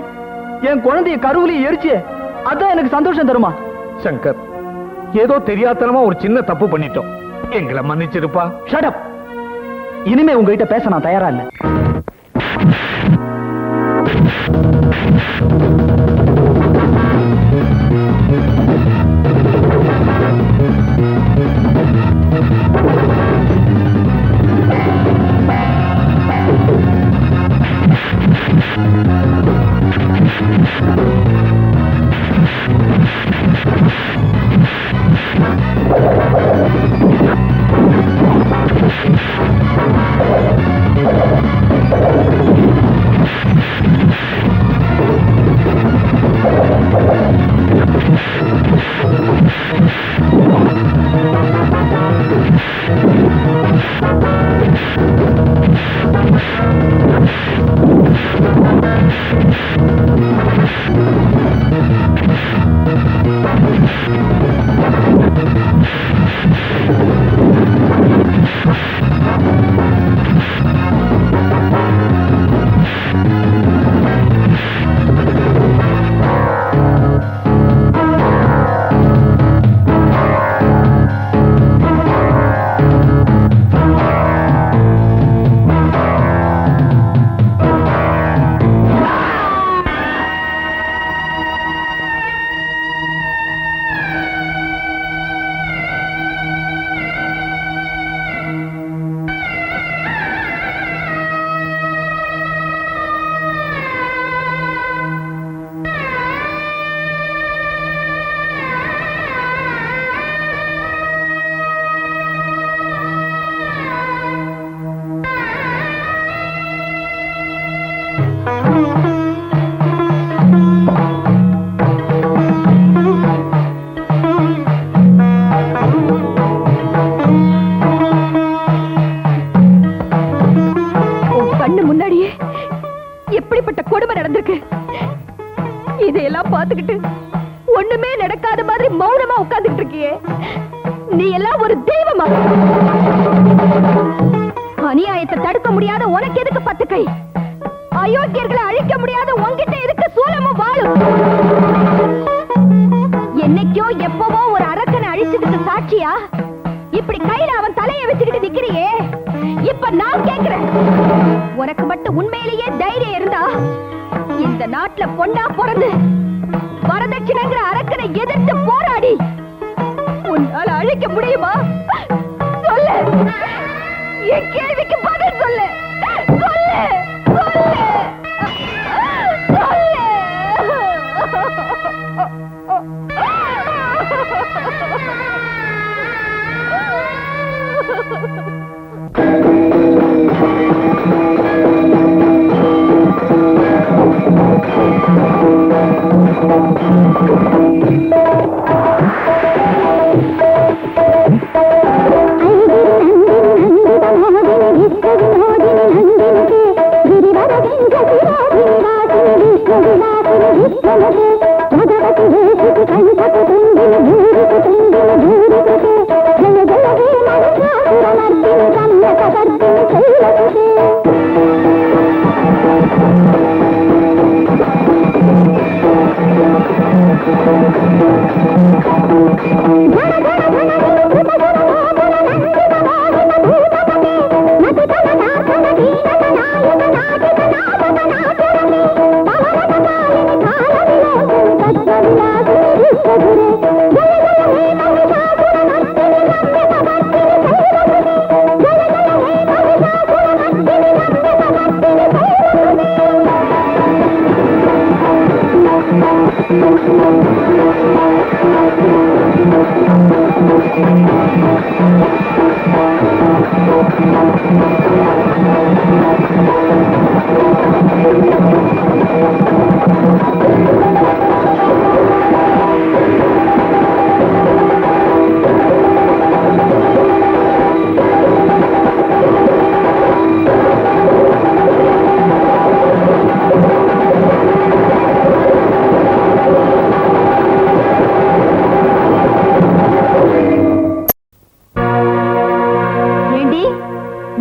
என் குழந்தைய கருவிலையும் எரிச்சு அதான் எனக்கு சந்தோஷம் தருமா? சங்கர், ஏதோ தெரியாதனமா ஒரு சின்ன தப்பு பண்ணிட்டோம், எங்களை மன்னிச்சிருப்பா. Shut up. இனிமே உங்ககிட்ட பேச நான் தயாரா இல்ல. எப்படிப்பட்ட கொடுமை நடந்திருக்கு. இதையெல்லாம் பார்த்துக்கிட்டு ஒண்ணுமே நடக்காத மாதிரி மௌனமா உட்கார்ந்துட்டு இருக்கியே, நீ எல்லாம் ஒரு தெய்வமா? அநியாயத்தை தடுக்க முடியாத உனக்கு எதுக்கு 10 கை? அயோக்கியர்களை அழிக்க முடியாத உன்கிட்ட எதுக்கு சூலமும் வாழும்? என்னைக்கோ எப்பவோ ஒரு அரக்கனை அழிச்சதுக்கு சாட்சியா இப்படி கையில அவன் தலையை வச்சுக்கிட்டு நிக்கிறியே? இப்ப நான் கேக்குறேன், உனக்கு மட்டும் உண்மையிலேயே தைரியம் இருந்தா இந்த நாட்டுல பொண்ணா பிறந்து வரதட்சணைங்கிற அரக்கனை எதிர்த்து போராடி உன்னால அழிக்க முடியுமா? சொல்லு, என் கேள்விக்கு பதில் சொல்லு. சொல்லு, சொல்லு, சொல்லு.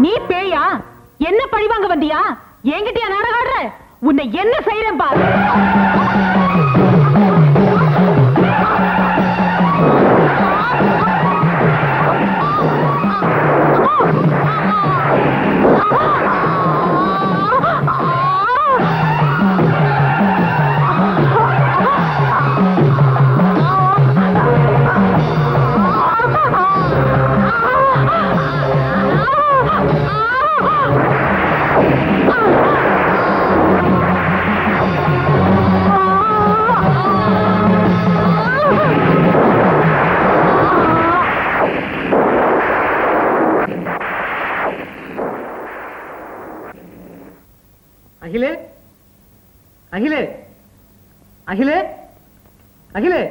நீ பேயா? என்ன பழிவாங்க வந்தியா? என்கிட்டயா நாடகம் ஆடுற? உன்னை என்ன செய்யறேன் பாரு. அகிலே, அகிலே, அகிலே, அகிலே.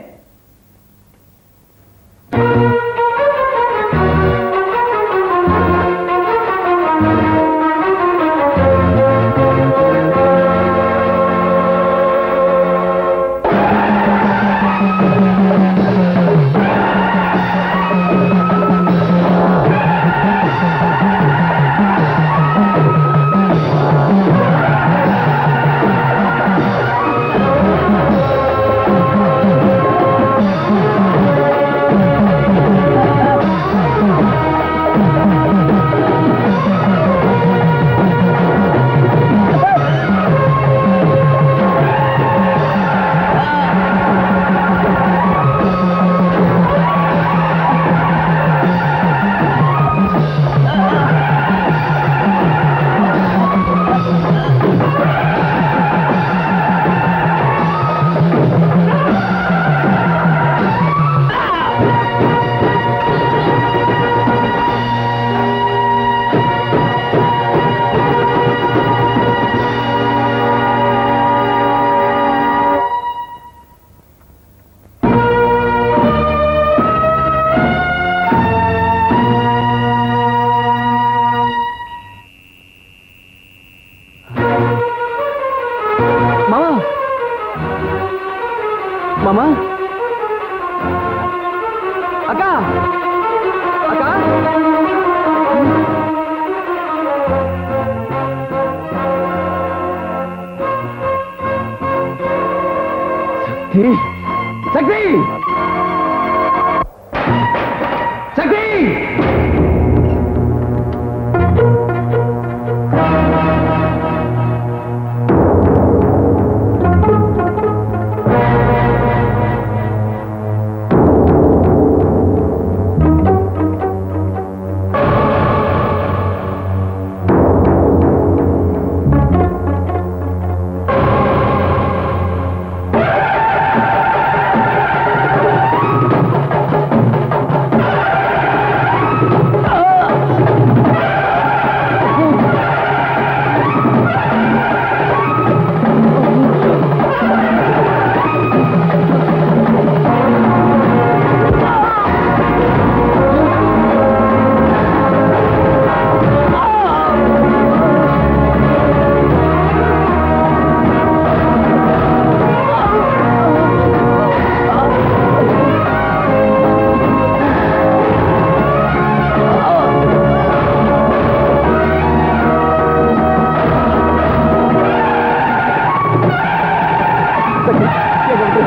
மாமா, அக்கா, அக்கா. சக்தி, சக்தி, சக்தி.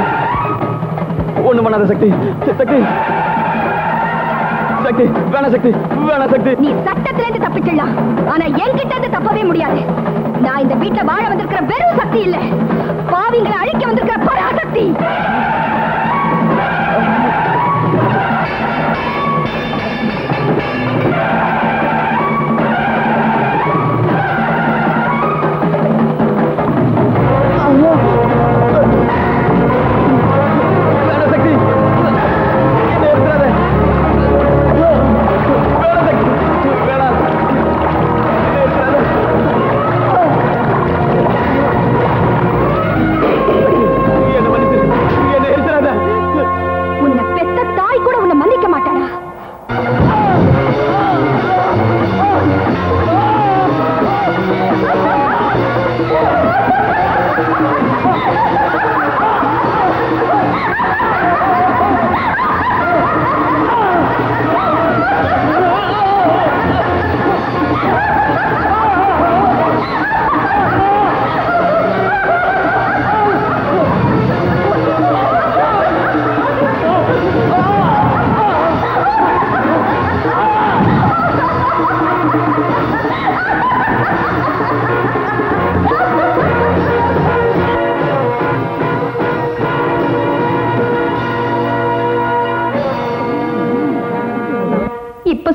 ஒண்ணு பண்ணாத சக்தி, சக்தி, சக்தி, வேணாம் சக்தி, வேணாம் சக்தி. நீ சட்டத்துல இருந்து தப்பிச்சிடலாம், ஆனா என்கிட்ட இருந்து தப்பவே முடியாது. நான் இந்த வீட்டுல வாழ வந்திருக்கிற வெறும் சக்தி இல்ல, பாவிங்களை அழிக்க வந்திருக்கிற பராசக்தி.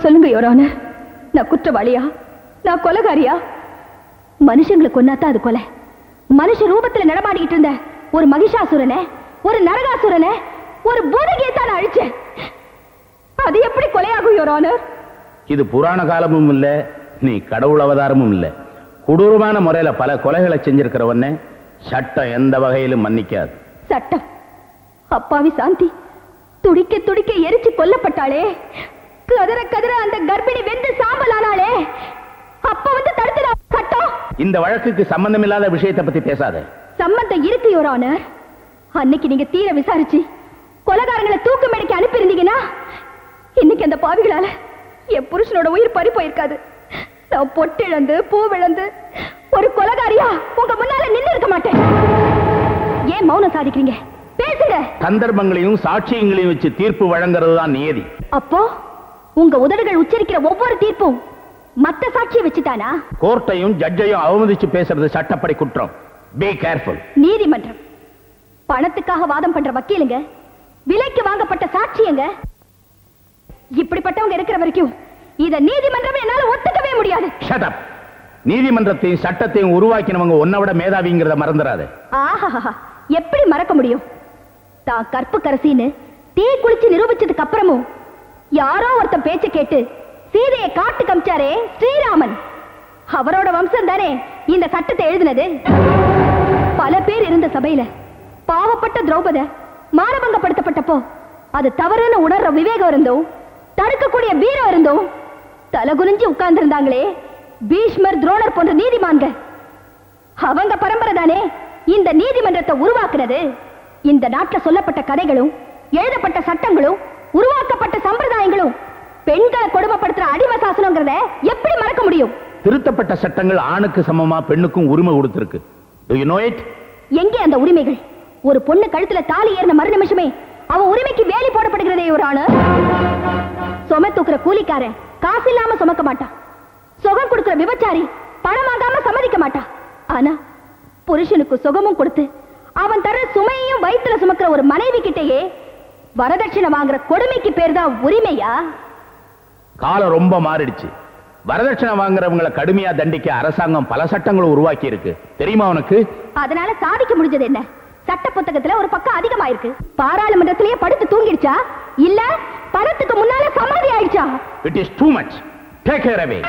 சொல்லுங்க யோரான, நான் குற்றவாளியா, நான் கொலைகாரியா? மனுஷங்களை கொன்னாத்தான் அது கொலை. மனுஷ ரூபத்துல நடமாடிக்கிட்டு இருந்த ஒரு மகிஷாசுரனை, ஒரு நரகாசுரனை, ஒரு பூதகியை தான் அழிச்சேன். அது எப்படி கொலையாகும் யோரான? இது புராண காலமும் இல்ல, நீ கடவுள் அவதாரமும் இல்ல. கொடூரமான முறையில பல கொலைகளை செஞ்சிருக்கிறவன சட்டம் எந்த வகையிலும் மன்னிக்காது. சட்டம்? அப்பாவி சாந்தி துடிக்க துடிக்க எரிச்சு கொல்லப்பட்டாளே, கதற கதற அந்த கர்ப்பிணி வெந்து சாம்பலானாளே, அப்ப வந்து தடுத்துடா சட்டம். இந்த வழக்குக்கு சம்பந்தம் இல்லாத விஷயத்தை பத்தி பேசாத. சம்பந்தம் இருக்கு யோரான. அன்னைக்கு நீங்க தீர விசாரிச்சு கொலைகாரங்களை தூக்கு மேடைக்கு அனுப்பி இருந்தீங்கன்னா இன்னைக்கு அந்த பாவிகளால என் புருஷனோட உயிர் பறி போயிருக்காது. நான் பொட்டிழந்து பூ விழந்து ஒரு கொலைகாரியா உங்க முன்னால நின்று இருக்க மாட்டேன். ஏன் மௌனம் சாதிக்கிறீங்க? பேசுங்க. சந்தர்ப்பங்களையும் சாட்சியங்களையும் வச்சு தீர்ப்பு வழங்குறது தான் நியதி. அப்போ உங்க உதடுகள் உச்சரிக்கிற ஒவ்வொரு தீர்ப்பும் மத்த சாட்சியை வச்சுதானா? கோர்ட்டையும் ஜட்ஜையும் அவமதிச்சு பேசுறது சட்டப்படி குற்றம். Be careful. நீதிமன்றம் பணத்துக்காக வாதம் பண்ற வக்கீலுங்க, விலைக்கு வாங்கப்பட்ட சாட்சியங்க, இப்படிப்பட்டவங்க இருக்கிற வரைக்கும் இத நீதிமன்றம் என்னால ஒத்துக்கவே முடியாது. Shut up. நீதிமன்றத்தையும் சட்டத்தையும் உருவாக்கினவங்க உன்னை விட மேதாவிங்கிறத மறந்துடாது. ஆஹா, எப்படி மறக்க முடியும்? தான் கற்பு கரசின்னு தீ குளிச்சு நிரூபிச்சதுக்கு அப்புறமும் யாரோ ஒருத்தன் பேச்ச கேட்டு சீதையை காட்டு கமிச்சாரே ஸ்ரீராமன், அவரோட வம்சம் தானே இந்த சட்டத்தை எழுதினது. பல பேர் இருந்த சபையில பாவப்பட்ட திரௌபதி மானபங்கப்படுத்தப்பட்டப்போ அது தவறுன்னு உணர்ற விவேகம் இருந்தோம், தடுக்கக்கூடிய வீரம் இருந்தோம், தலகுனிஞ்சு உட்கார்ந்து இருந்தாங்களே பீஷ்மர் துரோணர் போன்ற நீதிமான்கள், அவங்க பரம்பரை தானே இந்த நீதிமன்றத்தை உருவாக்குனது. இந்த நாட்டில் சொல்லப்பட்ட கதைகளும் எழுதப்பட்ட சட்டங்களும் உருவாக்கப்பட்ட சம்பிரதாயங்களும் பெண்களை கொடுமைப்படுத்துற அடிமை சாசனங்கிறத எப்படி மறக்க முடியும்? திருத்தப்பட்ட சட்டங்கள் ஆணுக்கு சமமா பெண்ணுக்கும் உரிமை கொடுத்திருக்கு. Do you know it? எங்கே அந்த உரிமைகள்? ஒரு பொண்ணு கழுத்துல தாலி ஏறின மறு நிமிஷமே அவ உரிமைக்கு வேலி போடப்படுகிறதே ஒரு ஆணு. சும தூக்குற கூலிக்காரன் காசு இல்லாம சுமக்க மாட்டான், சுகம் கொடுக்கிற விபச்சாரி பணம் வாங்காம சம்மதிக்க மாட்டான். ஆனா புருஷனுக்கு சுகமும் கொடுத்து அவன் தர சுமையையும் வயிற்றுல சுமக்கிற ஒரு மனைவி கிட்டேயே வரதட்சணை வாங்குற கொடுமைக்கு பேர் தான் உரிமையா? காலம் ரொம்ப மாறிடுச்சு. வரதட்சணை வாங்குறவங்களை கடுமையா தண்டிக்க அரசாங்கம் பல சட்டங்களை உருவாக்கி இருக்கு, தெரியுமா உனக்கு? அதனால சாதிக்க முடிஞ்சது என்ன? சட்ட புத்தகத்துல ஒரு பக்கம் அதிகமாயிருக்கு. பாராளுமன்றத்திலேயே படுத்து தூங்கிடுச்சா இல்ல பணத்துக்கு முன்னால சமாதி ஆயிடுச்சா? It is too much. Take her away.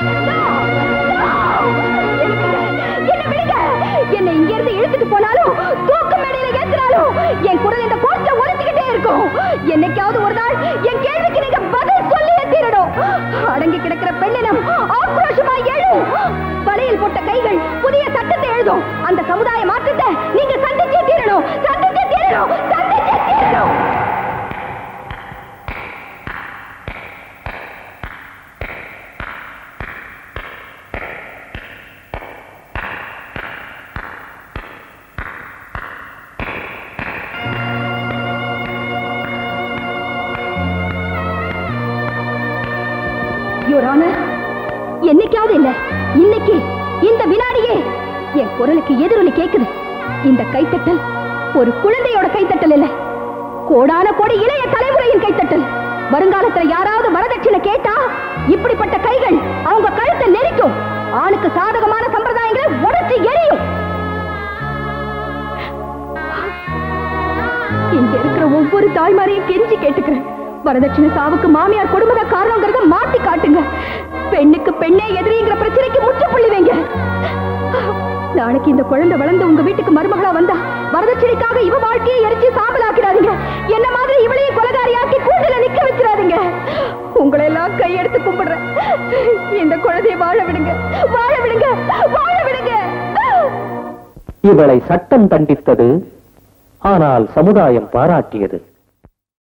என்ன இங்க இருந்து இழுத்துட்டு போனாலும் தூக்கு மேடையில ஏத்துறாலும் என் குரல் இந்த கோர்ட்ல ஒலிச்சுக்கிட்டே இருக்கும். என்னைக்காவது ஒரு நாள் என் கேள்விக்கு நீங்க பதில் சொல்லியே தீரணும். அடங்கி கிடக்கிற பெண்ணினம் ஆக்ரோஷமா எழும். வலையில் போட்ட கைகள் புதிய சட்டத்தை எழுதும். அந்த சமுதாய மாற்றத்தை நீங்க சந்திச்சே தீரணும், சந்திச்சே தீரணும், சந்திச்சே தீரணும். என்னைக்காவது இல்ல, இன்னைக்கு இந்த வினாடியே என் குரலுக்கு எதிரொலி கேக்குது. இந்த கைத்தட்டல் ஒரு குழந்தையோட கைத்தட்டல் இல்ல, கோடான கோடி இளைய தலைமுறையின் கைத்தட்டல். வருங்காலத்துல யாராவது வரதட்சணை கேட்டா இப்படிப்பட்ட கைகள் அவங்க கழுத்தை நெரிக்கும். ஆணுக்கு சாதகமான சம்பிரதாயங்களை உடைச்சு எரியும். இங்க இருக்கிற ஒவ்வொரு தாய்மாரையும் கெஞ்சி கேட்டுக்கிறேன், வரதட்சணை சாவுக்கு மாமியார் கொடுமை காரணங்கிறத மாத்தி காட்டுங்க. பெண்ணுக்கு பெண்ணே எதிரிங்கிற பிரச்சனைக்கு முற்றுப்புள்ளி வைங்க. நாளைக்கு இந்த குழந்தை வளர்ந்து உங்க வீட்டுக்கு மருமகளா வந்தா வரதட்சணைக்காக இவ வாழ்க்கையை எரிச்சு சாம்பலாக்கிடாதீங்க. என்ன மாதிரி இவளையும் கொலைகாரியாக்கி கூண்டுல நிக்க வச்சிடாதீங்க. உங்களை எல்லாம் கையெடுத்து கும்பிடுறேன், இந்த குழந்தையை வாழ விடுங்க, வாழ விடுங்க, வாழ விடுங்க. இவளை சட்டம் தண்டித்தது, ஆனால் சமுதாயம் பாராட்டியது.